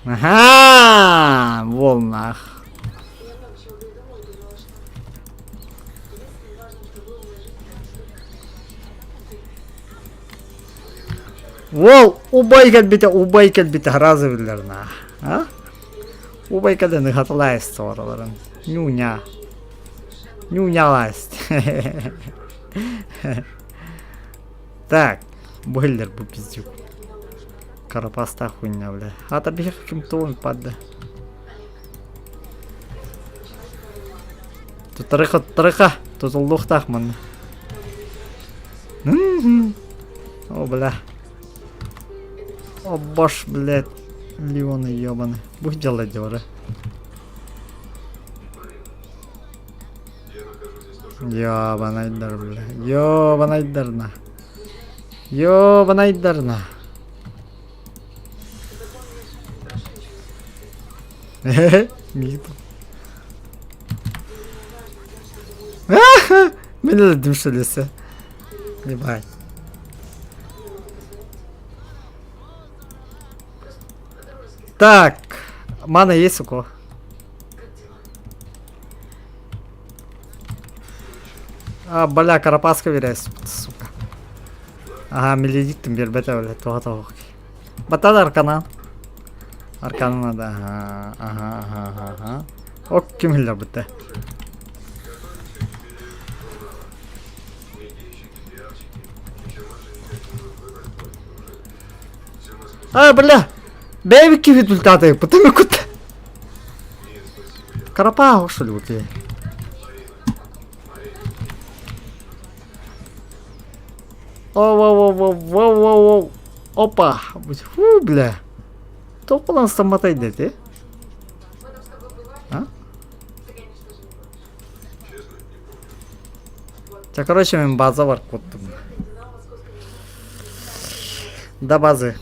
Ага! Волнах. Вол! Убайкал биті гразы билерна. А? Убайкал не хатлайс сорларын. Нюня. Нюня ласт. Так. Бойлер bu пиздюк. Карапаста хуйня, бля. А табиха каким-то он падда. Тут тарыха. Тут лухтах, ман. О, бля. О, баш, блядь. Леоны ебаны. Будь делать дёра. Ёбаный дар, бля. Ёбаный дарна. Ёбаный дарна. Мид. Меня дымшились. Ебать. Так. Мана есть у кого? А, бля, карапаска верясь, сука. Ага, меледиктим бербете, бля, туга. Батада аркана. Аркана надо, ага. Ок, ким хилер бітті. А, бля! Бейвики результаты, потом куда? Карапа, что ли, окей? Воу. Опа! Фу, бля! Кто по нас там отойдет, э? А? Так, короче, мы база варкот. До базы.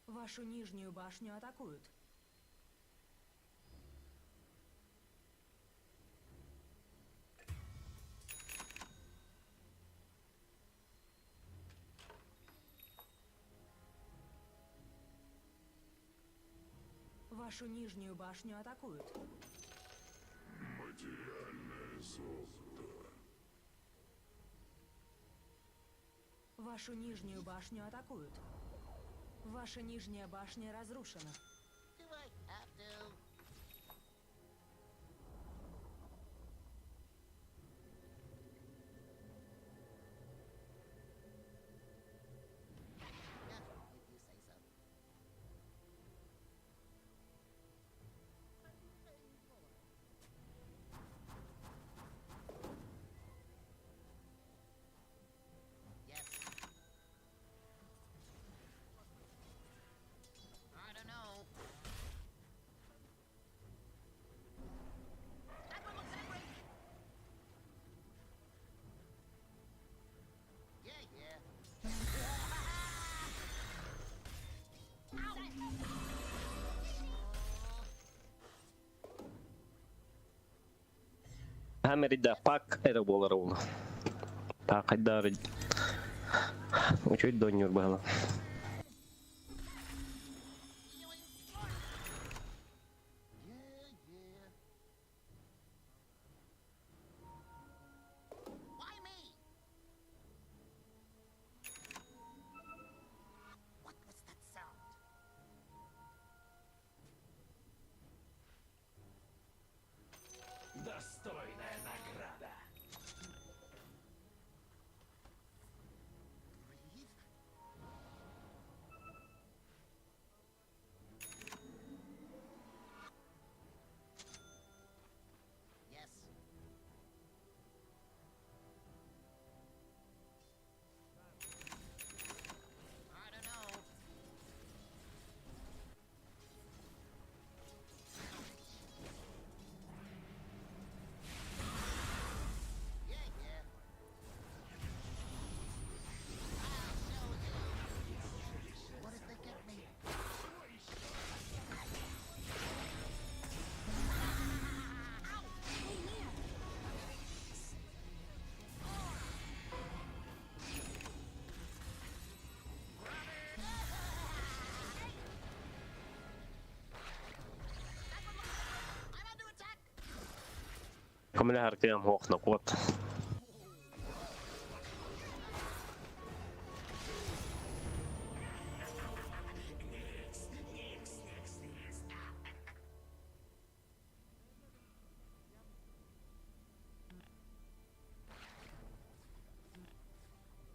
Вашу нижнюю башню атакуют. Вашу нижнюю башню атакуют. Материальное золото. Вашу нижнюю башню атакуют. Ваша нижняя башня разрушена. Хамерida пак это было ровно. Так, хайдар. Учить донюр было. Камля гаркаям ох на кот.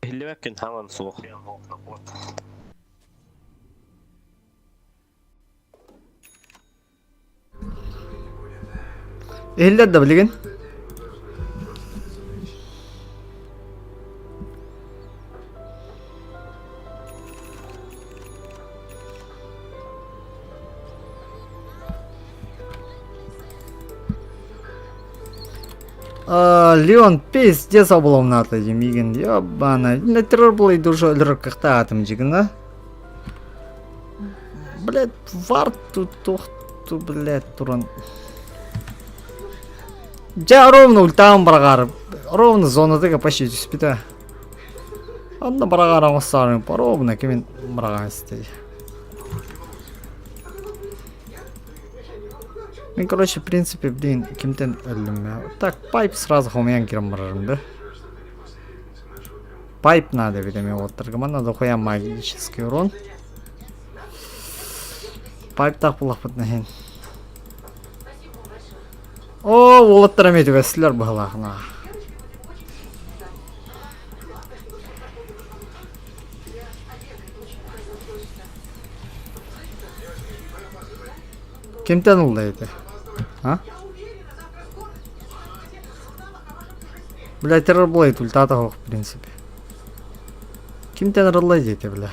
Hilvekin havan suo. Ehillet de bilgin. Леон пиздец облом надо демигин. Ебана. На террор был и дуже лыркахта атым жигна. Блять, варту тухту, блять, туран. Ja ровно ультам брагар. Ровно зона тыга почти спита. Анна брагара массарым по ровно кемин браган стей. Ну, короче, в принципе, блин, кем-то так, пайп сразу хумян киром бражим, да? Пайп надо, видимо, вот торгаман надо хуя магический урон. Пайп так плохо нахин. О, вот трамить веслер была, на. Кем тянул это? А? Блять, террорблейд ульта того, в принципе. Кем тянул это, бля?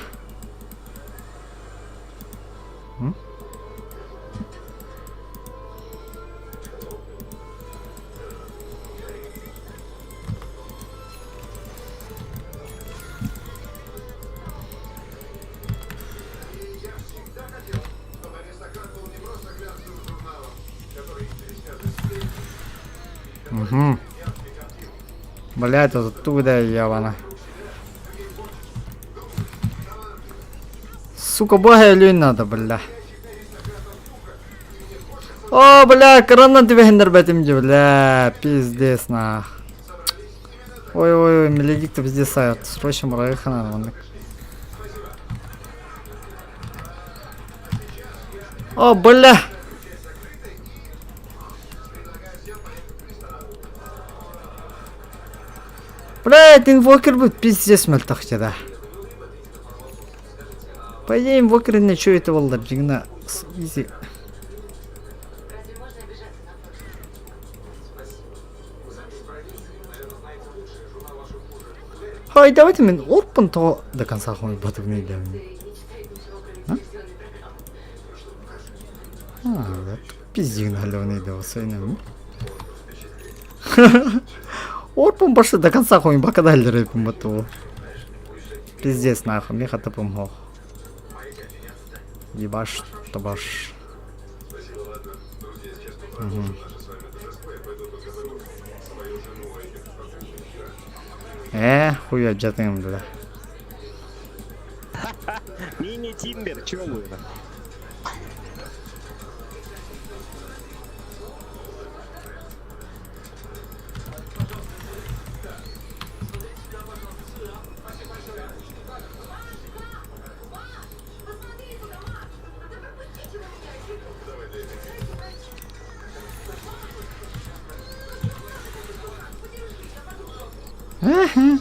Угу. Блять, это оттуда явно. Сука, бога люнь надо, бля. О, бля, корона тебе хендербетим, бля, пиздец, нах. Ой-ой-ой, меледик-то пиздец, срочно проехано, вон. О, бля. Блядь, инвокер будет пиздец мельтахте, да. По идее, инвокер ничего этого лабжигна. Изи. Хай, давайте мен орпан то до конца хуй батов не идем. Да, пиздик наглёвный да, свойным. Орпан больше до конца хуй бакадаль рэпим бату. Пиздец нахуй, меха топом хох. Ебаш, табаш. Угу. Хуя джатым, бля. Мини-тимбер, чё вы? Ага.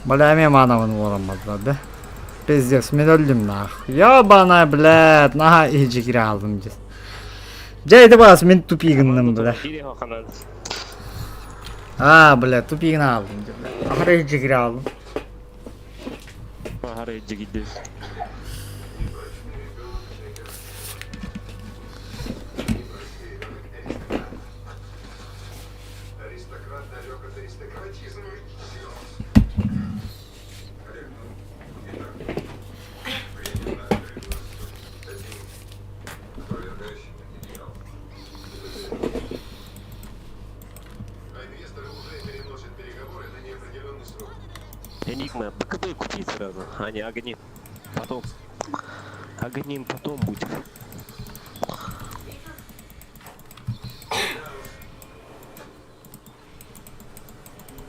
Бля, мне мана вон ворамады, да? Пиздец, мен öldüm нахуй. Ёбана, блядь, нага иyice geri aldım diye. Caydı bas, men tupigindim, бля. Бля, тупигini aldım diye. Ahara iyice geri aldım. Ahara iyice gidiyor. сразу. А не, огни. Потом. Огним потом будет.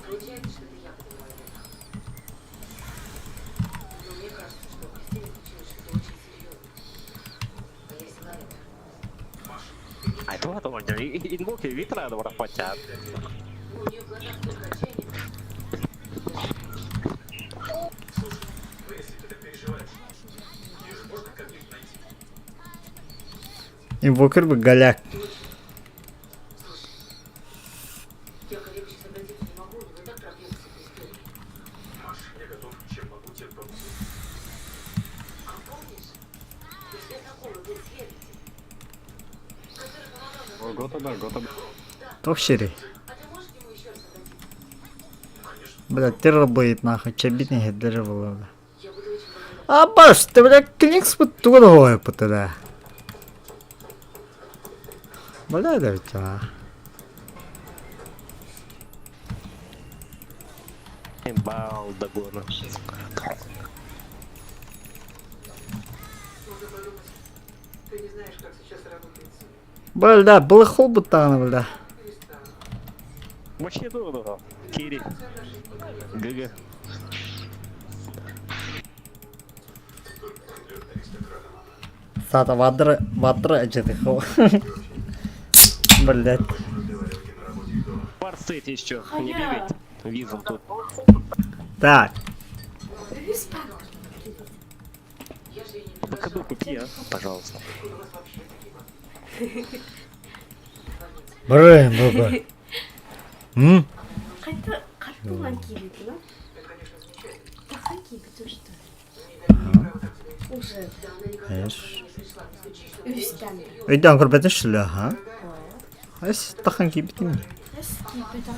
Получается, что это я понимаю это. Но мне кажется, что у Кристины случилось что-то очень серьезное. А я взяла это. А то инмуки витра врапотят. Ну, у нее в глазах столько отчаяния. Но если ты так переживаешь, ее же можно как-нибудь найти. Инвокер бы голяк. Я к Олегу сейчас обратиться не могу, у него и так проблемы с этой историей. Маш, я готов, чем могу, тем помогу. А помнишь, у тебя знакомый был следователь, который помогал нам. Гота, да, Гота. Тохшери. А ты можешь к нему еще раз обратиться? Бля, ты работает нахуй, чабитный даже было. Я буду очень благодарна. А баш, ты, бля, кликс по тургой по туда. Бля, да ведь, а. Бал догона. Можно подумать, ты не знаешь, как сейчас работает суд. Бля, был холбутан, бля. Перестань. Вообще дорого. Кири. ГГ. Сата вадра acıdık. Блять. Парсет еще. Не бегать. Визом тут. Так, БКБ купи, а? Пожалуйста. блин, баба. Қайта қаттылан кибет, да? Тақа кибет, что? Уже üstten. Öyle kurbete şöyle ha. Ay, takın gibi değil mi? Эс кибет, а?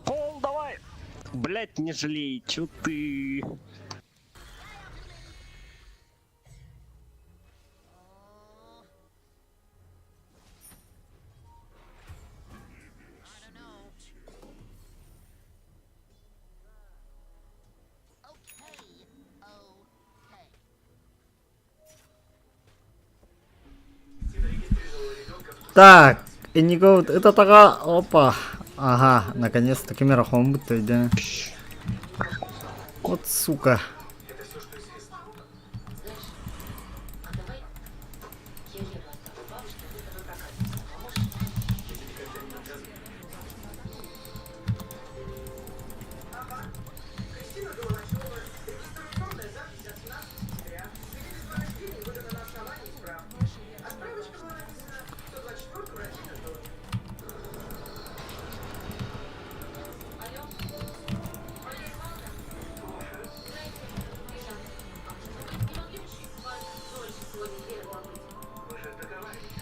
Пол, давай! Блять, не жалей, чё ты? Так, и не говорит, это такая, опа. Ага, наконец-таки мирахом будто, да. Вот сука. Кристина Голочева, регистрационная запись от 17 сентября. Свидетельство о рождении выдано на основании справки. А справочка была написана 124 Рачина доме. Алло? Ольга Ивановна? Знаете, Миша, не могли бы чуть дольше сегодня Вера побыть? Мы же договаривались.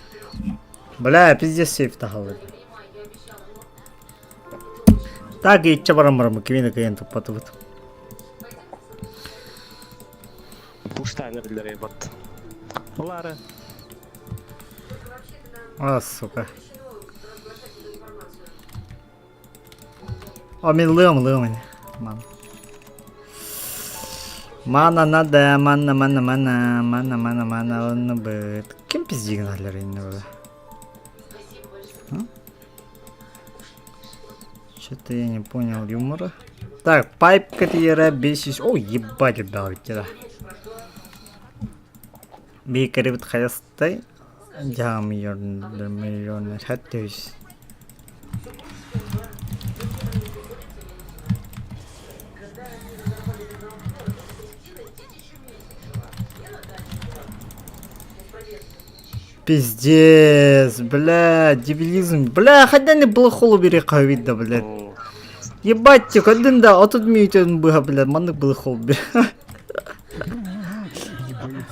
Бля, пиздец сейф тахал. Не понимаю, я обещала, но... Так и чабарам кивина клиенту потут. Пуштайнер для ребят. Лара. А, сука. О, мен лым. Мана надо, мана, он бы. Кем пиздик надо рейнова? Что-то я не понял юмора. Так, пайп карьера бесись. О, ебать, ребят, кида. Bir garip hayasta milyon hatta yüz. Пиздец, бля, дебилизм. Бля, хотя не было холубери ковида, блядь. Ебать, ты один да, а тут мьютен был, бля, манны был холубери.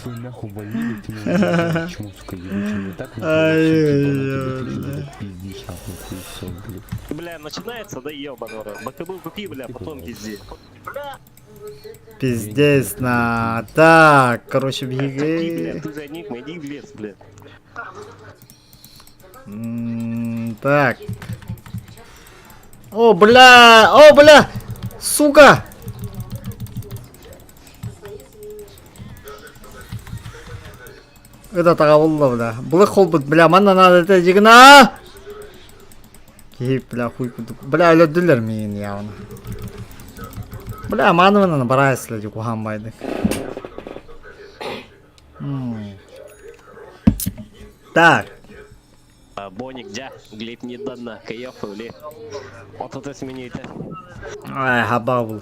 Вы нахуй валили, ты не знаешь, почему, сука, ебучий, так пиздишь, нахуй, ты всё, блядь. Бля, начинается, да ебаный рот. БКБ купи, бля, потом пизди. Пиздец на. Так, короче, Иди, бля, беги. ты за них, иди в лес, бля. Так. О, бля, сука! Это тағауылла, бля. Блэк хол бит, бля, мана надо это дигна. Кейп, бля, хуй кудук. Бля, өлөдүлөр мени явно. Бля, манывынан барайсылы дик уханбайды. Так. Боник, где? Глеб не дана, кайф или? Вот это смените. Ай, хаба был.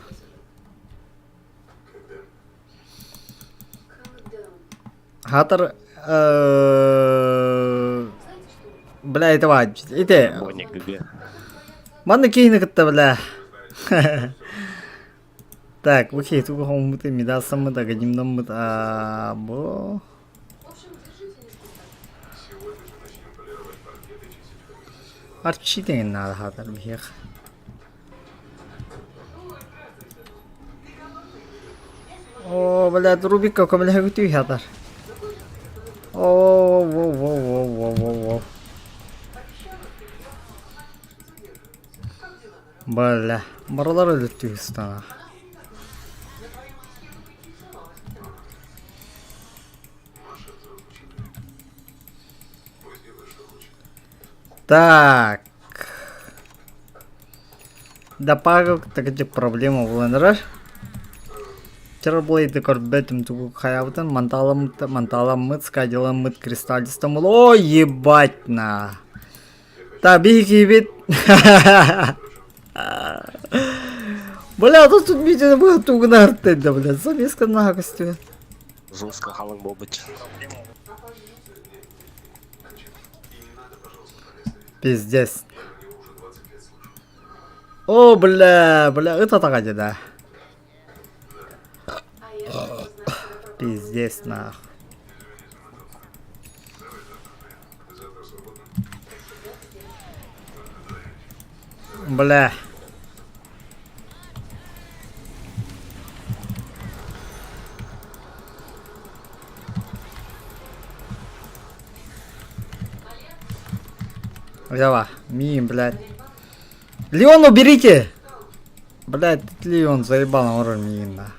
Хатар... Бля, это вач. Это... Боник, где? Манна кейна катта, бля. Так, окей, туго хомуты, мидасамы, да, гадимнамы, бо... Арчи деген надо хатар бихех. О, блядь, Рубик как бля гутуй хатар. О. Бля, баралар өлөттү стана. Так. Да пагал такие проблемы в ЛНР. Вчера было это корбетом тугу хаявтан, манталам мыт, скадилам мыт, кристаллистом. О, ебать на. Табики вид. Бля, тут видно было тугу на артель, да, бля, замеска на гостю. Жестко халан бобыть. Пиздец. О, бля, это так, да. Пиздец, нахуй. Бля. Взяла. Мим, блядь. Леон, уберите! Блядь, Леон заебал на уровне Мина.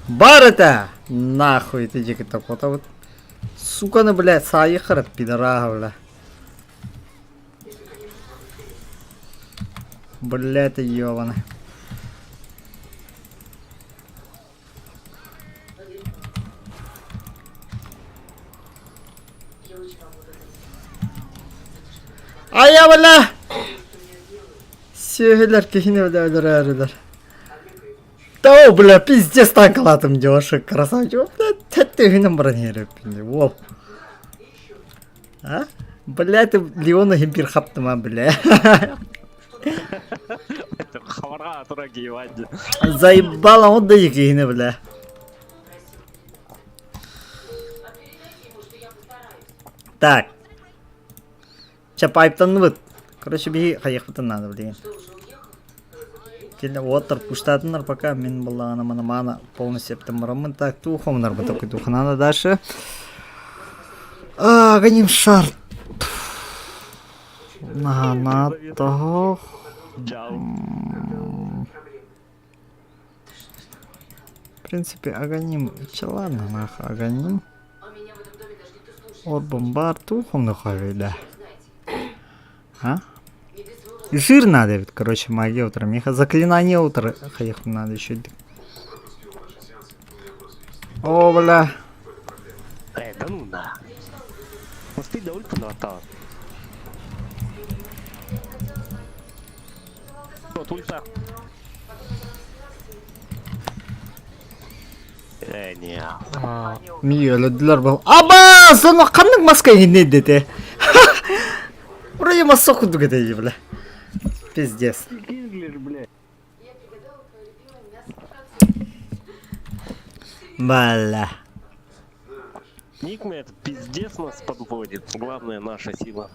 Бар-то! Нахуй, ты дико такой вот. Сука, ну, блядь, саихара, пидорага, бля. Блядь, ты ёбаный. А я, бля! Сёгелер, кихине, бля, öldürürler. Да, бля, пиздец, так латым девушек, красавчик. Бля, ты гинем бронирую, воу. А? Бля, ты Леона гимпир хаптыма, бля. Хавара, дураги, Иван. Заебала, он да гине, бля. Так. Чапайптан вот. Короче, беги, хаехпатан надо, блин. Вот, пуштатынар пока мен была на мана полностью оптимизирован. Так, тухомнар бы такой туха надо дальше. Гоним шар. На того. В принципе, агоним. Ладно, нахуй, агоним. От бомбар тухом нахуй, да. А? Жир надо, ведь, короче, магия утра. Меха заклинание утра. Хаеху надо еще. О, бля. Да ну на. Успей до ульта наватала. Вот ульта. Не. Мию өлөдүлөр бол. Аба, соно кандык маска не дете. Вроде масок кудук эти, бля. Пиздец. Бля. Никме это пиздец нас подводит. Главная наша сила.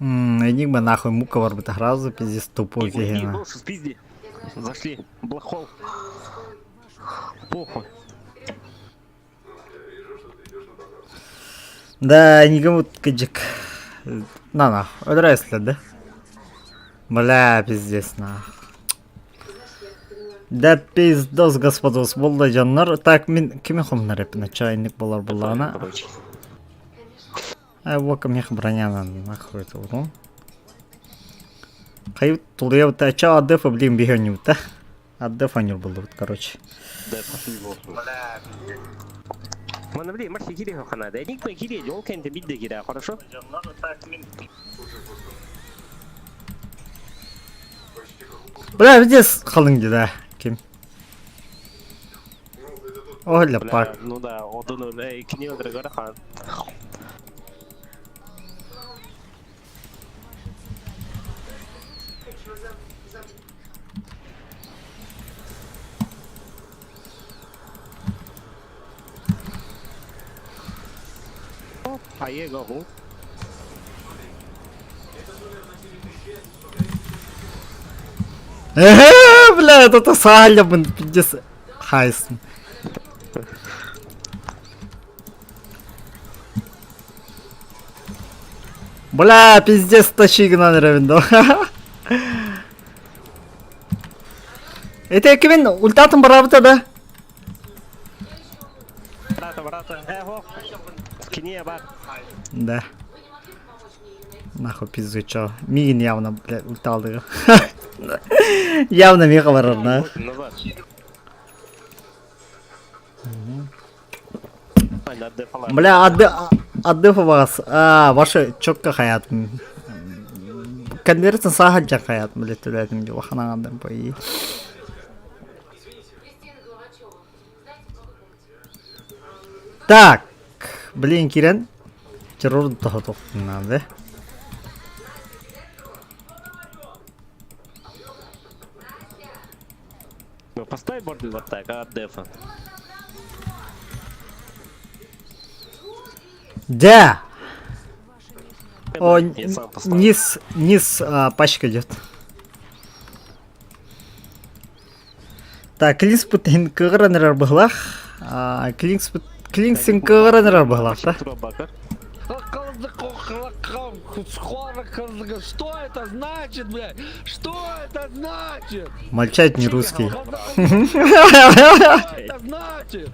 Энигма нахуй мука варбита гразу, пиздец тупой Уйди, офигенно. ну, спизди. Зашли. Блэкхол. Похуй. Да, никому каджик. На, одрайсли, да? Бля, пиздец, нахуй. Да пиздос, господос, болды жаннар. Так, мен кеме хомнар епіне чайник болар болана. Короче. Вот мех броня нахуй это вот. Кайып тулеу та ча адефа блин бегоню та. Адефа не был вот, короче. Да, пошли в общем. Мана, блин, марши киреха хана. Да ник мы кире, он кем-то бидде кире, хорошо? Бля, где халынги, да? Кем? Оля, пак. Ну да, вот он, кини одрагара хан. А я гоху. Бля, это Саля, блин, пиздец. Хайс. Бля, пиздец, тащи гнан ревендо. Это кевин ультатом барабта, да? Брата, эго. Скини бар. Да. Нахуй пизду, чё. Мигин явно, блядь, ультал его. Явно меха варарна. Назад. Бля, отдых у вас. Ваша чокка хаят. Конверсия сахаджа хаят, блядь, туда этим дело ханадам пои. Так, блин, Кирен. Террор готов надо. Ну, поставь бордер вот так, от дефа. Да! О, Я сам поставлю. низ пачка идет. Так, клинспут кыгранер быглах. Клинсин кыгранер быглах, да? Что это значит, блядь? Что это значит? Молчать не русский. Что это значит?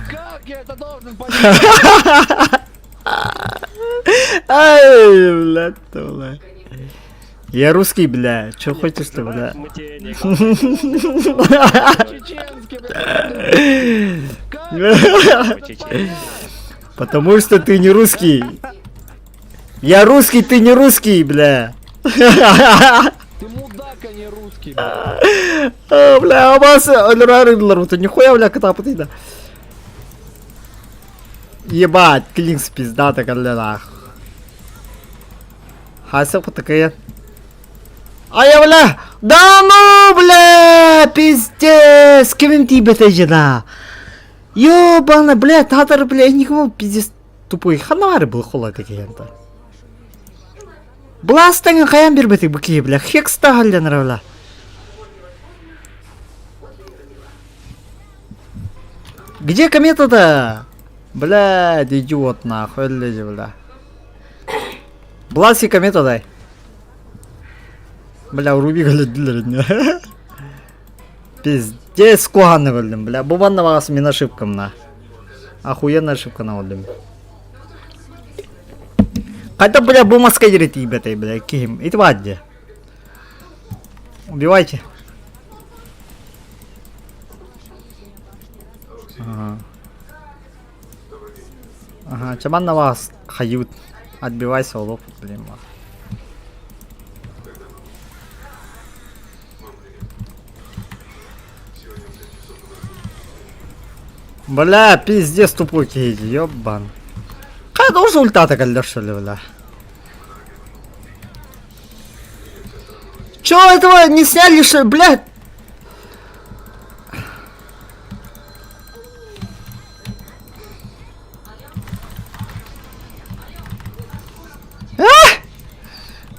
Как я это должен понять? Ай, блядь, блядь. Я русский, бля. Чё хочешь ты, бля? Чеченский, блядь. Потому что ты не русский. Я русский, ты не русский, бля. Ты мудак, а не русский, блядь. Бля, а вас рыдлар, ты нихуя, бля, кота путайда. Ебать, клинс пиздата, бля. Хасел потакая. А я, бля! Да ну, бля! Пиздец! Кем тебе ты жена? Ёбана, бля, татар, бля, никому пиздец тупой. Ханары был холод такие-то. Бластан хаян бербети быки, бля. Хекста галля нравля. Где комета-то? Бля, идиот нахуй, бля. Бласи комета дай. Бля, уруби галля. Пиздец, куганны голдым, бля. Бубанна вас мин ошибкам на. Охуенная ошибка на голдым. Когда, бля, бумаска дерет ебетай, бля, ким. И твадди. Убивайте. Ага, чаман на вас хают. Отбивайся, улов, блин. Бля, пиздец тупой кейди, ёбан. Какая должен ультата кальдер, что ли, бля? Чё этого не сняли, что, блядь?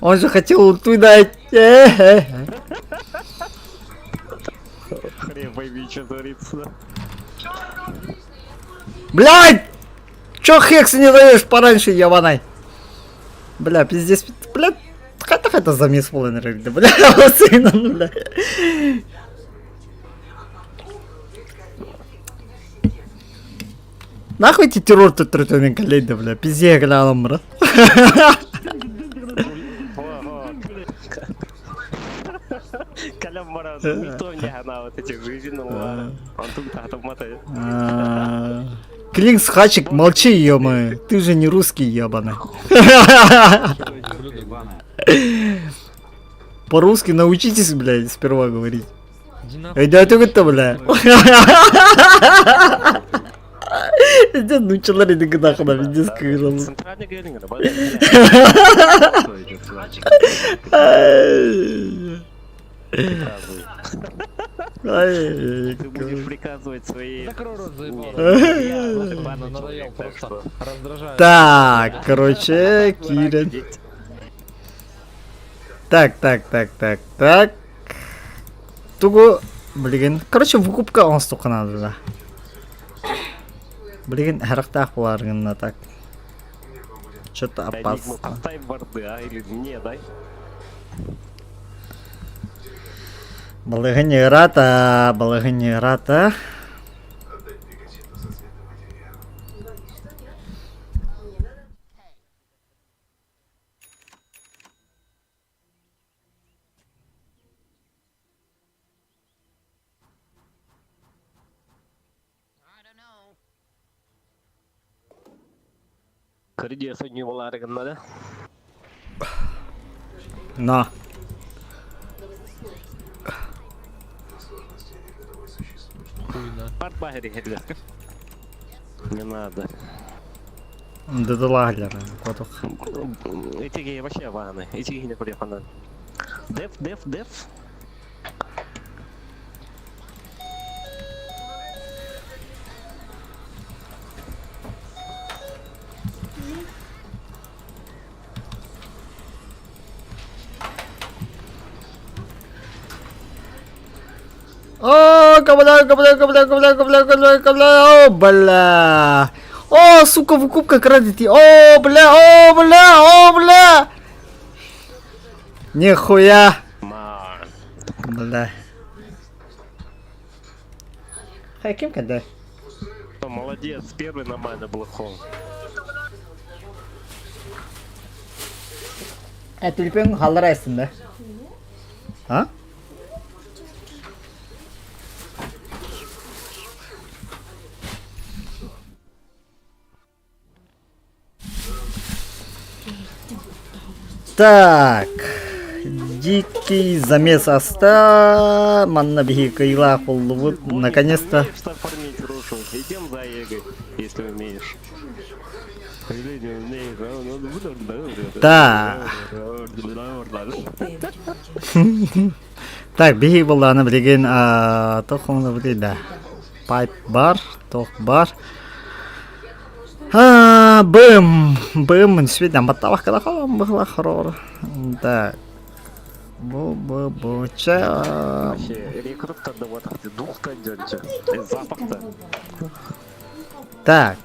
Он же хотел ульту дать. Хрен пойми, что творится. Блядь! Чё хекс не даешь пораньше, ебаной? Бля, пиздец, бля, хотя это замес полный, бля, сына, ну, бля. Нахуй эти террор тут трутовый коллег, да, бля, пизде, глянул, брат. Калям Марат, никто не гнал вот этих жизненных, он тут там мотает. Клинкс, Хачик, молчи, ё-моё, ты же не русский, ебаный. По-русски научитесь, блядь, сперва говорить. Эй, да ты это, бля. Иди, ну человек не гнах, на меня сказал. Центральный гейлинг, ты будешь приказывать свои... Закрой рот, заебал. Надоел просто. Раздражает. Так, короче, Кирин. Так. Тугу, блин. Короче, выкупка он столько надо, да. Блин, характах поларгана так. Что-то опасно. Поставь борды, а? Или не, дай. Балагани рата. Отдать двигатель со цветом материала. Кредит сегодня валарган надо. На. Сложности они годовой существуют. Партбагери, не надо. Да лаглера, котух. Эти вообще ваны, эти не приехали. Деф. О, кабля, о, бля. О, сука, выкупка крадете. О, бля. Нихуя. Бля. Хай, кем когда? Молодец, первый нормально был хол. Тюльпен халрайсың, да? А? Так, дикий замес оста, манна беги кайла вот наконец-то. Что оформить рушу, идем за Егой, если умеешь. Да. Так, беги была на бригин, тохом да. Пайп бар, тох бар. Бэм, свидим, батавах калахалам была хоррор. Так. Ча. Вообще, рекрутка да вот двух кандидатов. Запах-то. Так.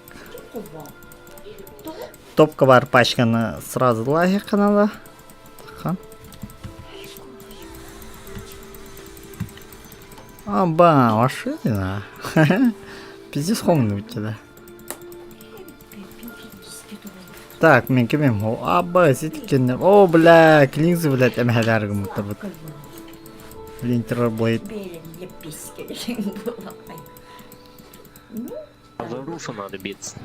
Топка бар пачкана сразу лагер канала. Аба, машина. Пиздец хомный у тебя. Так, мен кемем. Аба, сеткен. О, бля, клинзы, блядь, эмхаляргы мутабыт. Линтер блейд. За рушу надо биться.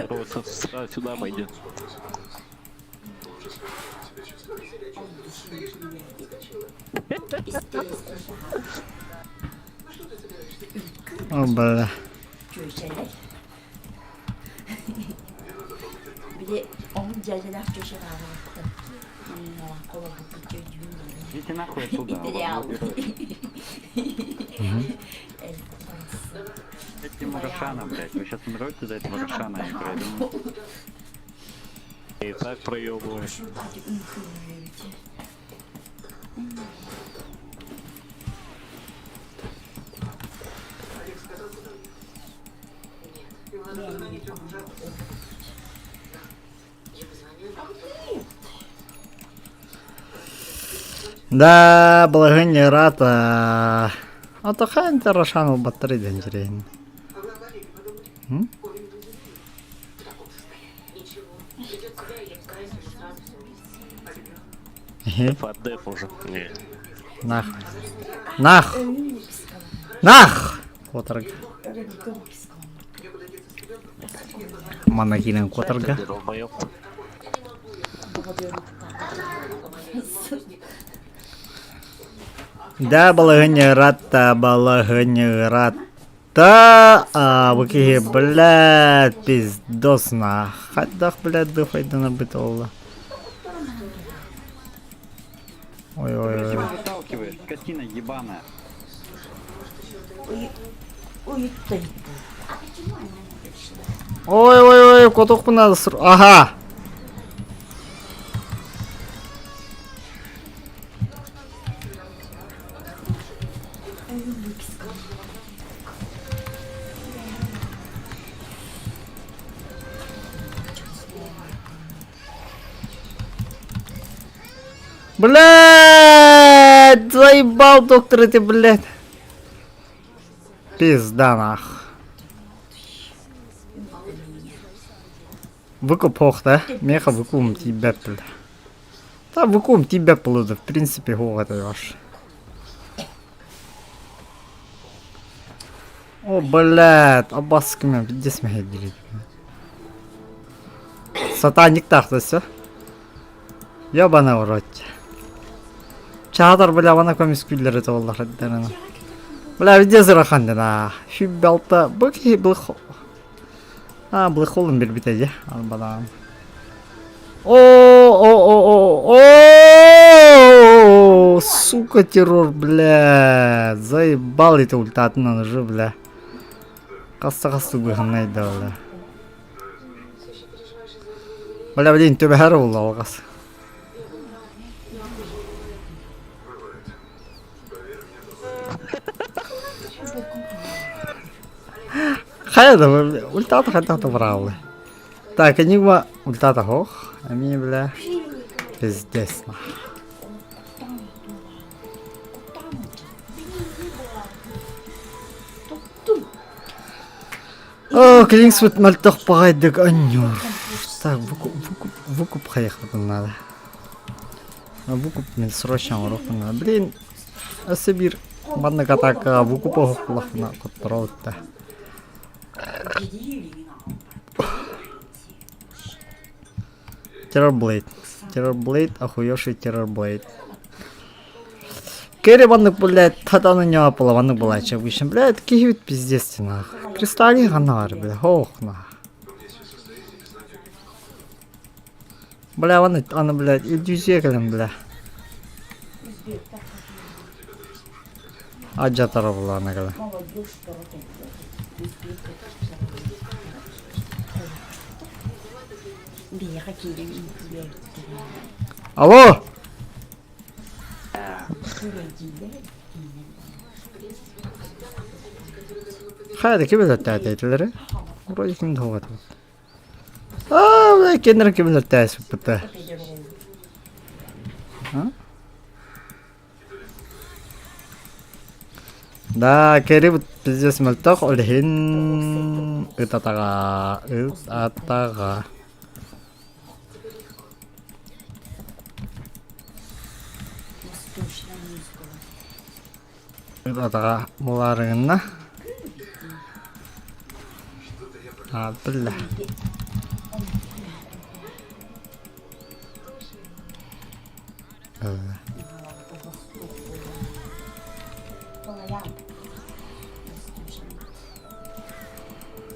Вот сюда пойдет. О, бля. Идите нахуй оттуда. Этим Рошана, блядь. Вы сейчас умрете за этого Рошана, я пройду. И так проебываешь. Олег сказал, куда? Нет. И у нас позвонить он уже. Я позвоню. Да, благоня рата. А то хай Рошану батареи деньги. А вы об Олеге подумали? М? Олег не извинил? В таком состоянии. Ничего. Придет себя, и я постараюсь ему сразу все объяснить. Хе, Фадеф уже. Не. Нах. Нах. Нах. Которга. Манагинен которга. Ты долбоёб. Да, благоня рата. А, вы блядь, пиздос на. Хадах, блядь, дыхай да набитого. Ой-ой-ой. Чего выталкиваешь, скотина ебаная? Ой, ты. Ой-ой-ой, котуху надо Ага. Блядь, заебал доктор ты, блядь. Пизда нах. Выкуп ох, да? Меха выкум тебя, блядь. Да, выкум тебя, блядь, в принципе, го это ваш. О, блядь, обасками, где смех делить? Сатаник так-то все. Ёбаный в рот. Чатар, бля, вана комискюллер это валлах раддана. Бля, везде зырахандана. Фибалта, быки блхо. А, блхолым бербитеде. Албадан. О, сука, террор, бля. Заебал это ультатна уже, бля. Каста-касту гыгнай да, бля. Бля, блин, тебе харвулла вагас. Хайда, ультата хотят вравлы. Так, они ультата хох, а мне, бля, пиздец на. О, Клинксвуд мальтах пагайдык аннюр. Так, выкуп хаехать надо. Выкуп мен срочно урок надо. Блин, Асибир, мадна катака, выкупа хохлах на котроутта. Террорблейд. Террорблейд, охуевший террорблейд. Керри ваннук, блядь, тогда на него было ваннук, блядь, чем выше, блядь, какие вид пиздец, нах. Кристалли ганар, блядь, ох, нах. Бля, ваннук, она, блядь, и дюзегалем, бля. Аджатара была, она, бля. Алло! Хайда кем летает эти? Вроде кем довод. А, бля, кеннер кем летает, пта. Да, керри пиздец мальтах олхин ытатага. Ытатага буларыңна. А, бля.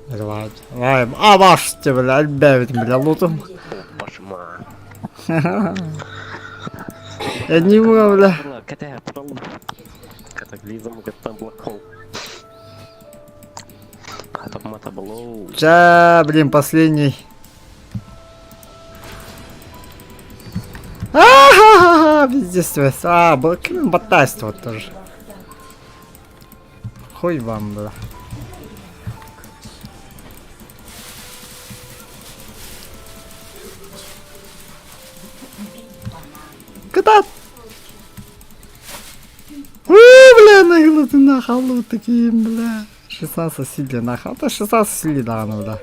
Давай, а ваш тебе, бля, альбевит, бля, лутом. Пашма. Я не могу, бля. Катаклизм, это блокол. Мата блоу. Ча, блин, последний. пиздец. А, блокируем батайство тоже. Хуй вам, бля. Куда? Бля, наглоты на халу такие, бля. 16 сили нахал. Это 16 сили, да, ну, да.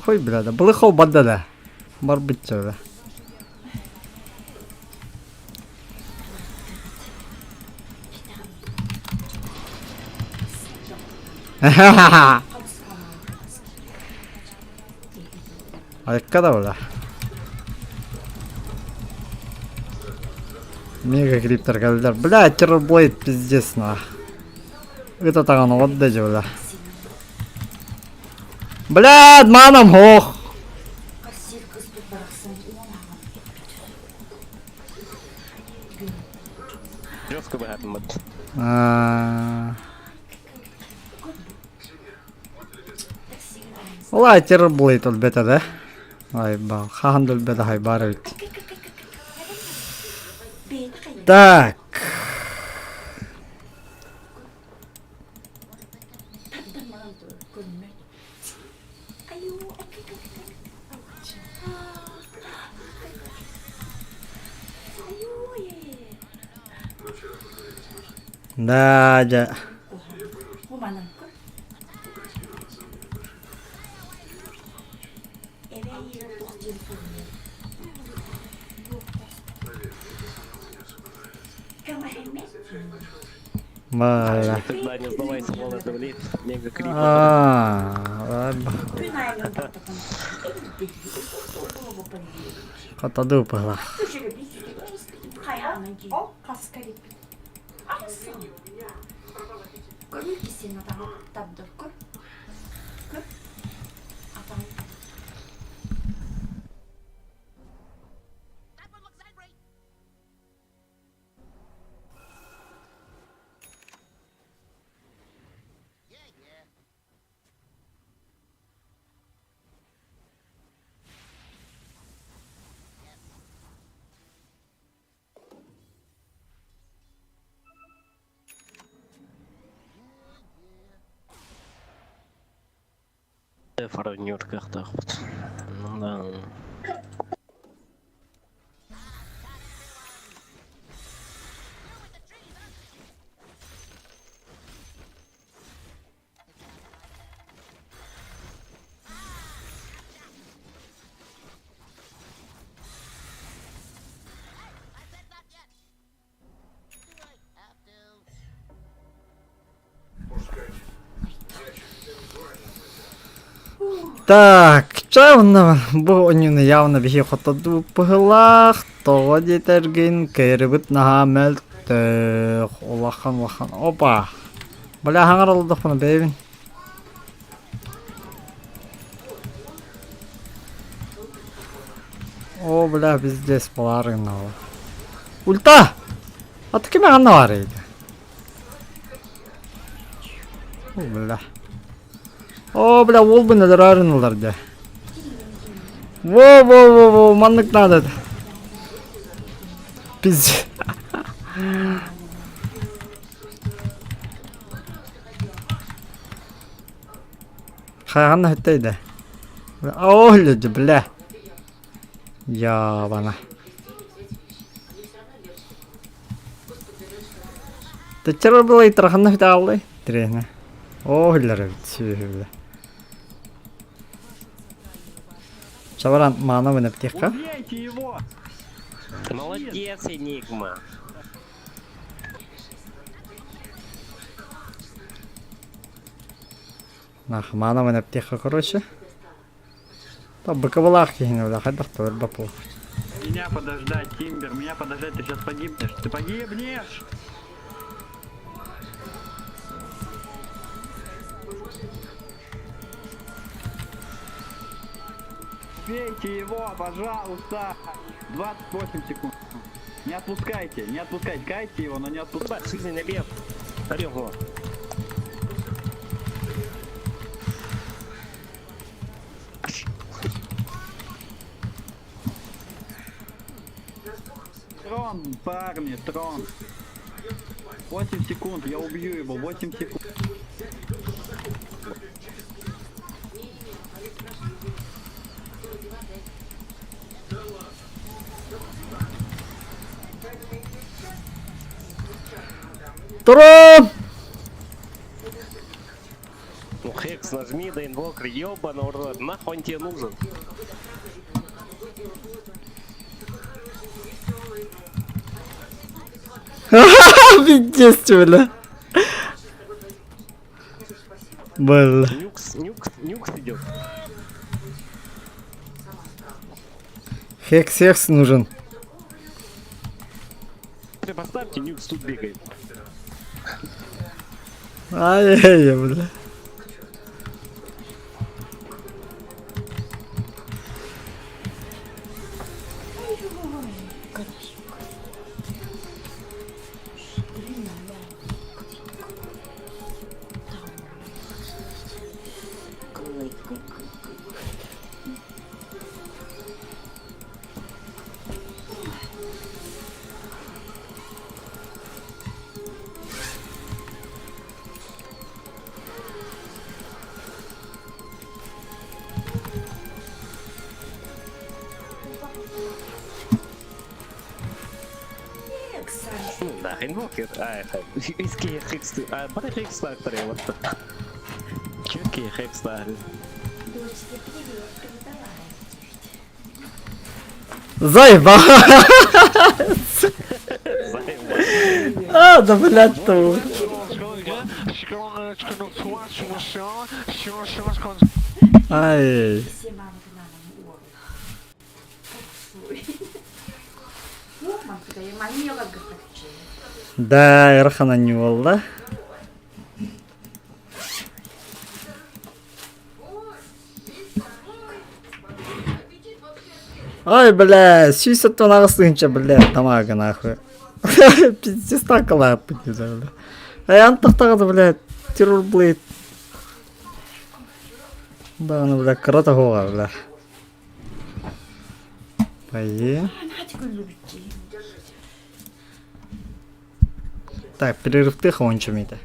Хуй, бля, да. Блыхов бада, да. Может быть, что, да. Ха-ха-ха. А когда, бля? Мега криптор калдар. Бля, террорблейд пиздец нах. Это так оно вот дайте, бля. Бля, маном ох. Жестко бы гатмат. Ла, террорблейд от бета, да? Ай, ба, хандл бета хайбарит. Так. Да, да. Маля. Тогда не сдавайся, лол, давлит. Мега крипер. Хатаду пала. О, каскари. Görüyor seni adam tapdır kur. Kur. Adam. Фаронюрках так вот. Ну да. Так, чавна, бо они наявно бігє хотаду погилах, тоді тергін, керебіт нагамел, лахан. Опа. Бля, хангаралдық бұны бейбін. О, бля, пиздец, баларың нау. Ульта! Аты кеме ғанна бар еді? О, бля. О, бля, ол бы нәдір арынылар де. Во, маннык надо. Пиздец. Қайғанна хүттейді. О, лөді, бля. Ябана. Тәттері бұл айтырғанна хүтті алды. Дірейіне. О, лөрі бітсі, бля. Шаваран, мана вынып тихка. Убейте его! Ты молодец, Энигма. Нах, мана вынып тихка, короче. Та быковалах кихіне, бля, хайдах товар бапу. Меня подождать, Тимбер, меня подождать, ты сейчас погибнешь. Ты погибнешь! Убейте его, пожалуйста! 28 секунд. Не отпускайте, кайте его, но не отпускайте. Сильный набег. Орем его. Рон, Трон, парни, трон. 8 секунд, я убью его, 8 секунд. Трон! Ну, Хекс, нажми, да инвокер, ёбаный в рот, нахуй он тебе нужен? Пиздец, бля. Бля. Нюкс идет. Хекс нужен. Поставьте, Нюкс тут бегает. Ай-яй-яй, бля. Да, инвокер. А, это... Иски Хекс... А, бери Хекс Стартер, вот. Чёрки Хекс Стартер. Заебал! А, да блядь, что? Ай. Да, Эрхана не волда. Ай, бля, сүйсет тон ағысынша, бля, тамағы нахуй. Пиздец так лапы, бля. Ай, антақтағады, бля, террор блейд. Да, ну, бля, круто гоға, бля. Пойди. Так, перерывты хончумиді.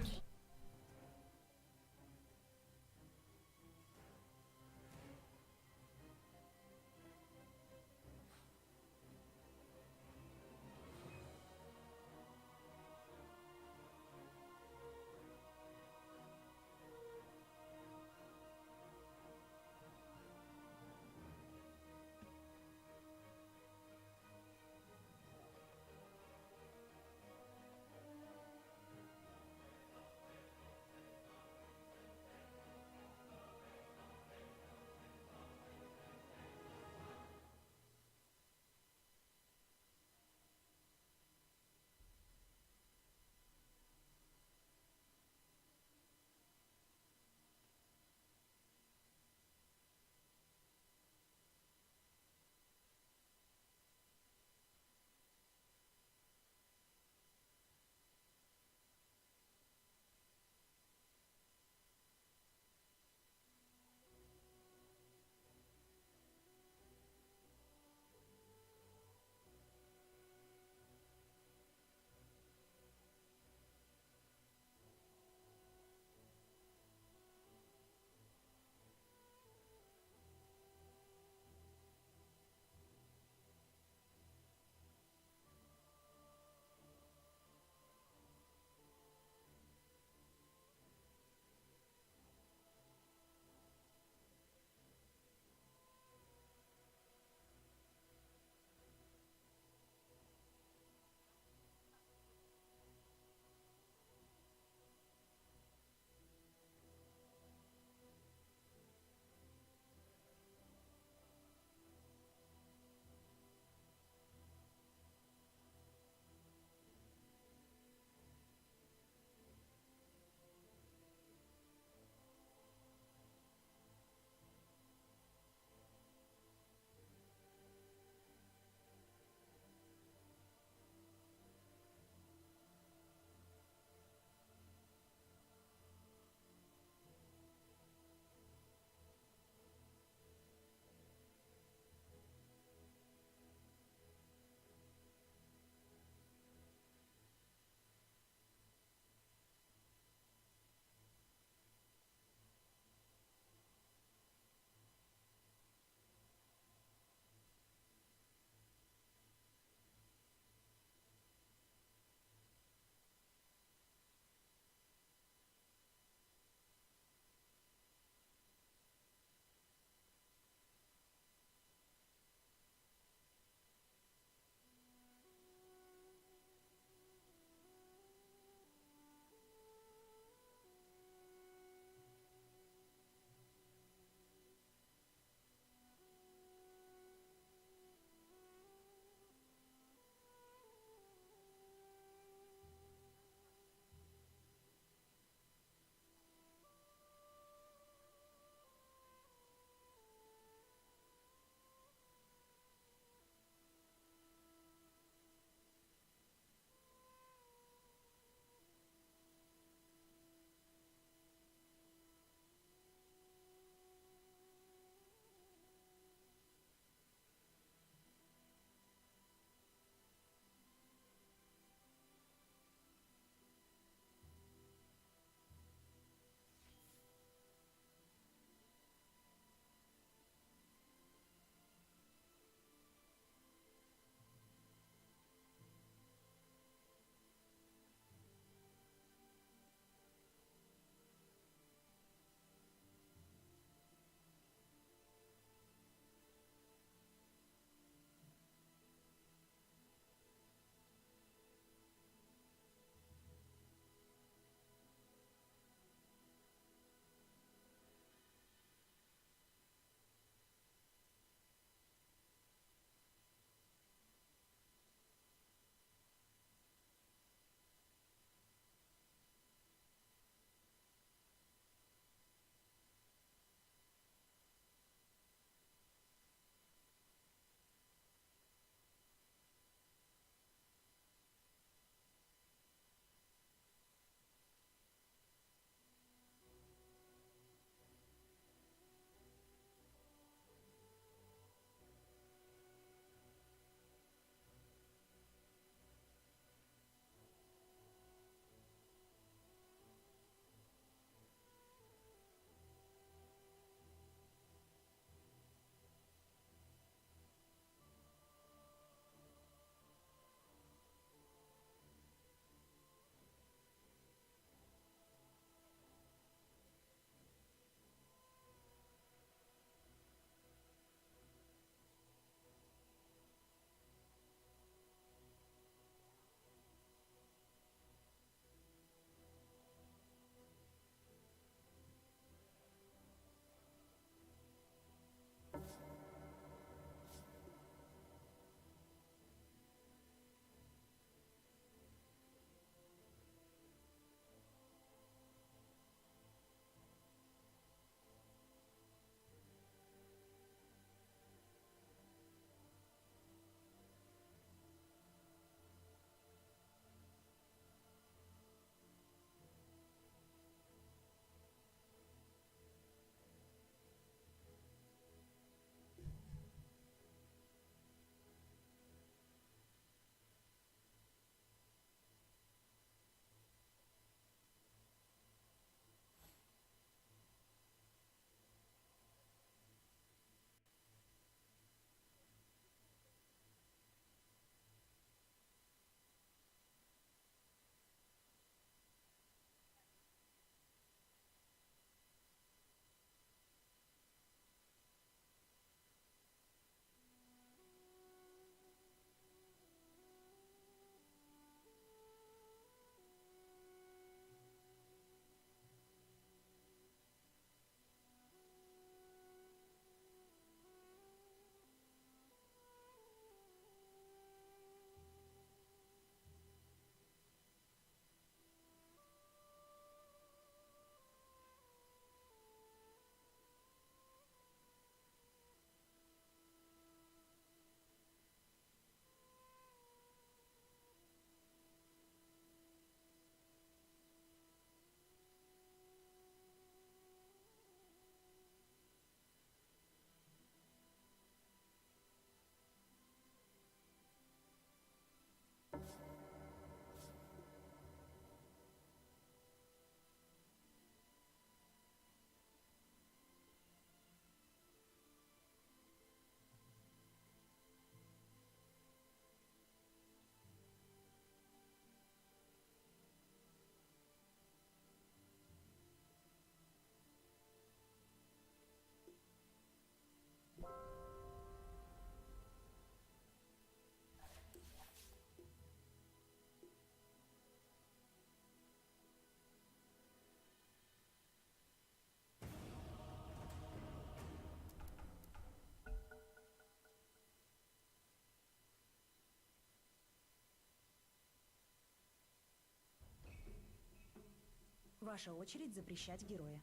Ваша очередь запрещать героя.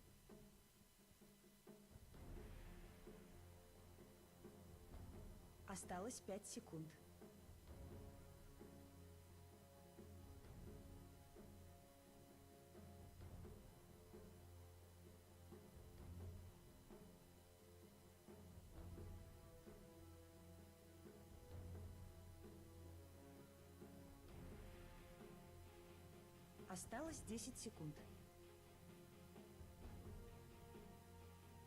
Осталось 5 секунд. Осталось 10 секунд.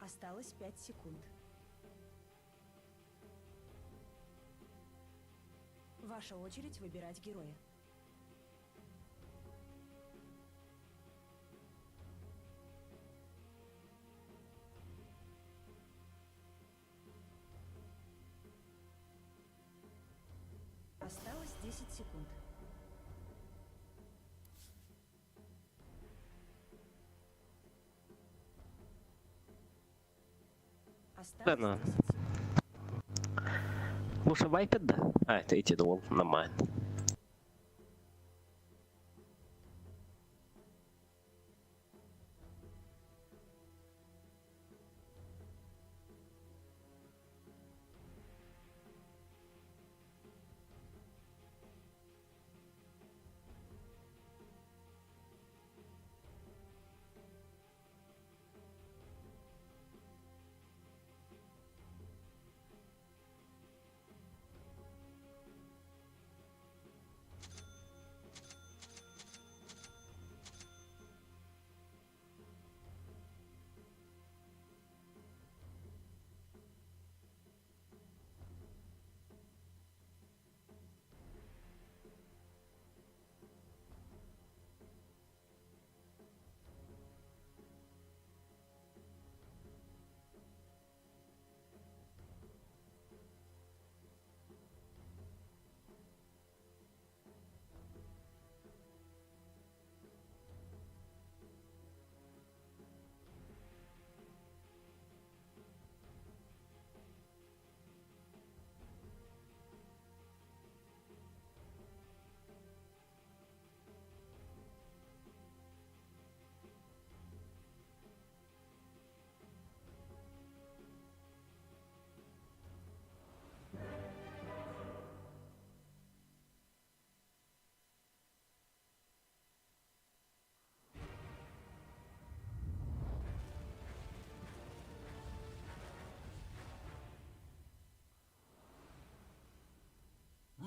Осталось 5 секунд. Ваша очередь выбирать героя. Осталось 10 секунд. Осталось Ладно. 10 секунд. Лучше вайпет, да? А, это идти думал, нормально.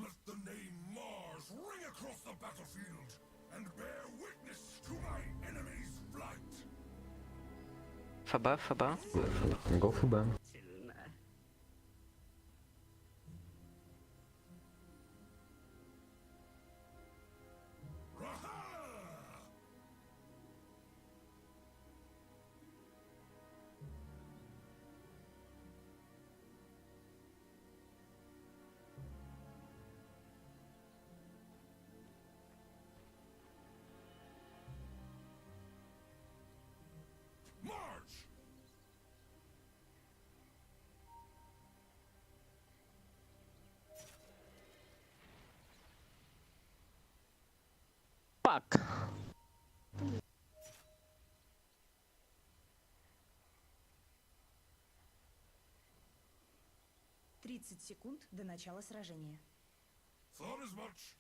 Let the name Mars ring across the battlefield and bear witness to my enemy's flight. Фаба, фаба. Go ФБ. March! Пак. 30 секунд до начала сражения. Thought as much.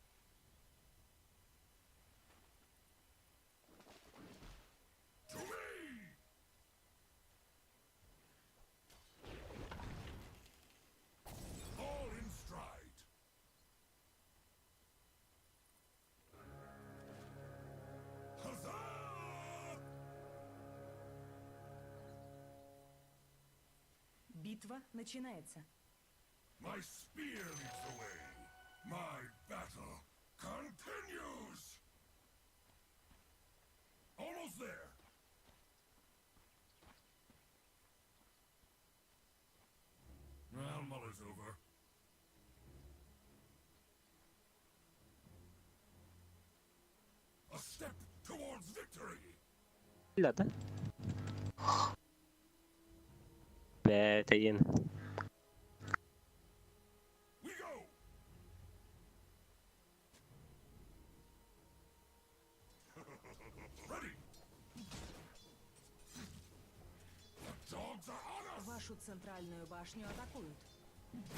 To me! All in stride. Huzzah! Битва начинается. My spear leads the way. My battle continues. Almost there. Well, Muller's over. A step towards victory. لا ده. باتين. We go. Ready. Вашу центральную башню атакуют.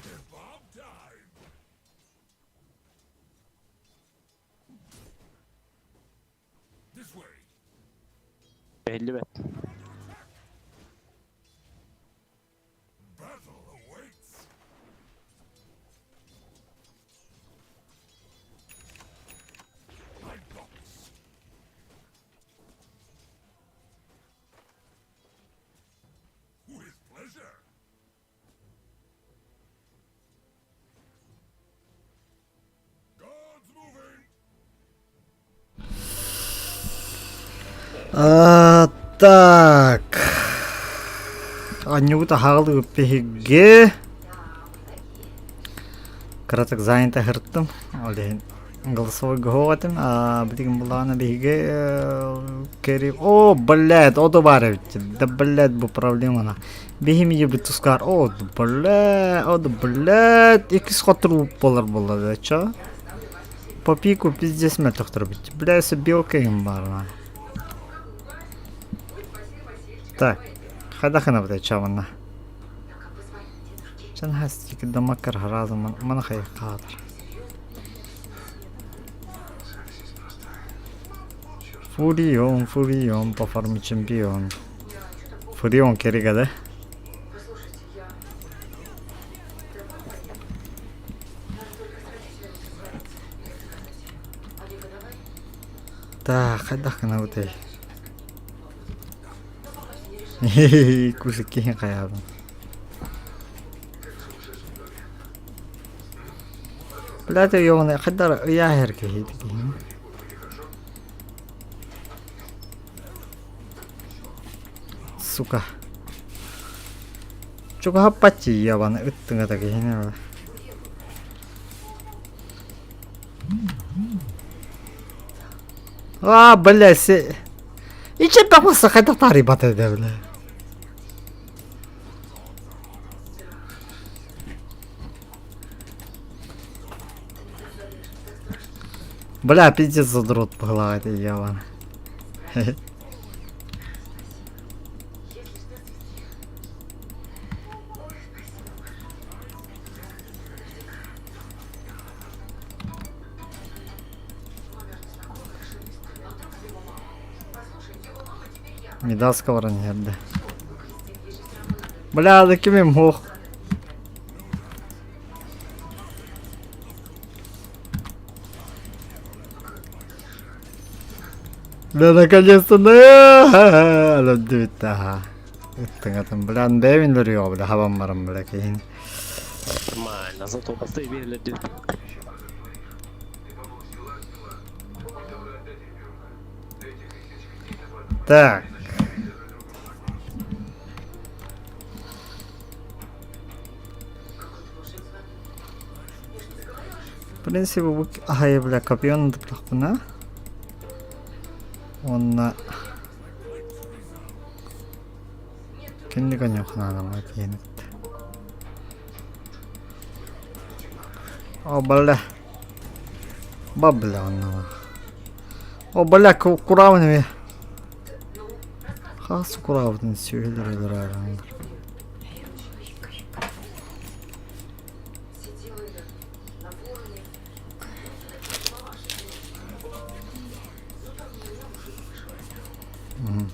Kebab time! This way! 55. Battle awaits! My box! With pleasure! Guards moving! Так. Анюта хагылы пеге. Краток занято гырттым. Олен голосовой говорим. Блин, булана беге. Кери. О, блядь, о добавить. Да блядь, бу проблема на. Бегим ебли тускар. О, блядь. Икис хатру болар болады, ча? По пику пиздец метр трубить. Блядь, се белка им барна. Так, хадахана буде чавана. Чан хастики дамакар хараза манахай хатар. Фурион, по форме чемпион. Фурион керига, да? Так, хадахана буде. Хе-хе, кусики хаябын. Блядь, ёбаный, хадар яхерке хитки. Сука. Чука хаппачи ёбаный, ыттыңа таки хене. Блядь, се... И че папаса хадар тари батеде, блядь. Бля, пиздец задрот погладь, Яван. Медалского раньерда. Бля, да кем мох. Да наконец-то на дивита. Это там, бля, Дэвин лорио, бля, хавам марам, бля, кейн. Нормально, зато постой выглядит. Так. В принципе, ага, бля, копьон на. Он на... Кенника надо макинет. О, бля. Бабля он на. О, бля, куравневе. Хас куравневе сюйлер.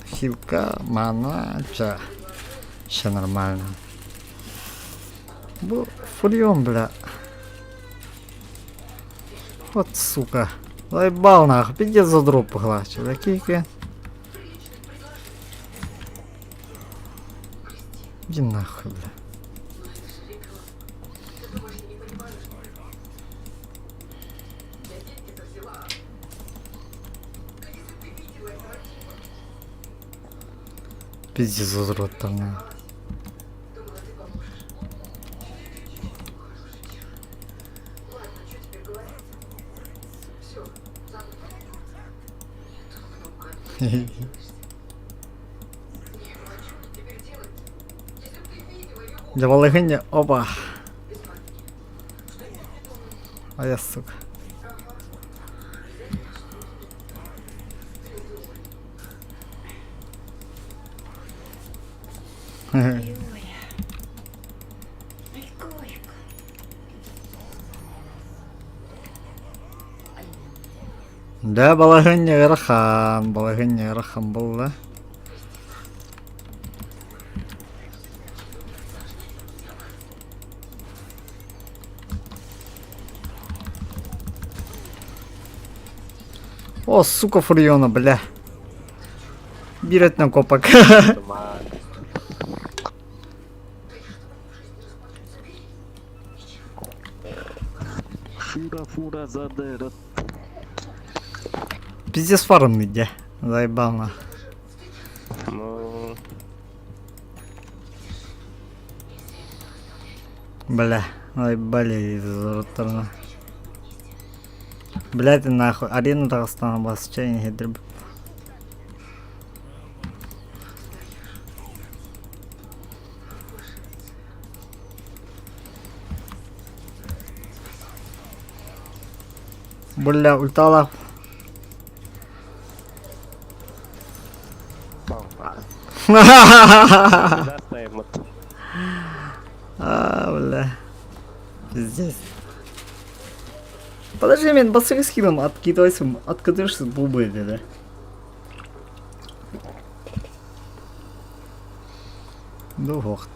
Хилка, мана, ча. Все нормально. Фурион, бля. Вот сука. Заебал нахуй, пиздец за дроп погладчик. Такие. Иди нахуй, бля. Пиздец задрот там. Для Волыгыня, оба. А я сука. Да, балагання Рахан был, да? О, сука, Фуриона, бля. Берет на копок. Фура задерет. Пиздец фарм иди. Заебал на. Ну, Бля, заебали из ротора. Бля, ты нахуй. Арену Дагестана бас чайник едрib. Бля, ультала. заставим вот. Бля. Пиздец. Подожди, мен басыры скидом откидывайся, откидываешься бубы, да? Ну вот.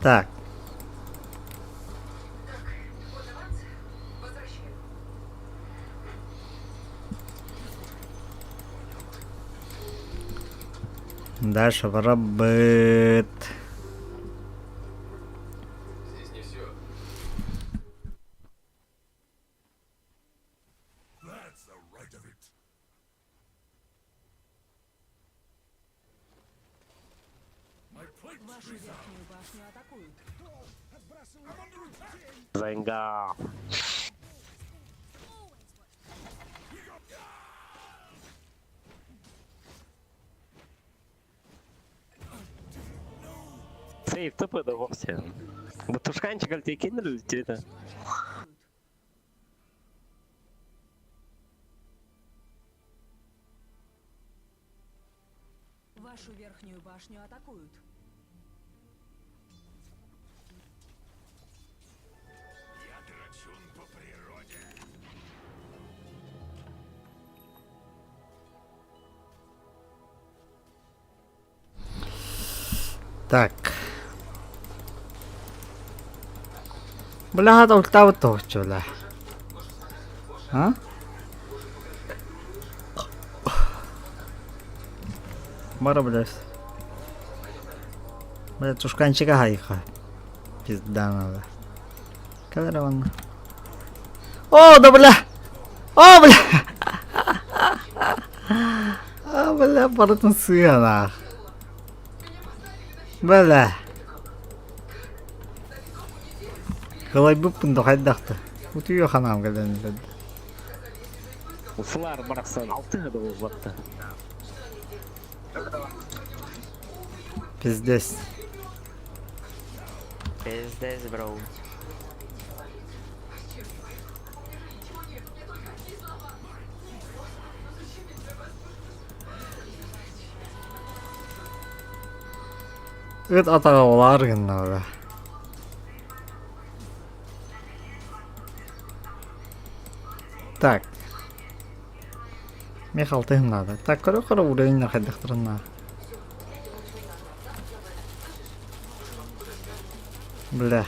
Так. Дальше в работ. Здесь не все. That's the right of it. My plate Вашу верхнюю башню атакуют. Зенга. Сейф тупо да вовсе. Батушканчик тебе кинули или это? Вашу верхнюю башню атакуют. Я драчун по природе. Так. Бля, это ульта вот то, что, бля. А? Мара, блядь. Бля, тушканчика хайха. Пизда надо. Когда он? О, да бля! О, бля! А, бля, партанция, нах. Бля. Қалай бұппын қайдақты. Өтуге қанам қайдан деді. Флар барақсан 6 ғады ол бапты. Пиздец. Пиздец, бро. Өт атаға олар гынна бля. Так. Михал, ты надо. Так, короче, уровень на ходах страна. Бля.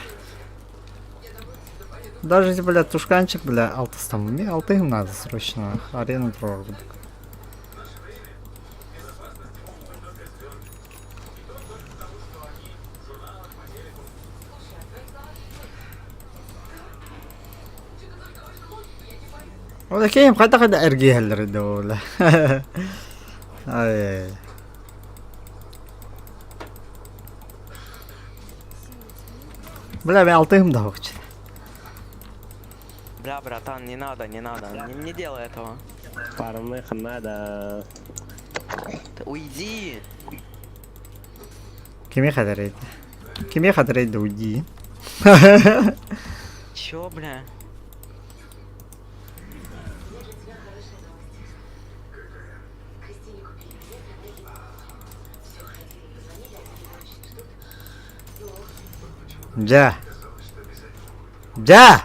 Даже если, бля, тушканчик, бля, алтыстам. Мне алтым надо срочно. Арену трогать. والله كيف قد ارجيها الردولة. اي بلا بيعطيهم ده وقت. Бля, братан, не надо. Не делай этого. Парных надо. Уйди. كمية خدريت ده ودي. Чё, бля? Да. Да!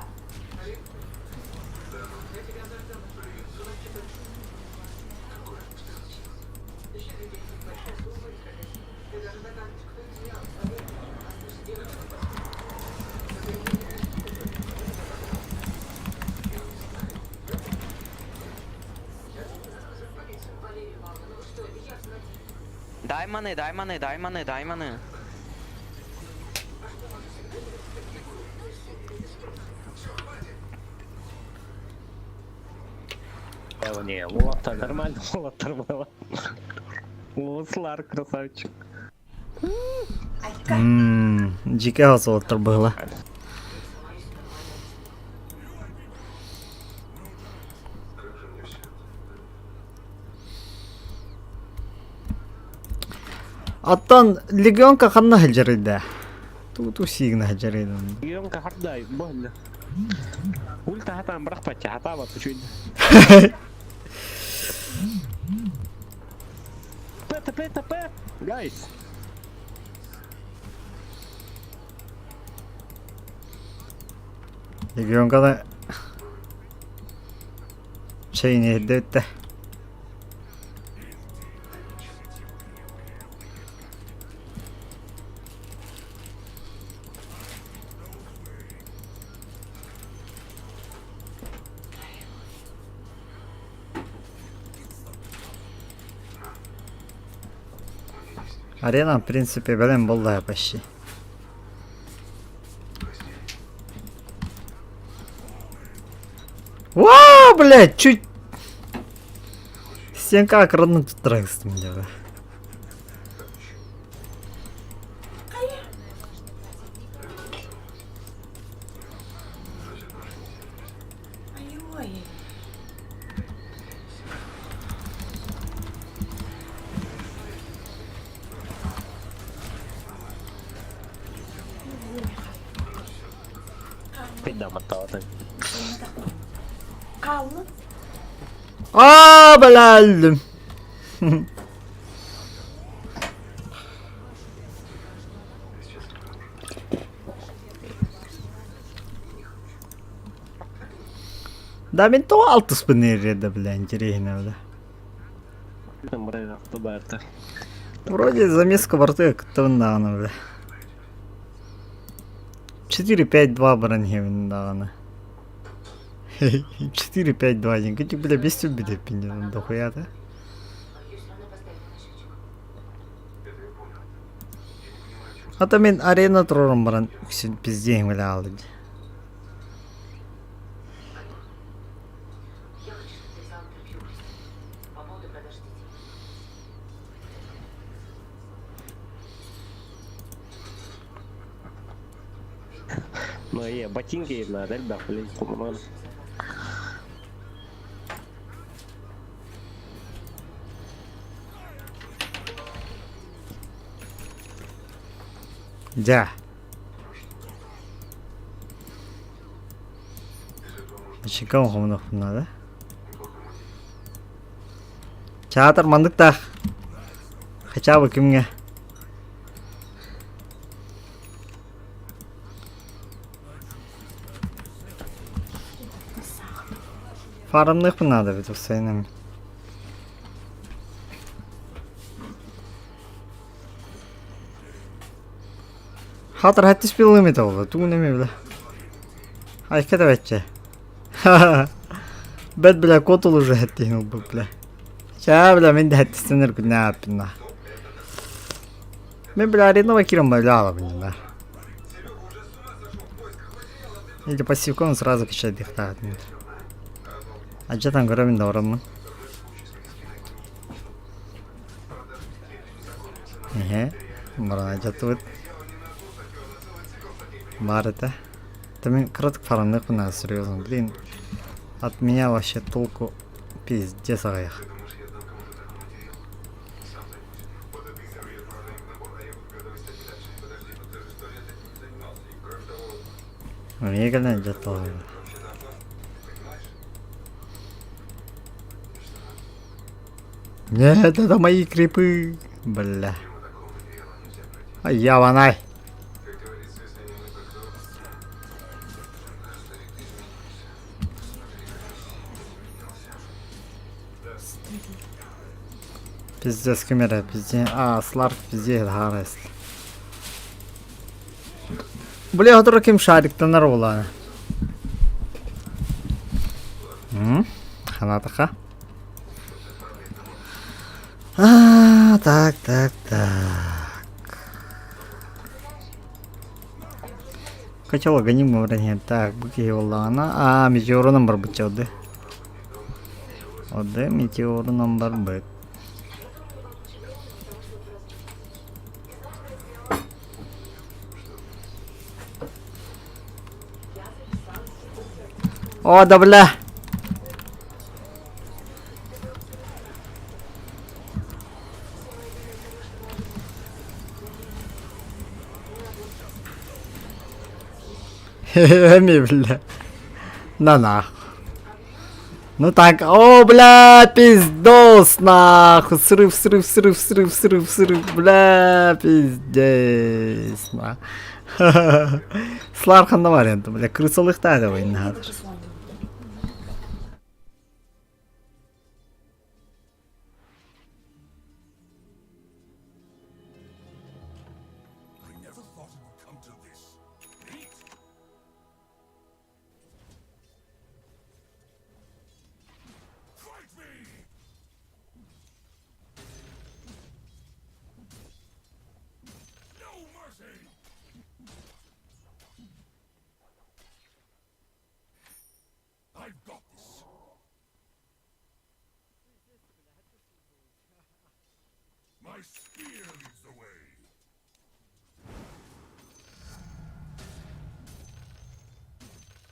Дай маны, дай маны, дай маны, дай маны. Не, Лота, нормально, Лота было. Лослар, красавчик. Дикого золота было. Аттан легионка ханна хажарыда. Тут усигна хажарыда. Легионка хардай, больно. Ульта хатам брахпача, хатава чуть. П, гайс. Легионка да. Чейни дэвте. Арена, в принципе, белым была почти. Вау, блядь, чуть... Стенка аккуратно тут трекст меня, да. Підемо то. Кално. Блядь! Да, мен то алты спиннерді, бля, интересно, бля. Вроде замеска борты как-то вндагана, бля. 4-5-2 бронги вндагана. 4-5-2, никаких, бля, без тебя пиндил, дохуя, да? А то мен арена трором баран, пиздень, бля, алды. Ну и ботинки на дельда, блин, по-моему. Да. Чекам хомнох надо. Чатар мандыкта. Хотя бы кимге. Фармных надо ведь усейнами. Хатар хатти спилими толду, тугнеми бля. Ай, кеде вече. Ха-ха. Бет бля котул уже хаттигнул бу бля. Ча бля, мен де хаттистенер бу не yapпина. Мен бля арена вакирам бля бля. Или пассивком сразу качать дихтат. А че там громин дором? Марана жатып. Бар это. Да мен кратко фармных надо, серьезно, блин. От меня вообще толку пиздец аяқ. Мне гонять жатал. Нет, это мои крипы. Бля. А я ванай. Пиздец, камера, пиздец. А, Сларк, пиздец, гарес. Бля, который кем шарик-то нарола. Ханатаха. А, так. Качала гоним вариант. Так, буки Лана. А, метеору номер быть оде. Оде метеору номер быть. О, да бля. Хе-хе, бля. На нахуй. Ну так, о, бля, пиздос, нахуй. Срыв, бля, пиздец, нахуй. Слархан на вариант, бля, крысолых тайдовый надо. I never thought it would come to this. Eat! Fight me! No mercy! I've got this. My spear leads the way.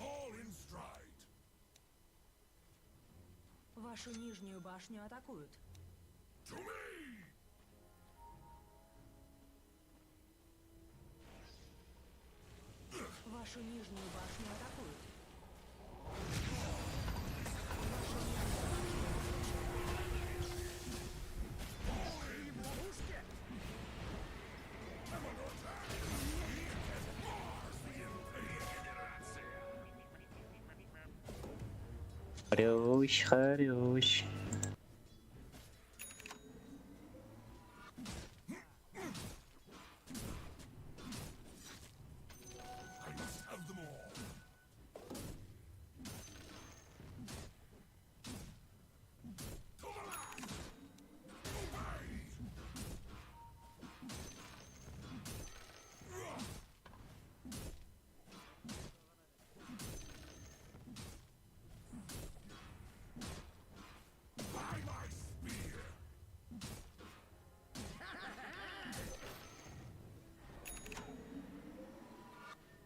All in stride. Вашу нижнюю башню атакуют. To me! Вашу нижнюю башню атакуют. Хорош. I must have them all. To the last! Obey! By my spear!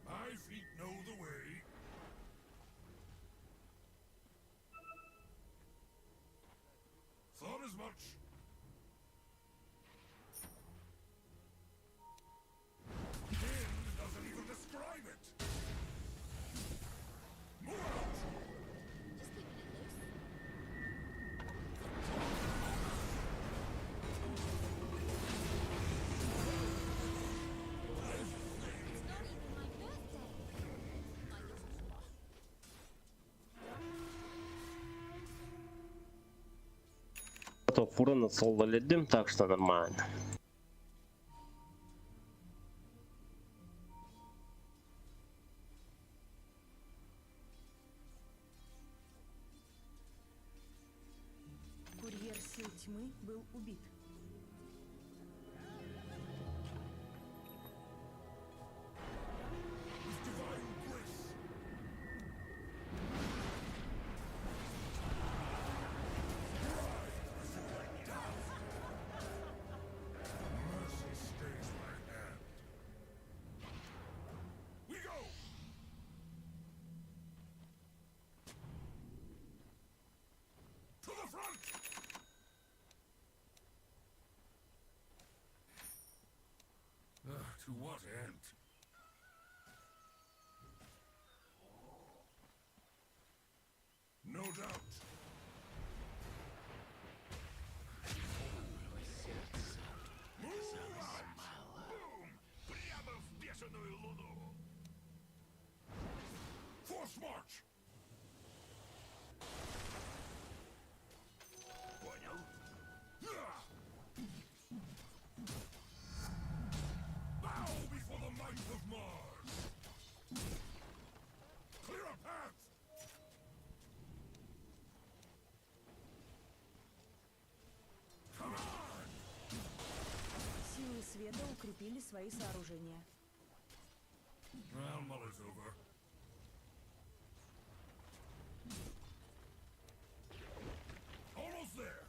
My feet know the way. Thought as much. Wind doesn't even describe it. Move out! То фуры солдаледим, так что нормально. Курьер сил тьмы был убит. With divine grace. Mercy stays my hand. We go! To the front! To what end? No doubt. Прямо в бешеную луну! Force march! Понял? укрепили свои сооружения. Well, mull it over. Almost there.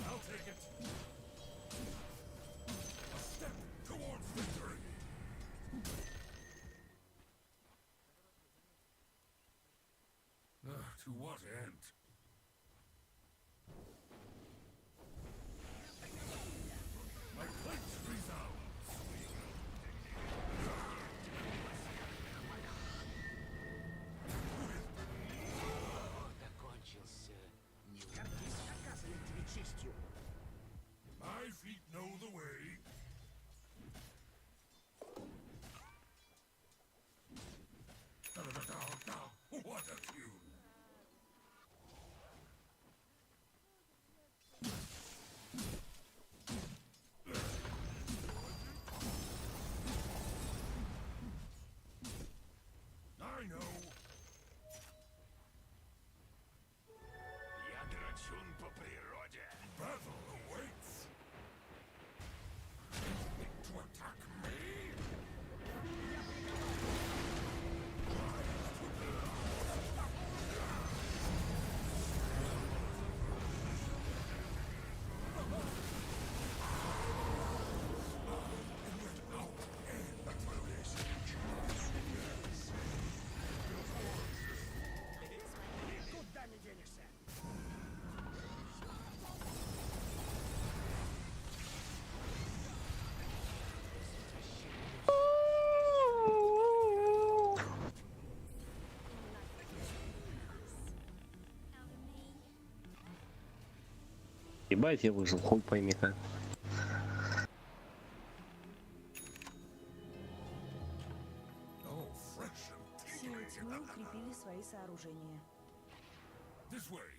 I'll take it. A step towards victory. To what end? My plates resound. My feet know the way. What a tune! I know. Я драчун по природе. Battle awaits. To attack me? Куда не денешься? Ебать, я выжил, хуй пойми как. Oh, fresh and Силы tingling. тьмы укрепили свои сооружения. This way.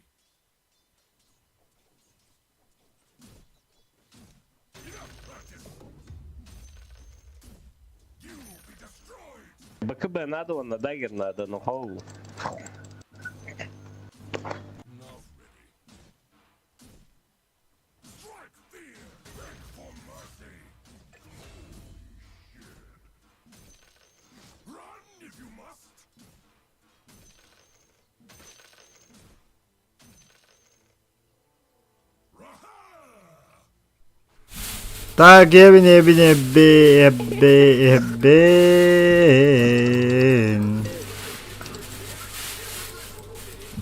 Enough practice. You will be destroyed. БКБ надо, он на дагер надо, но хау. Not ready. Strike fear. Beg for mercy. Run if you must. Raha! Так, ебень.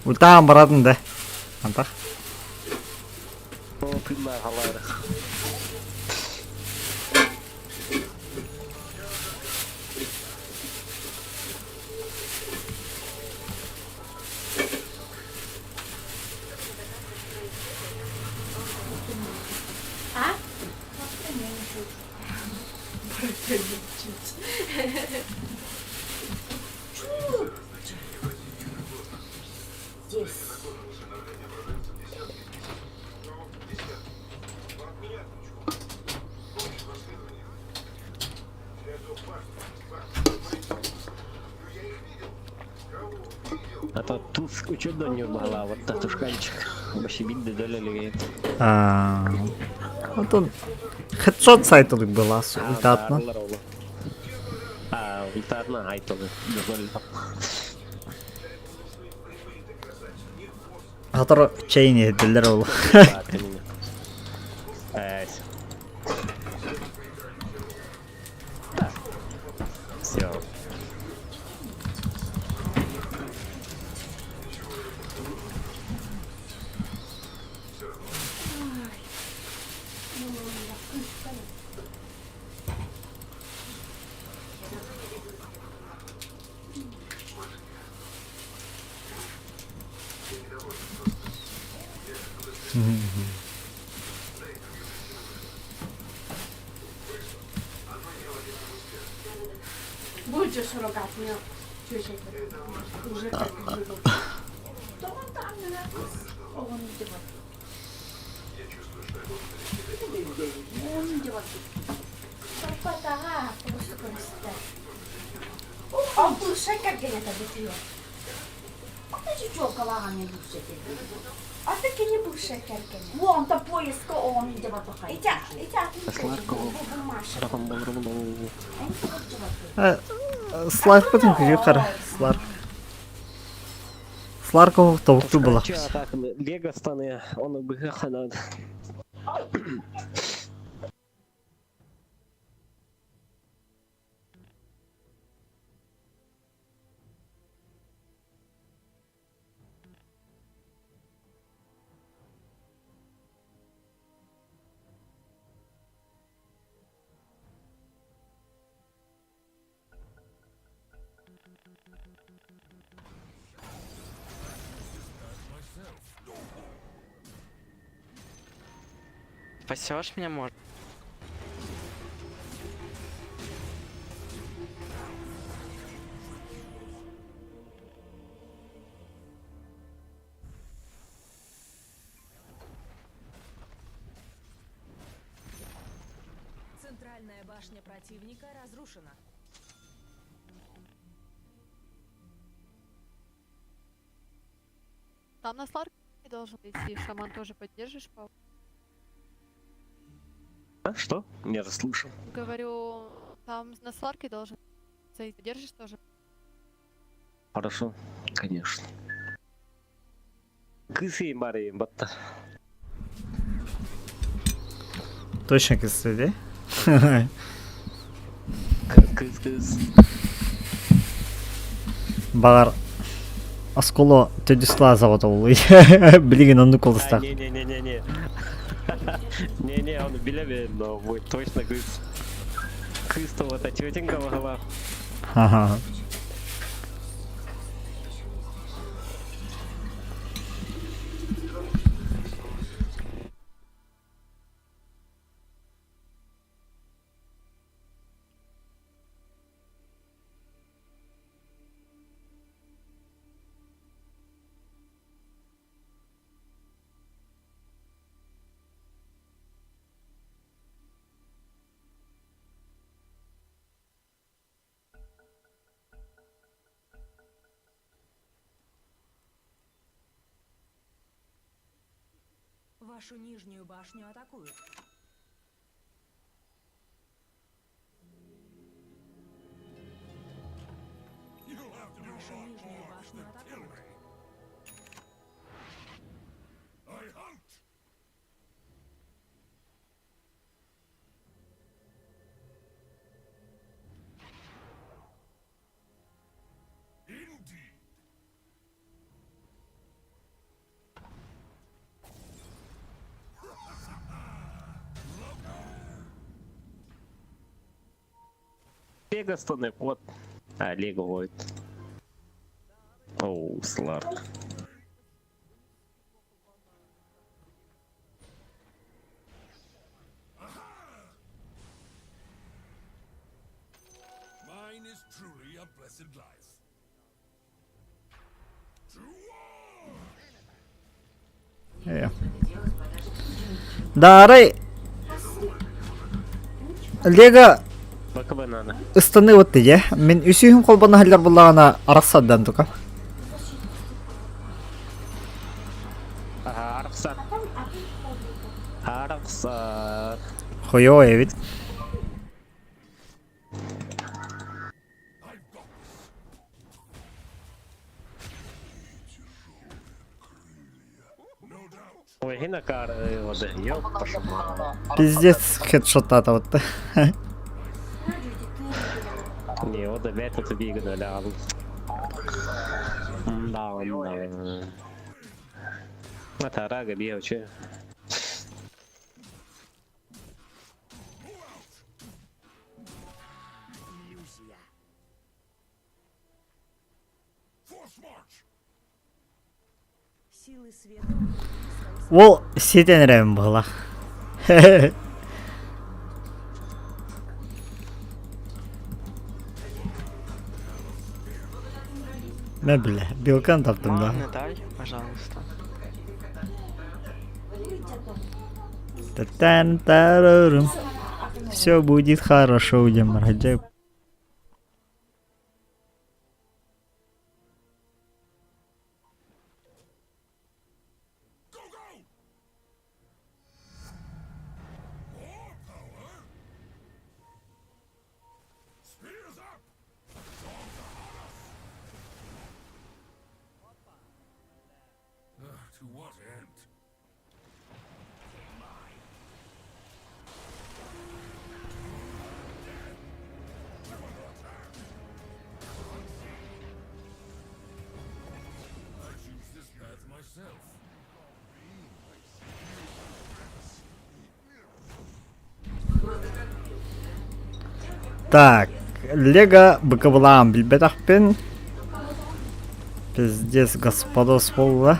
Ультам баратын да. Антах. Ну, пидна галайра. А? А то тут учебно не убала, вот татушканчик. Вообще бинды доляли. Вот он. Хедшот сайтылык была с ультатна. Ультатна айтылы. Хатыр чейни дилер ол. Все. суррогатную чуть уже как выбыл. То он там, он идет. Я чувствую, что я должен перейти. Он идет. Папа, просто красота. Он был шайка где-то бутылок. А ты чё, калага не был шайка? А ты не был шайка. Вон то поиска он идет. Идя, Сладкого. Сларк потом юхар. Сларков толку было. Че, так, Лего станы, он бы надо. Спасешь меня, может? Центральная башня противника разрушена. Там на Сларке должен идти, шаман тоже поддержишь, Пау? А, что? Не расслышал. Говорю, там на Сларке должен идти, поддержишь тоже? Хорошо, конечно. Кыси Мари Батта. Точно кстати. Кыс. Багар Асколо төдүсла завод улы. Блин, он нуколста. Не. Не, он билебе, но будет точно кыс. Кыс-то вот эта тетенька могла. Ага. Вашу нижнюю башню атакуют. Вашу нижнюю башню атакуют. Лего станы, вот. А, Лего вот. Оу, Сларк. Mine is truly a blessed life. Дарай. Лего Бакабы надо. ыстаны вот я. Мен үсүйүн колбана халлар буллагана арасадан тука. Арапса. Хойо эвит. Ой, хинакар, вот, ёп, пошел. Пиздец, хедшота-то вот. Не, вот опять тут выгодно, да. Да. Это рага бьет, че? Силы света. Ол сетенерем была. Да, бля, белкан там, да. Маны дай, пожалуйста. Все будет хорошо, удем раджай. Spears up! To what end? I choose this path myself. Так, Лего быкавлам билбетахпен. Пиздец, господа сволла.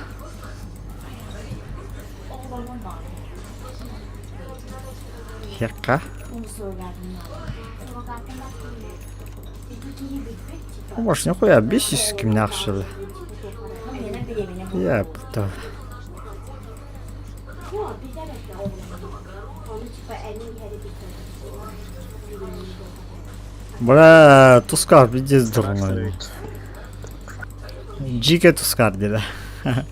Херка. Может, нихуя бесишь меня что ли? Я пытал. Бля, тускар, пиздец дурной. Джике тускар, деда. Я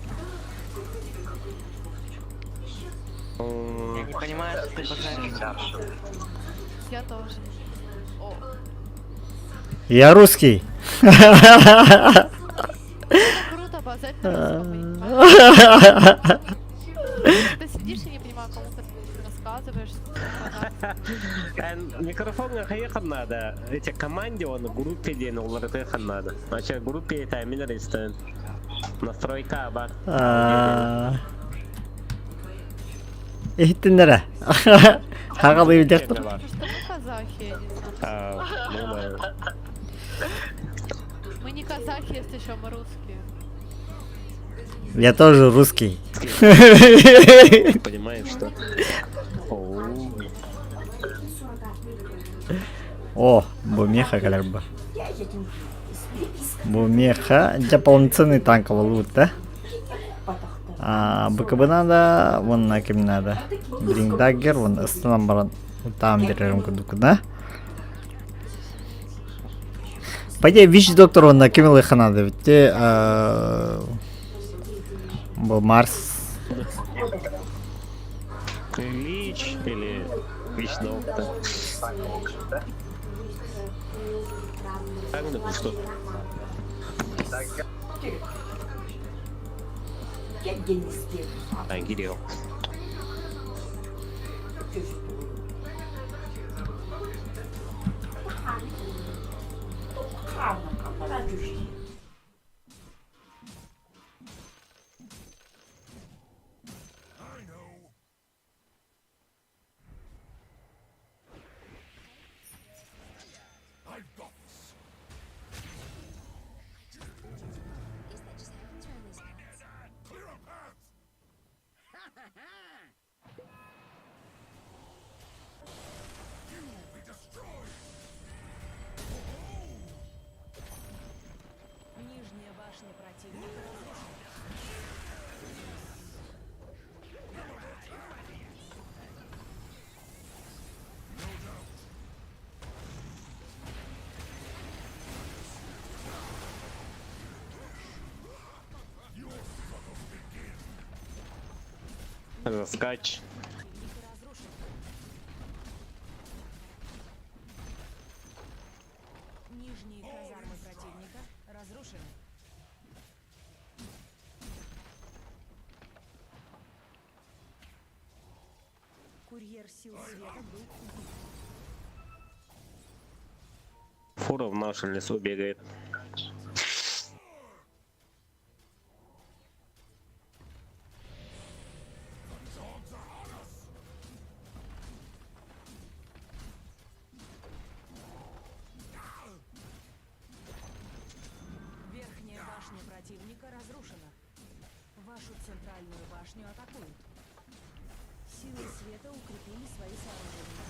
не понимаю, что ты базаришь. Я тоже. О, Я русский. круто, базарь на русском, понимаешь? Ты сидишь и не понимаю, кому ты рассказываешь. Микрофон ехать надо. Эти команде он в группе день ехать надо. Значит, в группе это минеристы. Настройка бар. Эйтенлere. Хагалы дектор. Что мы казахи, я не знаю. Мы не казахи, если что, мы русские. Я тоже русский. Понимаешь, что? О, бумеха галерба. Бумеха дополнительный танковый лут, да? БКБ надо, вон на кем надо. Брингдаггер, вон Эстамбаран. Там берем куда? По идее, ВИЧ доктор вон на кем их надо, ведь был Марс. Лич или Вич доктор. Так, ну что? Гирил. Нижняя башня противника разрушена. Скач. Нижние казармы противника разрушены. Курьер сил света был убит. Фура в нашем лесу бегает. Верхняя башня противника разрушена. Вашу центральную башню атакуют. Силы света укрепили свои сооружения.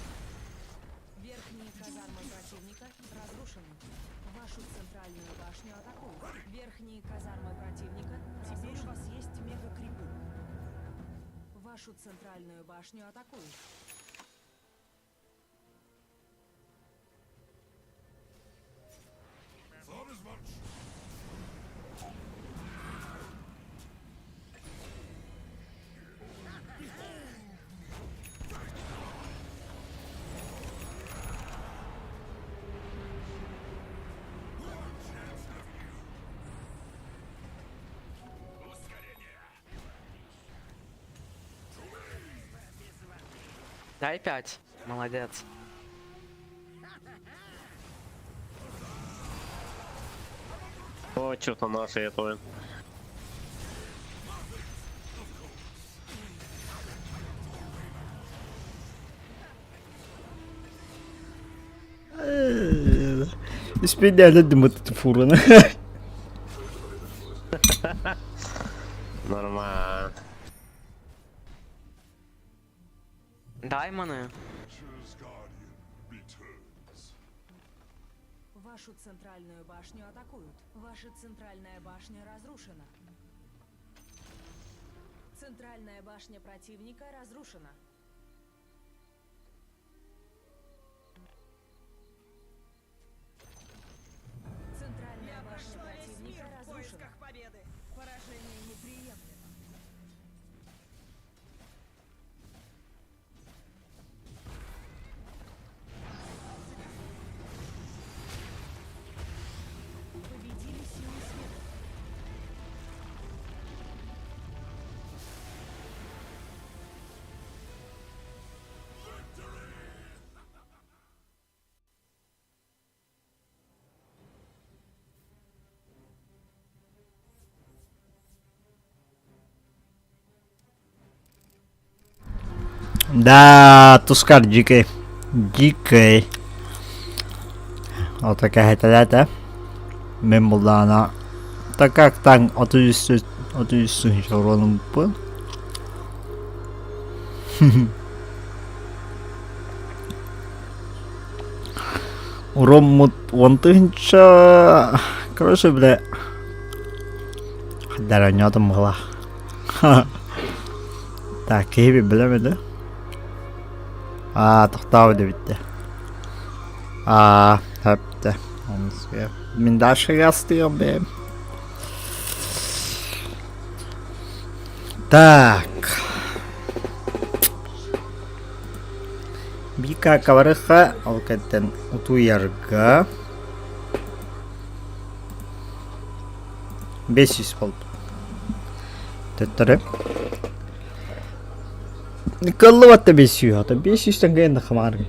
Верхние казармы противника разрушены. Вашу центральную башню атакуют. Верхние казармы противника. Теперь у вас есть мега-крипы. Вашу центральную башню атакуют. Thought as much. Дай 5. Молодец. О, что-то наши это. Испеняли дым от фурана. Нормально. Даймоны. Вашу центральную башню атакуют. Ваша центральная башня разрушена. Центральная башня противника разрушена. Центральная башня противника разрушена. победы. Поражение неприемлемо. Победили силы света. Да, Тускар дикий. Дикий. Вот такая это. Мембулана. Так как там от уроном был. Урон вон тынча. Короче, бля. Даранёта могла. Так, кейби білемеді. Тоқтауды бітті. Тәпті. Мен дашыға астығым бе. Так. Бика каварыға алқаттан ұту ярға. 500 болды. Төттірі. Николай, вот тебе сюда, 500 тенге на хамарге.